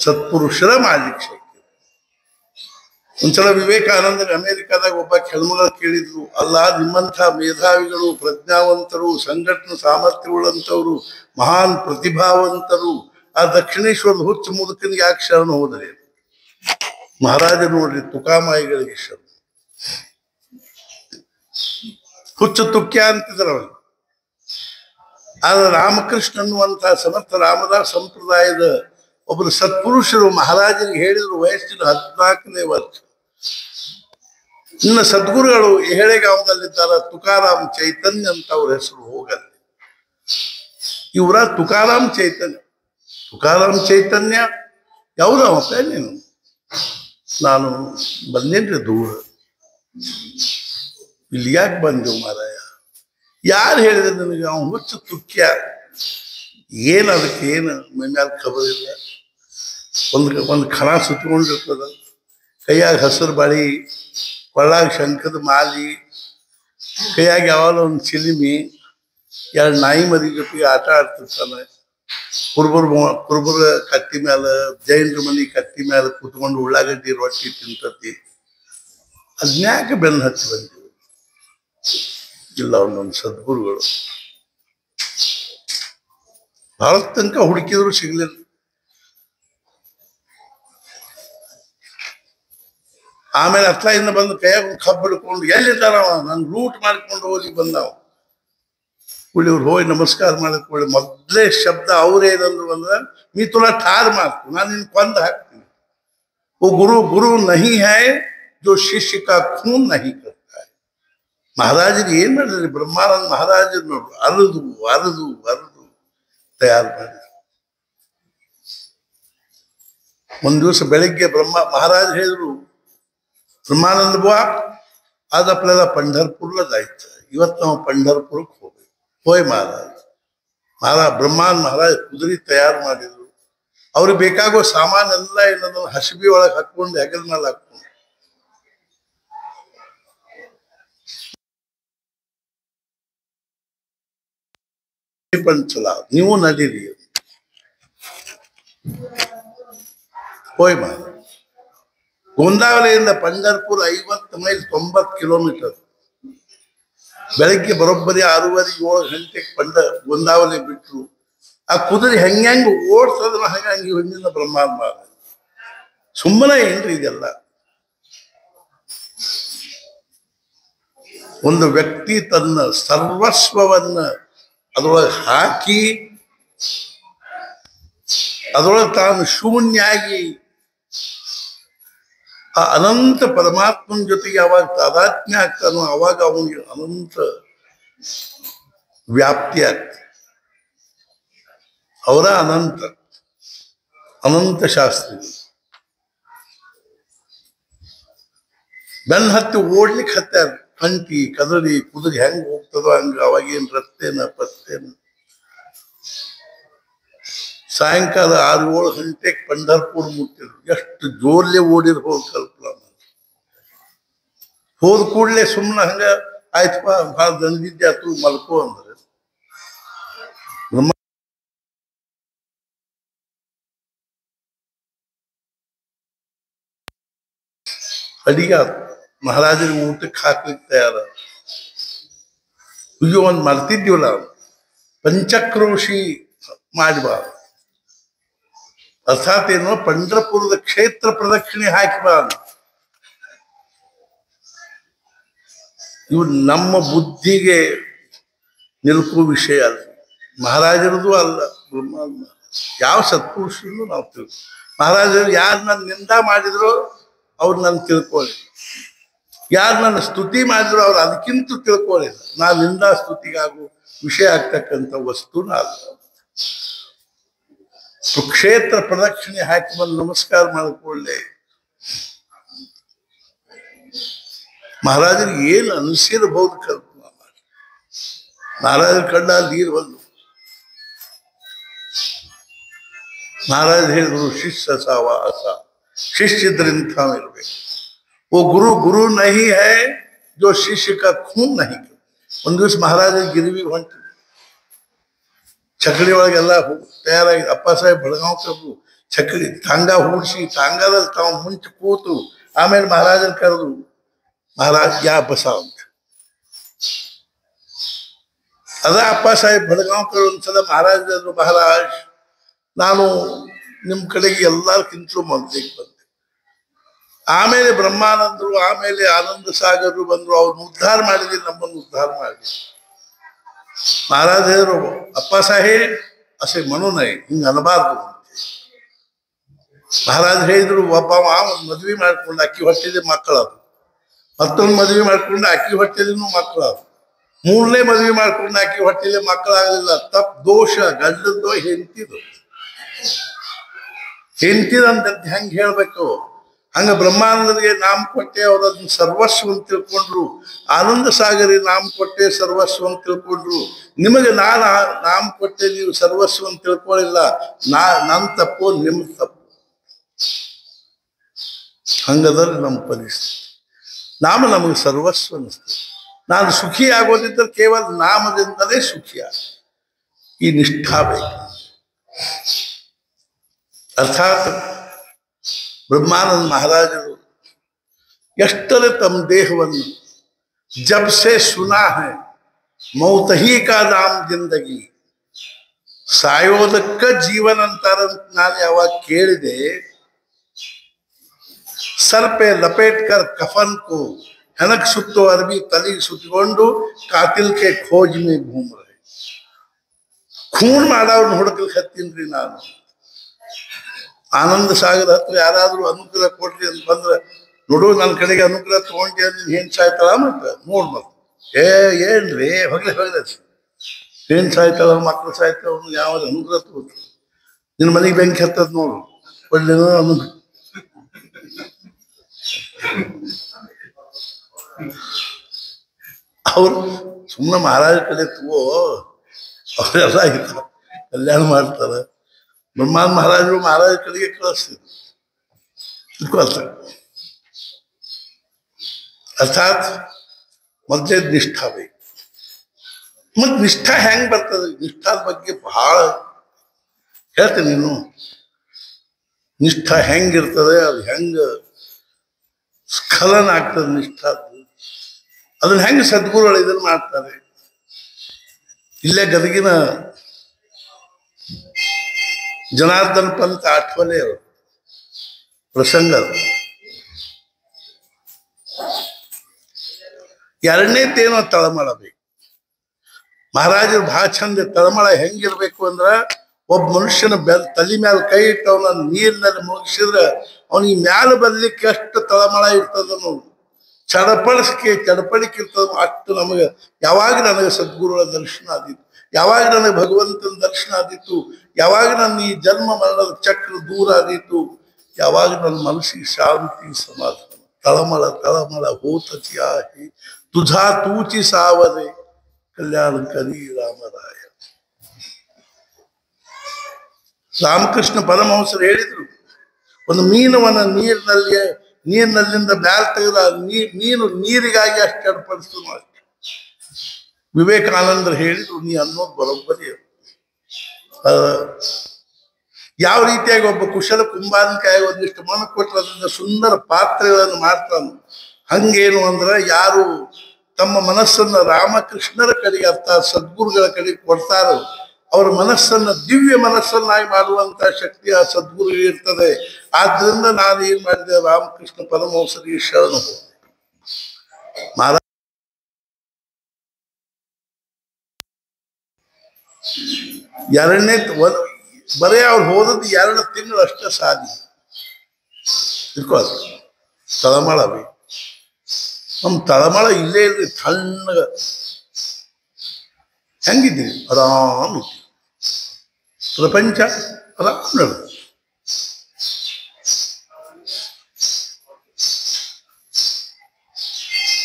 ಸತ್ಪುರುಷರ ಮಾಡ್ಲಿಕ್ಕೆ ಶಕ್ತಿ. ಒಂದ್ಸಲ ವಿವೇಕಾನಂದ ಅಮೆರಿಕಾದಾಗ ಒಬ್ಬ ಹೆಣ್ಮಗಳ ಕೇಳಿದ್ರು, ಅಲ್ಲ ನಿಮ್ಮಂಥ ಮೇಧಾವಿಗಳು, ಪ್ರಜ್ಞಾವಂತರು, ಸಂಘಟನಾ ಸಾಮರ್ಥ್ಯವುಳ್ಳಂಥವ್ರು, ಮಹಾನ್ ಪ್ರತಿಭಾವಂತರು ಆ ದಕ್ಷಿಣೇಶ್ವರದ ಹುಚ್ಚ ಮುದುಕನಿಗೆ ಯಾಕೆ ಶರಣ ಹೋದರೆ? ಮಹಾರಾಜ ನೋಡ್ರಿ ತುಕಾಮಾಯಿಗಳಿಗೆ ಶರಣ. ಹುಚ್ಚು ತುಕ್ಯ ಅಂತಿದ್ರ ಅವನು. ಆದ್ರೆ ರಾಮಕೃಷ್ಣ ಅನ್ನುವಂಥ ಸಮರ್ಥ ರಾಮದಾಸ್ ಸಂಪ್ರದಾಯದ ಒಬ್ಬರು ಸತ್ಪುರುಷರು ಮಹಾರಾಜನಿಗೆ ಹೇಳಿದ್ರು, ವಯಸ್ಸಿನ 14ನೇ ವರ್ಷ. ಇನ್ನು ಸದ್ಗುರುಗಳು ಹೆಳೆಗಾಂವದಲ್ಲಿದ್ದಾರ, ತುಕಾರಾಮ್ ಚೈತನ್ಯ ಅಂತ ಅವ್ರ ಹೆಸರು ಹೋಗಲ್ಲ. ಇವರ ತುಕಾರಾಮ್ ಚೈತನ್ಯ. ತುಕಾರಾಮ್ ಚೈತನ್ಯ ಯಾವ್ದವಪ್ಪ ನೀನು? ನಾನು ಬಂದೇನ್ರಿ ದೂರ. ಇಲ್ಲಿ ಯಾಕೆ ಬಂದೆವು ಮಾರಾಯ? ಯಾರು ಹೇಳಿದ್ರೆ ನನಗೆ? ಅವನು ಹುಚ್ಚು ತುಕ್ಯ. ಏನು ಅದಕ್ಕೆ ಏನು ಮ್ಯಾಲ ಖಬರ್ ಇಲ್ಲ. ಒಂದು ಖಣ ಸುತ್ತಕೊಂಡಿರ್ತದ, ಕೈಯಾಗ ಹಸಿರು ಬಳಿ, ಕೊಳ್ಳಾಗ ಶಂಖದ ಮಾಲಿ, ಕೈಯಾಗ ಯಾವಾಗ ಒಂದು ಚಿಲಿಮಿ, ಎರಡು ನಾಯಿ ಮರಿ ಜೊತೆಗೆ ಆಟ ಆಡ್ತಿರ್ತಾನೆ. ಕುರುಬರ ಕಟ್ಟಿ ಮ್ಯಾಲ, ಜೈನರ ಮನಿ ಕಟ್ಟಿ ಮ್ಯಾಲ ಕೂತ್ಕೊಂಡು ಉಳ್ಳಾಗಡ್ಡಿ ರೊಟ್ಟಿ ತಿಂತತಿ. ಅದ್ನ್ಯಾಕೆ ಬೆನ್ನು ಹಚ್ಚಿ ಬಂದಿವಿ? ಇಲ್ಲ ಒಂದೊಂದು ಸದ್ಗುರುಗಳು ಬಹಳ ತನಕ ಹುಡುಕಿದ್ರು ಸಿಗ್ಲಿಲ್ಲ. ಆಮೇಲೆ ಅತ್ಲಾಯಿಂದ ಬಂದು ಕೈಯಾಗ ಒಂದು ಕಬ್ಬು ಹಿಡ್ಕೊಂಡು ಎಲ್ಲಿದ್ದಾನವ, ನಾನು ರೂಟ್ ಮಾಡ್ಕೊಂಡು ಹೋಗಿ ಬಂದವ. ಇವ್ರು ಹೋಗಿ ನಮಸ್ಕಾರ ಮಾಡಕ್ಕೆ ಮೊದಲೇ ಶಬ್ದ ಅವ್ರೇನಂದ್ರು ಅಂದ್ರೆ, ನೀ ತುಲ ಠಾರ್ ಮಾಡ್ತು, ನಾನು ನಿನ್ ಕೊಂದು ಹಾಕ್ತೀನಿ. ಓ ಗುರು, ಗುರು ನಹಿ ಹೈ ಜೋ ಶಿಷ್ಯ ಕಾ ಖೂನ್ ನಹಿ ಕರ್ತಾ ಹೈ. ಮಹಾರಾಜರು ಏನ್ ಮಾಡಿದ್ರಿ? ಬ್ರಹ್ಮಾನಂದ ಮಹಾರಾಜರು ನೋಡ್ರು, ಅರದು ಅರದು ಅರದು ತಯಾರು ಮಾಡಿ. ಒಂದ್ ದಿವಸ ಬೆಳಿಗ್ಗೆ ಮಹಾರಾಜ ಹೇಳಿದ್ರು, ब्रह्मानंद बुवा आज आपल्याला पंढरपूरला जायचं, ಇವತ್ತು ನಾವು पंढरपूरಕ್ಕೆ ಹೋಗ್ಬೇಕು. ಹೋಯ್ ಬ್ರಹ್ಮಾನ್ ಮಹಾರಾಜ್ ಕುದುರೆ ತಯಾರು ಮಾಡಿದ್ರು. ಅವ್ರಿಗೆ ಬೇಕಾಗೋ ಸಾಮಾನೆಲ್ಲ ಏನದನ್ನ ಹಸಬಿ ಒಳಗೆ ಹಾಕೊಂಡು ಹೆಗಲ ಮೇಲೆ ಹಾಕೊಂಡು ಪಂಚಲ ನೀವು ನಡೀರಿ. ಹೋಯ್ ಗೋಂದಾವಲೆಯಿಂದ पंढरपूर 50 ಮೈಲ್ 90 ಕಿಲೋಮೀಟರ್. ಬೆಳಗ್ಗೆ ಬರೋಬ್ಬರಿ 6:30-7 ಗಂಟೆಗೆ ಗೋಂದಾವಲೆ ಬಿಟ್ರು. ಆ ಕುದುರೆ ಹೆಂಗ್ ಓಡ್ಸೋದನ್ನ ಹಂಗಾಗಿ ಹೊಂದಿನ ಬ್ರಹ್ಮಾಂಡ ಸುಮ್ಮನೆ ಏನ್ರಿ ಇದೆಲ್ಲ. ಒಂದು ವ್ಯಕ್ತಿ ತನ್ನ ಸರ್ವಸ್ವವನ್ನ ಅದರೊಳಗೆ ಹಾಕಿ ಅದರೊಳಗೆ ತಾನು ಶೂನ್ಯಾಗಿ ಆ ಅನಂತ ಪರಮಾತ್ಮನ ಜೊತೆಗೆ ಯಾವಾಗ ತಾದಾತ್ಮ್ಯ ಆಗ್ತಾನೋ ಅವಾಗ ಅವನಿಗೆ ಅನಂತ ವ್ಯಾಪ್ತಿ ಆಗ್ತದೆ. ಅವರ ಅನಂತ ಶಾಸ್ತ್ರಿ ಬೆನ್ನ ಹತ್ತಿ ಓಡ್ಲಿಕ್ಕೆ ಹತ್ತಾರ. ಕಂಟಿ ಕದರಿ ಕುದುರೆ ಹೆಂಗ್ ಹೋಗ್ತದೋ ಹಂಗ ಅವಾಗೇನ್ ರಸ್ತೆನ ಪತ್ತೇನ. ಸಾಯಂಕಾಲ 6-7 ಗಂಟೆಗೆ पंढरपूर ಮುಟ್ಟಿದ್ರು. ಎಷ್ಟು ಜೋರ್ಲೆ ಓಡಿರ್ಬೋದು ಕಲ್ಪನಾ. ಹೋದ ಕೂಡಲೇ ಸುಮ್ಮನೆ ಹಂಗ ಆಯ್ತಪ್ಪ ಭಾಳ ದಣದಿದ್ದೆ ಆತು ಮಲ್ಕೋ ಅಂದ್ರೆ ಅಡಿಗೆ ಮಹಾರಾಜರಿಗೆ ಊಟಕ್ಕೆ ಹಾಕ್ಲಿಕ್ಕೆ ತಯಾರ. ಈಗ ಒಂದು ಮರ್ತಿದ್ದೀವಲ್ಲ, ಪಂಚಕ್ರೋಶಿ ಮಾಡಬಾರ್ದು. ಅರ್ಥಾತ್ ಏನು, पंढरपूರದ ಕ್ಷೇತ್ರ ಪ್ರದಕ್ಷಿಣೆ ಹಾಕಬಾರ್ದು. ಇವು ನಮ್ಮ ಬುದ್ಧಿಗೆ ನಿಲ್ಕುವ ವಿಷಯ ಅಲ್ಲ, ಮಹಾರಾಜರದು ಅಲ್ಲ. ಬ್ರಹ್ಮಾಂಡ ಯಾವ ಸತ್ಪುರುಷರು ನಾವು ಮಹಾರಾಜರು ಯಾರು ನನ್ನ ನಿಂದ ಮಾಡಿದ್ರು ಅವ್ರು ನನ್ನ ತಿಳ್ಕೊಳ್ಳಿ, ಯಾರು ನನ್ನ ಸ್ತುತಿ ಮಾಡಿದ್ರು ಅವ್ರು ಅದಕ್ಕಿಂತ ತಿಳ್ಕೊಳ್ಳಿಲ್ಲ. ನಾನು ನಿಂದ ಸ್ತುತಿಗಾಗು ವಿಷಯ ಆಗ್ತಕ್ಕಂಥ ವಸ್ತುನ ಅಲ್ಲ. ಕ್ಷೇತ್ರ ಪ್ರದಕ್ಷಿಣೆ ಹಾಕಿ ಬಂದು ನಮಸ್ಕಾರ ಮಾಡಿಕೊಳ್ಳೆ. ಮಹಾರಾಜರಿಗೆ ಏನು ಅನಿಸಿರಬಹುದು ಕಲ್ಪನಾ ಮಾಡಿ. ಮಹಾರಾಜರ ಕಣ್ಣಲ್ಲಿ ನೀರು ಬಂದು ಮಹಾರಾಜ ಹೇಳಿದ್ರು, ಶಿಷ್ಯ ಸವಾಸ, ಶಿಷ್ಯದ್ರಿಂದ ಇರ್ಬೇಕು. ಓ ಗುರು, ಗುರು ನಹಿ ಹೈ ಜೋ ಶಿಷ್ಯ ಕಾ ಖೂನ್ ನಹಿ. ಒಂದ್ ದಿವಸ ಮಹಾರಾಜ ಗಿರಿವಿಗೆ ಹೊಂಟಿದ್ರು. ಚಕಡಿ ಒಳಗೆಲ್ಲ ತಯಾರಾಗಿ ಅಪ್ಪ ಸಾಹೇಬ್ ಬೆಳಗಾವ್ಕರು ಚಕಡಿ ತಾಂಗ ಹೂಡಿಸಿ ತಾಂಗದಲ್ಲಿ ತಾವು ಮುಂಚೆ ಕೂತು ಆಮೇಲೆ ಮಹಾರಾಜನ ಕರೆದು, ಮಹಾರಾಜ್ ಯಾ ಬಸಾವ್ ಅಂತ. ಅದ ಅಪ್ಪ ಸಾಹೇಬ್ ಬೆಳಗಾವ್ಕರು ಒಂದ್ಸಲ ಮಹಾರಾಜರು, ಮಹಾರಾಜ್ ನಾನು ನಿಮ್ಮ ಕಡೆಗೆ ಎಲ್ಲಕ್ಕಿಂತಲೂ ಮೊದಲಿಗೆ ಬಂದೆ. ಆಮೇಲೆ ಬ್ರಹ್ಮಾನಂದರು, ಆಮೇಲೆ ಆನಂದ ಸಾಗರರು ಬಂದ್ರು. ಅವ್ರನ್ನ ಉದ್ಧಾರ ಮಾಡಿದ್ರೆ ನಮ್ಮನ್ನು ಉದ್ಧಾರ ಮಾಡಿದ್ರು. महाराज ಹೇಳಿದ್ರು, ಅಪ್ಪ ಸಾಹೇಬ್ ಅಸೆ ಮನೋನೈ ಹಿಂಗ ಅನಬಾರ್ದು. ಮಹಾರಾಜ್ ಹೇಳಿದ್ರು, ಒಬ್ಬ ಒಂದು ಮದ್ವೆ ಮಾಡ್ಕೊಂಡು ಅಕ್ಕಿ ಹೊಟ್ಟೆಲಿ ಮಕ್ಕಳದು, ಮತ್ತೊಂದು ಮದ್ವೆ ಮಾಡ್ಕೊಂಡು ಅಕ್ಕಿ ಹೊಟ್ಟೆಲಿನೂ ಮಕ್ಕಳದು, ಮೂರನೇ ಮದ್ವೆ ಮಾಡ್ಕೊಂಡು ಅಕ್ಕಿ ಹೊಟ್ಟೆಲಿ ಮಕ್ಕಳಾಗಲಿಲ್ಲ. ತಪ್ಪು ದೋಷ ಗಂಡದ್ದು ಹೆಂಡತಿದು. ಹೆಂಡತಿದಂತ ಹೆಂಗ್ ಹೇಳ್ಬೇಕು? ಹಂಗ ಬ್ರಹ್ಮಾನಂದರಿಗೆ ನಾಮ ಕೊಟ್ಟೆ, ಅವ್ರ ಅದನ್ನ ಸರ್ವಸ್ವ ಅಂತ ತಿಳ್ಕೊಂಡ್ರು. ಆನಂದ ಸಾಗರಿ ನಾಮ ಕೊಟ್ಟೆ, ಸರ್ವಸ್ವ ಅಂತ ತಿಳ್ಕೊಂಡ್ರು. ನಿಮಗೆ ನಾನು ನಾಮ ಕೊಟ್ಟೆ, ನೀವು ಸರ್ವಸ್ವ ಅಂತ ತಿಳ್ಕೊಳ್ಳಿಲ್ಲ. ನನ್ನ ತಪ್ಪು, ನಿಮ್ಮ ತಪ್ಪು. ಹಂಗದಲ್ಲಿ ನಮ್ಮ ಪರಿಸ್ಥಿತಿ. ನಾಮ ನಮಗೆ ಸರ್ವಸ್ವ ಅನಿಸ್ತದೆ. ನಾನು ಸುಖಿ ಆಗೋದಿದ್ದರೆ ಕೇವಲ ನಾಮದಿಂದಲೇ ಸುಖಿಯ. ಈ ನಿಷ್ಠಾ ಬೇಕು. ಅರ್ಥಾತ್ ಬ್ರಹ್ಮಾನಂದ ಮಹಾರಾಜರು ಎಷ್ಟರೇ ತಮ್ಮ ದೇಹವನ್ನು ಜಬ್ ಸೆ ಸುನಾ ಹೈ ಮೌತ ಹಿ ಕಾ ನಾಮ್ ಜಿಂದಗಿ, ಸಾಯೋದಕ್ಕ ಜೀವನ ಅಂತಾರಂತ ನಾನು ಯಾವಾಗ ಕೇಳಿದೆ, ಸರ್ ಪೆ ಲಪೇಟ್ ಕರ್ ಕಫನ್ ಕೋ ಹೆಣಕ್ ಸುತ್ತೋ ಅರ್ಬಿ ತಲೆಗೆ ಸುತ್ತಕೊಂಡು ಕಾತಿಲ್ ಕೆ ಖೋಜ್ ಮೇ ಘೂಮ್ ರಹೆ. ಖೂನ್ ಮಾಡೋರ್ನ ಹುಡುಕಲಿಕ್ಕೆ ಹತ್ತೀನ್ರಿ ನಾನು. ಆನಂದ ಸಾಗರ ಹತ್ರ ಯಾರಾದ್ರೂ ಅನುಗ್ರಹ ಕೊಡ್ರಿ ಅಂತ ಬಂದ್ರೆ, ನೋಡು ನನ್ನ ಕಡೆಗೆ ಅನುಗ್ರಹ ತಗೊಂಡು ಏನ್ ಸಾಯ್ತಾಳ ಮತ್ತೆ ನೋಡ್ ಮತ್ತೆ ಏನ್ರಿ ಹೊಗ್ಲೆ ಏನ್ ಸಾಯ್ತಾಳ, ಮಕ್ಳು ಸಾಯ್ತಾವ, ಯಾವ್ದು ಅನುಗ್ರಹ ತಗೋತ ನಿನ್ನ ಮನೆಗೆ ಬೆಂಕಿ ಹತ್ತದ್ ನೋಡು, ಒಳ್ಳೆ ಅನುಗ್ರಹ. ಅವ್ರು ಸುಮ್ಮನೆ ಮಹಾರಾಜ ಕಡೆ ತಗೋ, ಅವರೆಲ್ಲ ಕಲ್ಯಾಣ ಮಾಡ್ತಾರ. ಬ್ರಹ್ಮಾನಂದ ಮಹಾರಾಜರು ಮಹಾರಾಜ ಕಡೆಗೆ ಕಳಿಸ್ತಿದ್ರು. ಅರ್ಥಾತ್ ಮೊದಲೇ ನಿಷ್ಠಾ ಬೇಕು. ಮತ್ ನಿಷ್ಠಾ ಹೆಂಗ್ ಬರ್ತದೆ? ನಿಷ್ಠಾದ ಬಗ್ಗೆ ಬಹಳ ಹೇಳ್ತೀನಿ. ನೀನು ನಿಷ್ಠಾ ಹೆಂಗಿರ್ತದೆ, ಅದು ಹೆಂಗ ಸ್ಖಲನ ಆಗ್ತದೆ ನಿಷ್ಠಾದ, ಅದನ್ನ ಹೆಂಗ ಸದ್ಗುರುಗಳು ಇದನ್ನ ಮಾಡ್ತಾರೆ. ಇಲ್ಲೇ ಗದಗಿನ ಜನಾರ್ದನ್ ಪಂತ್ ಆಠವಲೆ ಅವರು ಪ್ರಸಂಗ. ಎರಡನೇದೇನೋ ತಳಮಳ ಬೇಕು. ಮಹಾರಾಜರು ಬಹಳ ಚಂದ ತಳಮಳ ಹೆಂಗಿರ್ಬೇಕು ಅಂದ್ರ, ಒಬ್ಬ ಮನುಷ್ಯನ ತಲೆ ಮ್ಯಾಲ ಕೈ ಇಟ್ಟು ಅವನ ನೀರಿನಲ್ಲಿ ಮುಗಿಸಿದ್ರೆ ಅವನಿಗೆ ಮ್ಯಾಲ ಬರ್ಲಿಕ್ಕೆ ಎಷ್ಟು ತಳಮಳ ಇರ್ತದನು, ಚಡಪಡಿಕೆ ಇರ್ತದ. ಅಷ್ಟು ನಮಗೆ ಯಾವಾಗ ನನಗೆ ಸದ್ಗುರುಗಳ ದರ್ಶನ ಆದಿತ್ತು, ಯಾವಾಗ ನನಗೆ ಭಗವಂತನ ದರ್ಶನ ಆದಿತ್ತು, ಯಾವಾಗ ನನ್ನ ಈ ಜನ್ಮ ಮರಣದ ಚಕ್ರ ದೂರ ಆದಿತ್ತು, ಯಾವಾಗ ನನ್ನ ಮನಸ್ಸಿಗೆ ಶಾಂತಿ ಸಮಾಧಾನ. ತಳಮಳ ತಳಮಳ ಹೋತತಿ ಆಹಿ ತುझा ತೂಚಿ ಸಾವದೆ ಕಲ್ಯಾಣ ಕರಿ ರಾಮರಾಯ. ರಾಮಕೃಷ್ಣ ಪರಮಹಂಸರು ಹೇಳಿದ್ರು, ಒಂದು ಮೀನವನ್ನ ನೀರಿನಲ್ಲಿಂದ ಮ್ಯಾಲ ತೆಗೆದ ಮೀನು ನೀರಿಗಾಗಿ ಅಷ್ಟು ಅಡ್ಪಡಿಸ್ತದೆ ಅಷ್ಟೆ. ವಿವೇಕಾನಂದರು ಹೇಳಿದ್ರು, ನೀ ಅನ್ನೋದು ಬರೋಬ್ಬರಿ. ಯಾವ ರೀತಿಯಾಗಿ ಒಬ್ಬ ಕುಶಲ ಕುಂಬಾರನಿಕಾಯಿ ಒಂದಿಷ್ಟು ಮಣ್ಣು ಕೊಟ್ಟರೆ ಅದರಿಂದ ಸುಂದರ ಪಾತ್ರೆಗಳನ್ನು ಮಾಡ್ತಾನೆ, ಹಂಗೇನು ಅಂದ್ರೆ ಯಾರು ತಮ್ಮ ಮನಸ್ಸನ್ನ ರಾಮಕೃಷ್ಣರ ಕಡೆಗೆ ಅರ್ಥಾತ್ ಸದ್ಗುರುಗಳ ಕಡೆಗೆ ಕೊಡ್ತಾರೋ ಅವರ ಮನಸ್ಸನ್ನ ದಿವ್ಯ ಮನಸ್ಸನ್ನಾಗಿ ಮಾಡುವಂತ ಶಕ್ತಿ ಆ ಸದ್ಗುರುಗೆ ಇರ್ತದೆ. ಆದ್ರಿಂದ ನಾನು ಏನ್ ಮಾಡಿದೆ, ರಾಮಕೃಷ್ಣ ಪರಮಹಂಸರಿಗೆ ಶರಣ ಹೋದೆ. ಮಹಾರಾಜ ಎರಡನೇ ಬರೇ ಅವ್ರು ಹೋದದ್ದು 2 ತಿಂಗಳು ಅಷ್ಟೇ ಸಾಧಿ ಇಟ್ಕೋದು. ತಳಮಳ ಬೇಕು. ನಮ್ಮ ತಳಮಳ ಇಲ್ಲೇ ಇಲ್ರಿ. ತಣ್ಣಗ ಹೆಂಗಿದ್ದೀವಿ, ಆರಾಮ ಪ್ರಪಂಚ ಆರಾಮ ನಡ್ದು.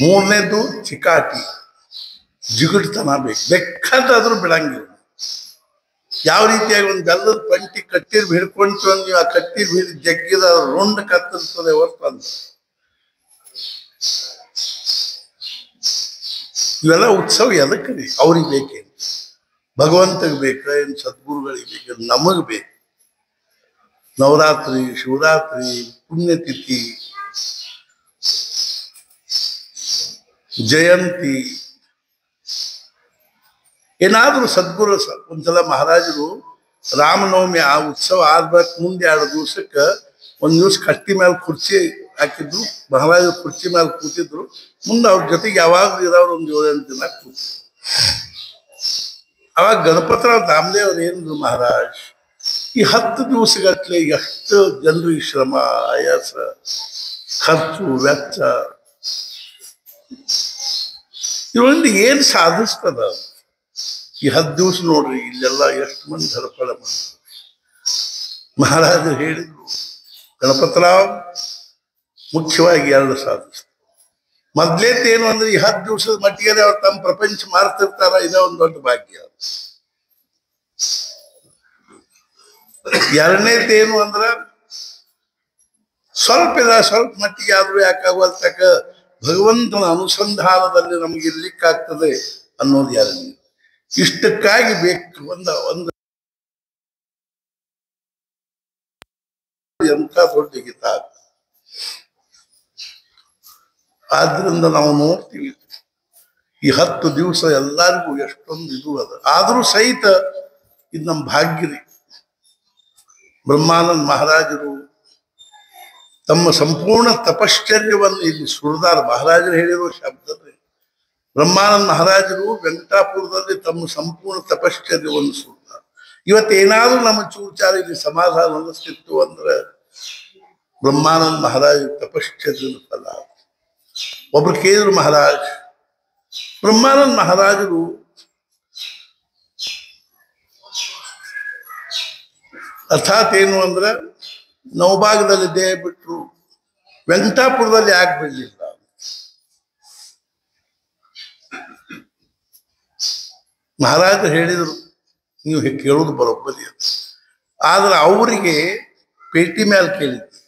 ಮೂರನೇದು ಚಿಕಾಟಿ, ಜಿಗುಡ್ತನ ಬೇಕು. ಬೇಕಾದ್ರೂ ಬಿಡಂಗಿಲ್ಲ. ಯಾವ ರೀತಿಯಾಗಿ ಒಂದು ಬೆಲ್ಲದ ಪಂಟಿ ಕಟ್ಟಿರ್ ಹಿಡ್ಕೊಂತು ನೀವು, ಆ ಕಟ್ಟಿರ್ ಹಿಡಿದು ಜಗ್ಗಿದ ರುಂಡ್ ಕತ್ತರಿಸ್ತದೆ ಹೊರತು ಅಂತ. ಇವೆಲ್ಲ ಉತ್ಸವ ಎದಕ್ಕೆ ರೀ? ಅವ್ರಿಗೆ ಬೇಕೇನು? ಭಗವಂತಗೆ ಬೇಕ, ಏನು ಸದ್ಗುರುಗಳಿಗೆ ಬೇಕು? ನಮಗ್ ಬೇಕು. ನವರಾತ್ರಿ, ಶಿವರಾತ್ರಿ, ಪುಣ್ಯತಿಥಿ, ಜಯಂತಿ, ಏನಾದ್ರೂ ಸದ್ಗುರು ಒಂದ್ಸಲ ಮಹಾರಾಜರು ರಾಮನವಮಿ ಆ ಉತ್ಸವ ಆದ್ಬೇಕು ಮುಂದೆ 2 ದಿವಸಕ್ಕೆ ಒಂದ್ ದಿವಸ ಕಟ್ಟಿ ಮೇಲೆ ಕುರ್ಚಿ ಹಾಕಿದ್ರು. ಮಹಾರಾಜರು ಕುರ್ಚಿ ಮೇಲೆ ಕೂತಿದ್ರು. ಮುಂದೆ ಅವ್ರ ಜೊತೆಗೆ ಯಾವಾಗ್ಲೂ ಇರೋರು ಒಂದು 7-8 ದಿನ ಕೂತು. ಅವಾಗ ಗಣಪತರಾವ್ ದಾಮ್ದೇವ್ ಅವ್ರು ಏನಿದ್ರು, ಮಹಾರಾಜ್ ಈ 10 ದಿವಸಗಟ್ಲೆ ಎಷ್ಟು ಜನರಿಗೆ ಶ್ರಮ, ಆಯಾಸ, ಖರ್ಚು, ವೆಚ್ಚ, ಇದ್ರಿಂದ ಏನ್ ಸಾಧಿಸ್ತದ? ಈ 10 ದಿವಸ ನೋಡ್ರಿ, ಇಲ್ಲೆಲ್ಲ ಎಷ್ಟು ಮಂದಿ ಹರಪಳ ಮಾಡ್ತಾರೆ. ಮಹಾರಾಜರು ಹೇಳಿದ್ರು, ಗಣಪತರಾವ್ ಮುಖ್ಯವಾಗಿ ಎರಡು ಸಾಧಿಸ್ತಾರೆ. ಮೊದ್ಲೇತೇನು ಅಂದ್ರೆ ಈ 10 ದಿವಸದ ಮಟ್ಟಿಗೆ ಅವ್ರು ತಮ್ಮ ಪ್ರಪಂಚ ಮಾರ್ತಿರ್ತಾರ, ಇದೇ ಒಂದು ದೊಡ್ಡ ಭಾಗ್ಯ. ಎರಡನೇದೇನು ಅಂದ್ರ ಸ್ವಲ್ಪ ಮಟ್ಟಿಗೆ ಆದ್ರೂ ಯಾಕಾಗುವಲ್ತಕ್ಕ ಭಗವಂತನ ಅನುಸಂಧಾನದಲ್ಲಿ ನಮ್ಗೆ ಇರ್ಲಿಕ್ಕಾಗ್ತದೆ ಅನ್ನೋದು ಎರಡನೇ. ಇಷ್ಟಕ್ಕಾಗಿ ಬೇಕು ಒಂದು ಎಂಥ ದೊಡ್ಡ ಗೀತ. ಆದ್ರಿಂದ ನಾವು ನೋಡ್ತೀವಿ ಈ 10 ದಿವಸ ಎಲ್ಲರಿಗೂ ಎಷ್ಟೊಂದು ಇದು ಅದ. ಆದ್ರೂ ಸಹಿತ ಇದು ನಮ್ಮ ಭಾಗ್ಯರಿ. ಬ್ರಹ್ಮಾನಂದ ಮಹಾರಾಜರು ತಮ್ಮ ಸಂಪೂರ್ಣ ತಪಶ್ಚರ್ಯವನ್ನು ಇಲ್ಲಿ ಸುರಿದಾರ. ಮಹಾರಾಜರು ಹೇಳಿರೋ ಶಬ್ದವೇ. ಬ್ರಹ್ಮಾನಂದ ಮಹಾರಾಜರು ವೆಂಕಟಾಪುರದಲ್ಲಿ ತಮ್ಮ ಸಂಪೂರ್ಣ ತಪಶ್ಚರ್ಯವನ್ನು ಸುರಿದಾರ. ಇವತ್ತೇನಾದ್ರೂ ನಮ್ಮ ಚೂಚಾರ ಇಲ್ಲಿ ಸಮಾಧಾನ ಅನ್ನಿಸ್ತಿತ್ತು ಅಂದ್ರೆ ಬ್ರಹ್ಮಾನಂದ ಮಹಾರಾಜರು ತಪಶ್ಚರ್ಯದ ಫಲ. ಒಬ್ರು ಕೇಳಿದ್ರು ಮಹಾರಾಜ್, ಬ್ರಹ್ಮಾನಂದ ಮಹಾರಾಜರು ಅರ್ಥಾತ್ ಏನು ಅಂದ್ರೆ ನವಭಾಗದಲ್ಲಿ ದೇಹ ಬಿಟ್ರು, ವೆಂಕಟಾಪುರದಲ್ಲಿ ಯಾಕೆ ಬಿಡ್ಲಿಲ್ಲ? ಮಹಾರಾಜರು ಹೇಳಿದ್ರು, ನೀವು ಕೇಳೋದು ಬರೋಬ್ಬರಿ ಅಂತ. ಆದ್ರೆ ಅವರಿಗೆ ಪೇಟಿ ಮೇಲೆ ಕೇಳಿದ್ರು,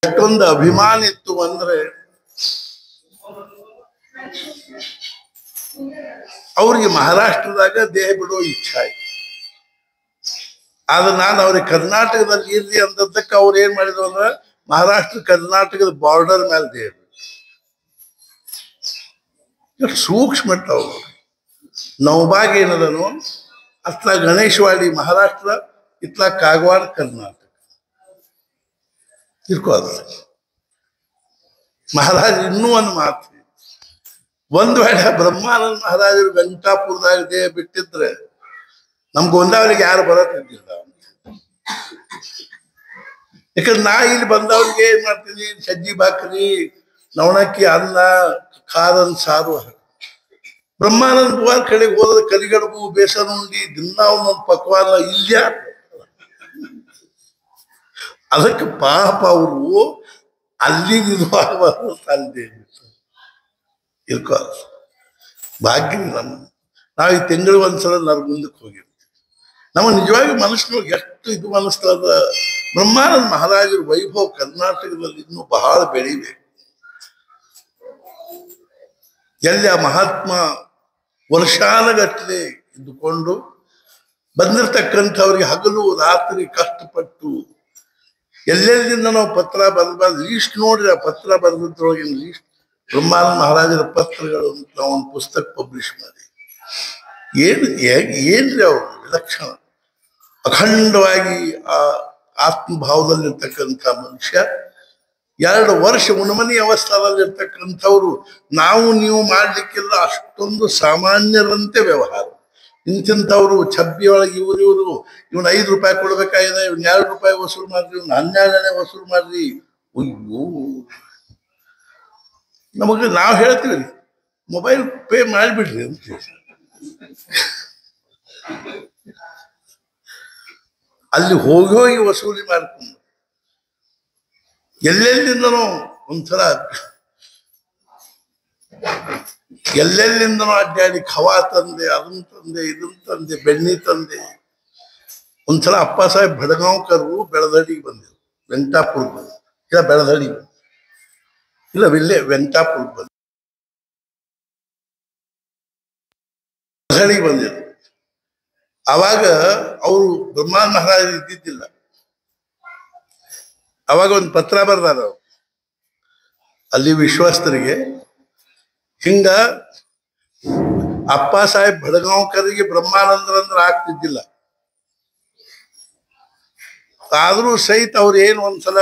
ಎಷ್ಟೊಂದು ಅಭಿಮಾನ ಇತ್ತು ಅಂದ್ರೆ ಅವ್ರಿಗೆ ಮಹಾರಾಷ್ಟ್ರದಾಗ ದೇಹ ಬಿಡೋ ಇಚ್ಛೆ ಆಯ್ತು. ಆದ್ರೆ ನಾನು ಅವ್ರಿಗೆ ಕರ್ನಾಟಕದಲ್ಲಿ ಇರ್ಲಿ ಅಂತದಕ್ಕೆ ಅವ್ರು ಏನ್ ಮಾಡಿದ್ರು ಅಂದ್ರೆ ಮಹಾರಾಷ್ಟ್ರ ಕರ್ನಾಟಕದ ಬಾರ್ಡರ್ ಮೇಲೆ ದೇಹ ಬಿಟ್ಟು. ಸೂಕ್ಷ್ಮ ಅವ್ರು. ನವಭಾಗ ಏನದನು ಅತ್ಲ ಗಣೇಶವಾಡಿ ಮಹಾರಾಷ್ಟ್ರ, ಇತ್ಲ ಕಾಗವಾಡ ಕರ್ನಾಟಕ ತಿಳ್ಕೋದ. ಮಹಾರಾಜ ಇನ್ನೂ ಒಂದು ಮಾತು, ಒಂದು ವೇಳೆ ಬ್ರಹ್ಮಾನಂದ ಮಹಾರಾಜರು ವೆಂಕಟಾಪುರದಾಗ ದೇಹ ಬಿಟ್ಟಿದ್ರೆ ನಮ್ ಗೊಂದಾವಲಿಗೆ ಯಾರು ಬರತ್ತಿದ್ದಿಲ್ಲ. ಯಾಕಂದ್ರೆ ನಾ ಇಲ್ಲಿ ಬಂದವ್ರಿಗೆ ಏನ್ ಮಾಡ್ತೀನಿ, ಸಜ್ಜಿ ಬಾಕ್ರಿ, ನವಣಕ್ಕಿ, ಅನ್ನ, ಖಾರನ್ ಸಾರು. ಬ್ರಹ್ಮಾನಂದ ಬುವಾರ್ ಕಡೆಗೆ ಹೋದ ಕರಿಗಡುಬು, ಬೇಸನ ಉಂಡಿ, ದಿನ ಒಂದೊಂದು ಪಕ್ವಾನ ಇಲ್ಲ. ಅದಕ್ಕೆ ಪಾಪ ಅವರು ಅಲ್ಲಿ ಅಲ್ಲಿ ಇರ್ಕೋ ಭಾಗ್ಯ. ನಾವು ಈ ತಿಂಗಳು ಒಂದ್ಸಲ ಮುಂದಕ್ಕೆ ಹೋಗಿರ್ತೀವಿ. ನಮ್ಮ ನಿಜವಾಗಿ ಮನುಷ್ಯನೊಳಗೆ ಎಷ್ಟು ಇದು ಅನಿಸ್ತದ. ಬ್ರಹ್ಮಾನಂದ ಮಹಾರಾಜರ ವೈಭವ ಕರ್ನಾಟಕದಲ್ಲಿ ಇನ್ನೂ ಬಹಳ ಬೆಳಿಬೇಕು. ಎಲ್ಲಿ ಆ ಮಹಾತ್ಮ ವರ್ಷಾನುಗಟ್ಟಲೆ ಇದ್ದುಕೊಂಡು ಬಂದಿರತಕ್ಕಂಥವ್ರಿಗೆ ಹಗಲು ರಾತ್ರಿ ಕಷ್ಟಪಟ್ಟು ಎಲ್ಲೆಲ್ಲಿಂದ ನಾವು ಪತ್ರ ಬರಬಾರ್ದು. ಲೀಸ್ಟ್ ನೋಡ್ರಿ, ಆ ಪತ್ರ ಬರೆದಿದ್ರೊಳಗಿನ ಲೀಸ್ಟ್ ಬ್ರಹ್ಮಾನಂದ ಮಹಾರಾಜರ ಪತ್ರಗಳು ಅಂತ ನಾವು ಒಂದು ಪುಸ್ತಕ ಪಬ್ಲಿಷ್ ಮಾಡಿ. ಏನ್ರಿ ಅವರು ವಿಲಕ್ಷಣ ಅಖಂಡವಾಗಿ ಆ ಆತ್ಮಭಾವದಲ್ಲಿರ್ತಕ್ಕಂಥ ಮನುಷ್ಯ. 2 ವರ್ಷ ಉಣಮನಿ ಅವಸ್ಥಾದಲ್ಲಿರ್ತಕ್ಕಂಥವ್ರು ನಾವು ನೀವು ಮಾಡ್ಲಿಕ್ಕಿಲ್ಲ. ಅಷ್ಟೊಂದು ಸಾಮಾನ್ಯರಂತೆ ವ್ಯವಹಾರ. ಇಂತಿಂಥವ್ರು ಛಬ್ಬಿಯೊಳಗೆ ಇವನು 5 ರೂಪಾಯಿ ಕೊಡ್ಬೇಕಾಗಿದೆ, ಇವ್ನು 2 ರೂಪಾಯಿ ವಸೂಲು ಮಾಡ್ರಿ, ಇವ್ನು 12 ವಸೂಲು ಮಾಡ್ರಿ. ಅಯ್ಯೋ, ನಮಗೆ ನಾವು ಹೇಳ್ತೀವಿ ಮೊಬೈಲ್ ಪೇ ಮಾಡಿಬಿಡ್ರಿ ಅಂತ. ಅಲ್ಲಿ ಹೋಗಿ ವಸೂಲಿ ಮಾಡ್ಕೊಂಡು ಎಲ್ಲೆಲ್ಲಿಂದನೋ ಒಂಥರ ಎಲ್ಲೆಲ್ಲಿಂದನೋ ಅಡ್ಡಾಡಿ ಖವಾ ತಂದೆ, ಅದನ್ನ ತಂದೆ, ಇದನ್ನ ತಂದೆ, ಬೆಣ್ಣೆ ತಂದೆ. ಒಂದ್ಸಲ ಅಪ್ಪ ಸಾಹೇಬ್ ಭಡಗಾಂವ್ಕರು ಬೆಳದಡಿಗೆ ಬಂದರು, ವೆಂಕಟಾಪುರ ಬಂದು. ಇಲ್ಲ ಬೆಳದಡಿ ಇಲ್ಲ ಇಲ್ಲೇ ವೆಂಕಟಾಪುರ ಬಂದು ಬೆಳದಡಿಗೆ ಬಂದಿರು. ಅವಾಗ ಅವರು ಬ್ರಹ್ಮಾನಂದ ಮಹಾರಾಜ ಇದ್ದಿದ್ದಿಲ್ಲ. ಅವಾಗ ಒಂದು ಪತ್ರ ಬರ್ದಾರ ಅವ್ರು ಅಲ್ಲಿ ವಿಶ್ವಾಸ್ತರಿಗೆ. ಹಿಂಗ ಅಪ್ಪ ಸಾಹೇಬ್ ಭಡಗಾಂವ್ಕರಿಗೆ ಬ್ರಹ್ಮಾನಂದರಂದ್ರ ಆಗ್ತಿದ್ದಿಲ್ಲ. ಆದ್ರೂ ಸಹಿತ ಅವ್ರು ಏನು ಒಂದ್ಸಲ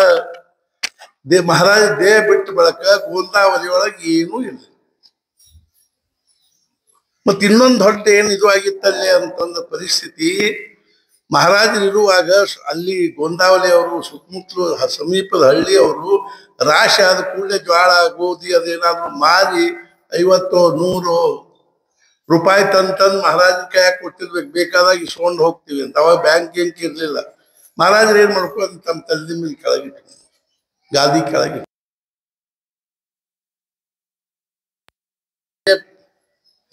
ಮಹಾರಾಜ ದೇಹ ಬಿಟ್ಟು ಬಳಕ ಗೋಂದಾವಲಿ ಒಳಗೆ ಏನೂ ಇಲ್ಲ. ಮತ್ ಇನ್ನೊಂದು ದೊಡ್ಡ ಏನು ಇದು ಆಗಿತ್ತಲ್ಲಿ ಅಂತಂದ ಪರಿಸ್ಥಿತಿ, ಮಹಾರಾಜರಿರುವಾಗ ಅಲ್ಲಿ ಗೋಂದಾವಲಿ ಅವರು ಸುತ್ತಮುತ್ತಲು ಸಮೀಪದ ಹಳ್ಳಿಯವರು ರಾಶಿ ಆದ ಕೂಡಲೇ ಜ್ವಾಳ ಗೋಧಿ ಅದೇನಾದ್ರು ಮಾರಿ 50-100 ರೂಪಾಯಿ ತಂದು ಮಹಾರಾಜನ ಕೈಯಾಗ ಕೊಟ್ಟಿರ್ಬೇಕು. ಬೇಕಾದಾಗ ಇಸ್ಕೊಂಡು ಹೋಗ್ತೀವಿ ಅಂತ. ಅವಾಗ ಬ್ಯಾಂಕ್ ಇರ್ಲಿಲ್ಲ. ಮಹಾರಾಜರು ಏನ್ ಮಾಡ್ಕೊಂಡು ತಮ್ಮ ತಲೆ ಮೇಲೆ ಕೆಳಗಿಟ್ಟು ಗಾದಿ ಕೆಳಗಿಟ್ಟು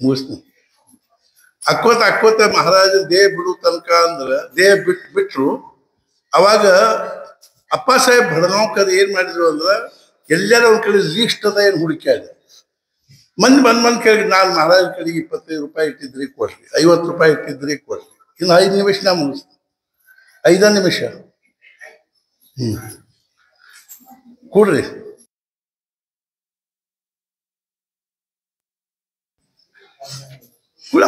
ಮುಗಿಸ್ತೀನಿ. ಅಕ್ಕೋತ ಮಹಾರಾಜ ದೇಹ ಬಿಡು ತನಕ ಅಂದ್ರ ದೇಹ ಬಿಟ್ರು. ಅವಾಗ ಅಪ್ಪ ಸಾಹೇಬ್ ಭಡಗಾಂವ್ಕರ್ ಏನ್ ಮಾಡಿದ್ರು ಅಂದ್ರ ಎಲ್ಲಾರ ಒಂದ್ ಕಡೆ ಲೀಸ್ಟ್ ಅದ ಏನ್ ಹುಡುಕ್ಯಾಡ ಮಂದಿ ಕೇಳಿ ನಾನು ಮಹಾರಾಜ ಕಡೆಗೆ 25 ರೂಪಾಯಿ ಇಟ್ಟಿದ್ರಿ ಕೊಡ್ರಿ, 50 ರೂಪಾಯಿ ಇಟ್ಟಿದ್ರಿ ಕೊಡ್ರಿ, ಇನ್ನು 5 ನಿಮಿಷ ನಾ ಮುಗಿಸ್ತೀನಿ. 5 ನಿಮಿಷ ಕೊಡ್ರಿ.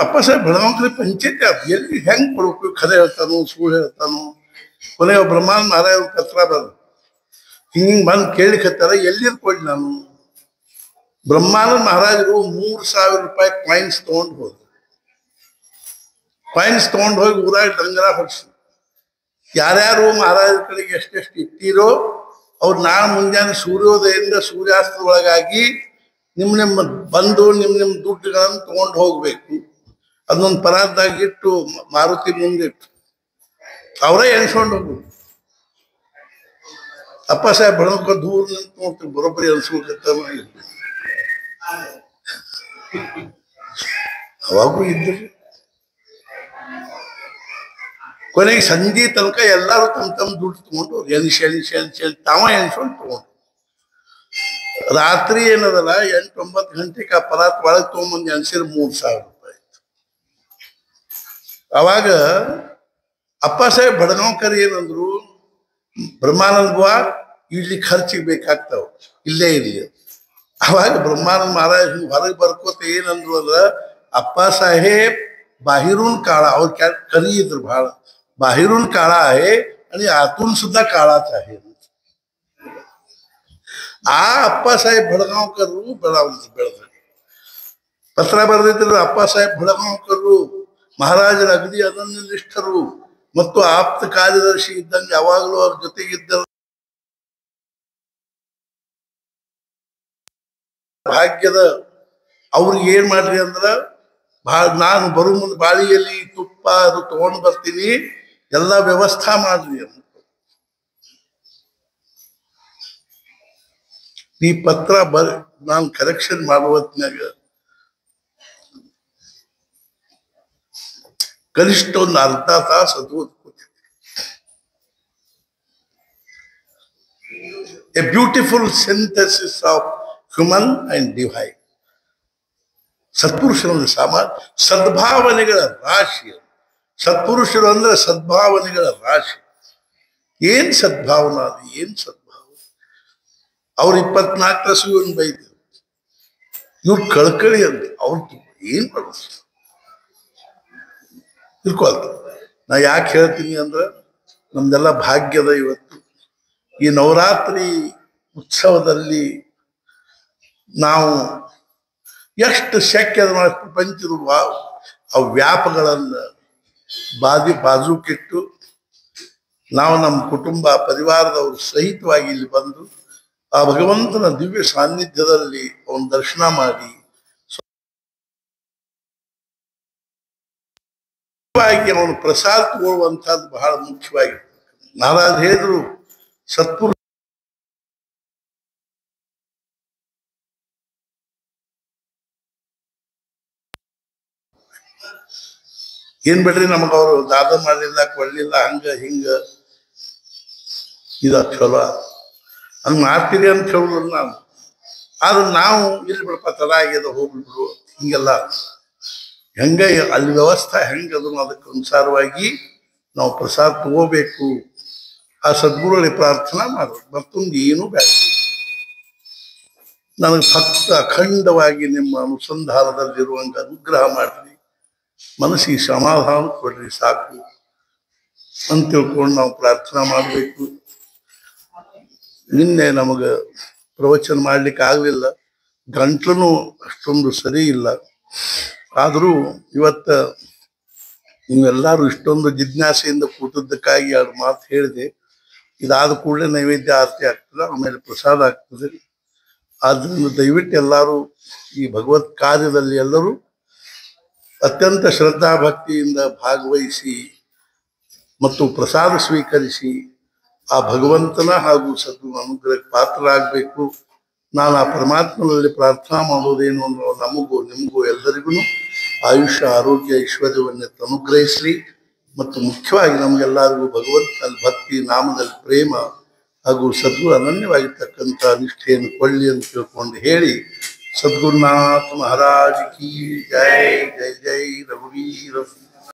ಅಪ್ಪ ಸಾಹೇಬ್ ಭಡಗಾಂವ್ಕರ್ ಪಂಚಾಯತಿ ಎಲ್ಲಿ ಹೆಂಗ್ ಕೊಡ್ಬೇಕು, ಖರೆ ಹೇಳ್ತಾನು ಸುಳ್ಳು ಹೇಳ್ತಾನು. ಕೊನೆಯ ಬ್ರಹ್ಮಾನಂದ ಮಹಾರಾಜ ಪತ್ರ ಬರೋದು ಹಿಂಗ್ ಬಂದು ಕೇಳಿಕತ್ತಾರ, ಎಲ್ಲಿರ್ ಕೊಡ್ಲಿ ನಾನು. ಬ್ರಹ್ಮಾನಂದ ಮಹಾರಾಜರು 3000 ರೂಪಾಯಿ ಕಾಯಿನ್ಸ್ ತಗೊಂಡು ಹೋದ್ರು. ಕಾಯಿನ್ಸ್ ತಗೊಂಡು ಹೋಗಿ ಊರಾಗ ಡಂಗರ ಹೊಡ್ಸಿ ಯಾರ್ಯಾರು ಮಹಾರಾಜರ ಕಡೆಗೆ ಎಷ್ಟೆಷ್ಟು ಇಟ್ಟಿರೋ ಅವ್ರು ನಾಳೆ ಮುಂಜಾನೆ ಸೂರ್ಯೋದಯದಿಂದ ಸೂರ್ಯಾಸ್ತದ ಒಳಗಾಗಿ ನಿಮ್ಮ ಬಂದು ನಿಮ್ಮ ದುಡ್ಡುಗಳನ್ನು ತಗೊಂಡು ಹೋಗ್ಬೇಕು. ಅದೊಂದು ಪರಾರದಾಗ ಇಟ್ಟು ಮಾರುತಿ ಮುಂದಿಟ್ಟು ಅವರೇ ಎಣ್ಸ್ಕೊಂಡು ಹೋಗ್ಬೇಕು. ಅಪ್ಪ ಸಾಹೇಬ್ ಬಡಕ ದೂರ ನಿಂತು ನೋಡ್ತೀವಿ ಬರೋಬ್ಬರಿ ಅನ್ಸ್ಬೇಕಂತ ಅವಾಗೂ ಇದ್ರಿ. ಕೊನೆಗೆ ಸಂಜೆ ತನಕ ಎಲ್ಲಾರು ತಮ್ಮ ದುಡ್ಡು ತಗೊಂಡು ಎಣಿಸಿ ತಾವ ಎಣ್ಸ್ಕೊಂಡು ತಗೊಂಡು ರಾತ್ರಿ ಏನದಲ್ಲ 8-9 ಗಂಟೆಗೆ ಆ ಪದಾರ್ಥ ಒಳಗೆ ತಗೊಂಬಂದು ಎಣ್ಸಿದ್ರೆ 3000 ರೂಪಾಯಿ. ಅವಾಗ ಅಪ್ಪ ಸಾಹೇಬ್ ಭಡಗಾಂವ್ಕರ್ ಏನಂದ್ರು, ಬ್ರಹ್ಮಾನಂದ ಬುವಾ ಇಲ್ಲಿ ಖರ್ಚಿಗೆ ಬೇಕಾಗ್ತಾವ, ಇಲ್ಲೇ ಇರಲಿ. ಅವಾಗ ಬ್ರಹ್ಮಾನಂದ ಮಹಾರಾಜ್ ಹೊರಗೆ ಬರ್ಕೋತ ಏನಂದ್ರು ಅಂದ್ರ, ಅಪ್ಪ ಸಾಹೇಬ್ बाहेरून काळा और क्या करी इधर भाळ बाहेरून काळा आहे आणि आतून सुद्धा काळाच आहे. ಆ ಅಪ್ಪ ಸಾಹೇಬ್ ಭಡಗಾಂವ್ಕರ್ರು ಬೆಳೆದ್ರು ಪತ್ರ ಬರೆದಿದ್ರು. ಅಪ್ಪ ಸಾಹೇಬ್ ಭಡಗಾಂವ್ಕರ್ರು ಮಹಾರಾಜರ ಅಗದಿ ಅನನ್ಯನಿಷ್ಠರು ಮತ್ತು ಆಪ್ತ ಕಾರ್ಯದರ್ಶಿ ಇದ್ದಂಗೆ ಯಾವಾಗಲೂ ಅವ್ರ ಜೊತೆಗಿದ್ದರು. ಭಾಗ್ಯದ ಅವ್ರಿಗೆ ಏನ್ ಮಾಡ್ರಿ ಅಂದ್ರ, ನಾನು ಬರೋ ಮುಂದೆ ಬಾಳಿಯಲ್ಲಿ ತುಪ್ಪ ಅದು ತಗೊಂಡು ಬರ್ತೀನಿ, ಎಲ್ಲ ವ್ಯವಸ್ಥಾ ಮಾಡ್ರಿ ಅಂತ. ಈ ಪತ್ರ ನಾನು ಕರೆಕ್ಷನ್ ಮಾಡುವತ್ನಾಗ ಕನಿಷ್ಠ ಒಂದು ಅರ್ಧ ತಾಸು ಅದು ಓದ್ಕೋತೀನಿ. A beautiful synthesis of human and divine. ಸತ್ಪುರುಷರು ಅಂದ್ರೆ ಸದ್ಭಾವನೆಗಳ ರಾಶಿ. ಸತ್ಪುರುಷರು ಅಂದ್ರೆ ಸದ್ಭಾವನೆಗಳ ರಾಶಿ. ಏನ್ ಸದ್ಭಾವನಾ ಅದು, ಏನ್ ಸದ್ಭಾವನೆ. ಅವ್ರು 24 ತಾಸು ಇವನ್ ಬೈದ್ರು, ಇವ್ರು ಕಳ್ಕಳಿ ಅಂತ ಅವ್ರು ಏನ್ ಮಾಡೋದು ತಿಳ್ಕೊಳ್ತ. ನಾ ಯಾಕೆ ಹೇಳ್ತೀನಿ ಅಂದ್ರ, ನಮ್ದೆಲ್ಲ ಭಾಗ್ಯದ ಇವತ್ತು ಈ ನವರಾತ್ರಿ ಉತ್ಸವದಲ್ಲಿ ನಾವು ಎಷ್ಟು ಶಕ್ಯ ಪ್ರಪಂಚದ ಆ ವ್ಯಾಪಗಳನ್ನ ಬಾಜುಕಿಟ್ಟು ನಾವು ನಮ್ಮ ಕುಟುಂಬ ಪರಿವಾರದವರು ಸಹಿತವಾಗಿ ಇಲ್ಲಿ ಬಂದು ಆ ಭಗವಂತನ ದಿವ್ಯ ಸಾನ್ನಿಧ್ಯದಲ್ಲಿ ಅವನ ದರ್ಶನ ಮಾಡಿ ಅವನು ಪ್ರಸಾದ ತಗೊಳ್ಳುವಂಥದ್ದು ಬಹಳ ಮುಖ್ಯವಾಗಿ. ಮಹಾರಾಜ್ ಹೇಳಿದ್ರು, ಸತ್ಪುರುಷ ಏನ್ ಬಿಡ್ರಿ, ನಮಗ ಅವರು ದಾದ ಮಾಡಲಿಲ್ಲ ಕೊಡ್ಲಿಲ್ಲ ಹಂಗ ಹಿಂಗ ಇದ ಚಲೋ ಹಂಗ ಮಾಡ್ತೀರಿ ಅಂತ ಹೇಳುದು ನಾನು. ಆದ್ರೆ ನಾವು ಇಲ್ಲಿ ಬಿಡಪ್ಪ ತಡ ಆಗ್ಯದ ಹೋಗ್ಬಿಡ್ರು ಹಿಂಗೆಲ್ಲ ಹೆಂಗ ಅಲ್ಲಿ ವ್ಯವಸ್ಥೆ ಹೆಂಗದು ಅದಕ್ಕೆ ಅನುಸಾರವಾಗಿ ನಾವು ಪ್ರಸಾದ ತಗೋಬೇಕು. ಆ ಸದ್ಗುರುಗಳಿಗೆ ಪ್ರಾರ್ಥನಾ ಮಾಡೋದು, ಮತ್ತೊಂದು ಏನು ಬೇಡ. ನನಗೆ ಭಕ್ತ ಅಖಂಡವಾಗಿ ನಿಮ್ಮ ಅನುಸಂಧಾನದಲ್ಲಿರುವಂಗ ಅನುಗ್ರಹ ಮಾಡ್ರಿ, ಮನಸ್ಸಿಗೆ ಸಮಾಧಾನ ಕೊಡ್ರಿ ಸಾಕು ಅಂತ ತಿಳ್ಕೊಂಡು ನಾವು ಪ್ರಾರ್ಥನಾ ಮಾಡಬೇಕು. ನಿನ್ನೆ ನಮಗ ಪ್ರವಚನ ಮಾಡ್ಲಿಕ್ಕೆ ಆಗ್ಲಿಲ್ಲ, ಗಂಟ್ಲೂ ಅಷ್ಟೊಂದು ಸರಿ ಇಲ್ಲ. ಆದರೂ ಇವತ್ತ ನೀವೆಲ್ಲರೂ ಇಷ್ಟೊಂದು ಜಿಜ್ಞಾಸೆಯಿಂದ ಕೂತದ್ದಕ್ಕಾಗಿ 2 ಮಾತು ಹೇಳಿದೆ. ಇದಾದ ಕೂಡಲೇ ನೈವೇದ್ಯ ಆರತಿ ಆಗ್ತದೆ, ಆಮೇಲೆ ಪ್ರಸಾದ ಆಗ್ತದೆ. ಆದ್ರಿಂದ ದಯವಿಟ್ಟು ಎಲ್ಲರೂ ಈ ಭಗವತ್ ಕಾರ್ಯದಲ್ಲಿ ಎಲ್ಲರೂ ಅತ್ಯಂತ ಶ್ರದ್ಧಾ ಭಕ್ತಿಯಿಂದ ಭಾಗವಹಿಸಿ ಮತ್ತು ಪ್ರಸಾದ ಸ್ವೀಕರಿಸಿ ಆ ಭಗವಂತನ ಹಾಗೂ ಸದ್ಗುಣ ಅನುಗ್ರಹಕ್ಕೆ ಪಾತ್ರರಾಗಬೇಕು. ನಾನು ಆ ಪರಮಾತ್ಮನಲ್ಲಿ ಪ್ರಾರ್ಥನಾ ಮಾಡೋದೇನು ಅನ್ನೋ ನಮಗೂ ನಿಮಗೂ ಎಲ್ಲರಿಗೂ ಆಯುಷ್ಯ ಆರೋಗ್ಯ ಐಶ್ವರ್ಯವನ್ನೇ ಅನುಗ್ರಹಿಸಲಿ. ಮತ್ತು ಮುಖ್ಯವಾಗಿ ನಮಗೆಲ್ಲರಿಗೂ ಭಗವಂತನಲ್ಲಿ ಭಕ್ತಿ, ನಾಮದಲ್ಲಿ ಪ್ರೇಮ ಹಾಗೂ ಸದ್ಗುರು ಅನನ್ಯವಾಗಿರ್ತಕ್ಕಂಥ ನಿಷ್ಠೆಯನ್ನು ಕೊಳ್ಳಿ ಅಂತ ತಿಳ್ಕೊಂಡು ಹೇಳಿ, ಸದ್ಗುರುನಾಥ ಮಹಾರಾಜ್ ಕಿ ಜೈ. ಜೈ ಜೈ ರಘುವೀರ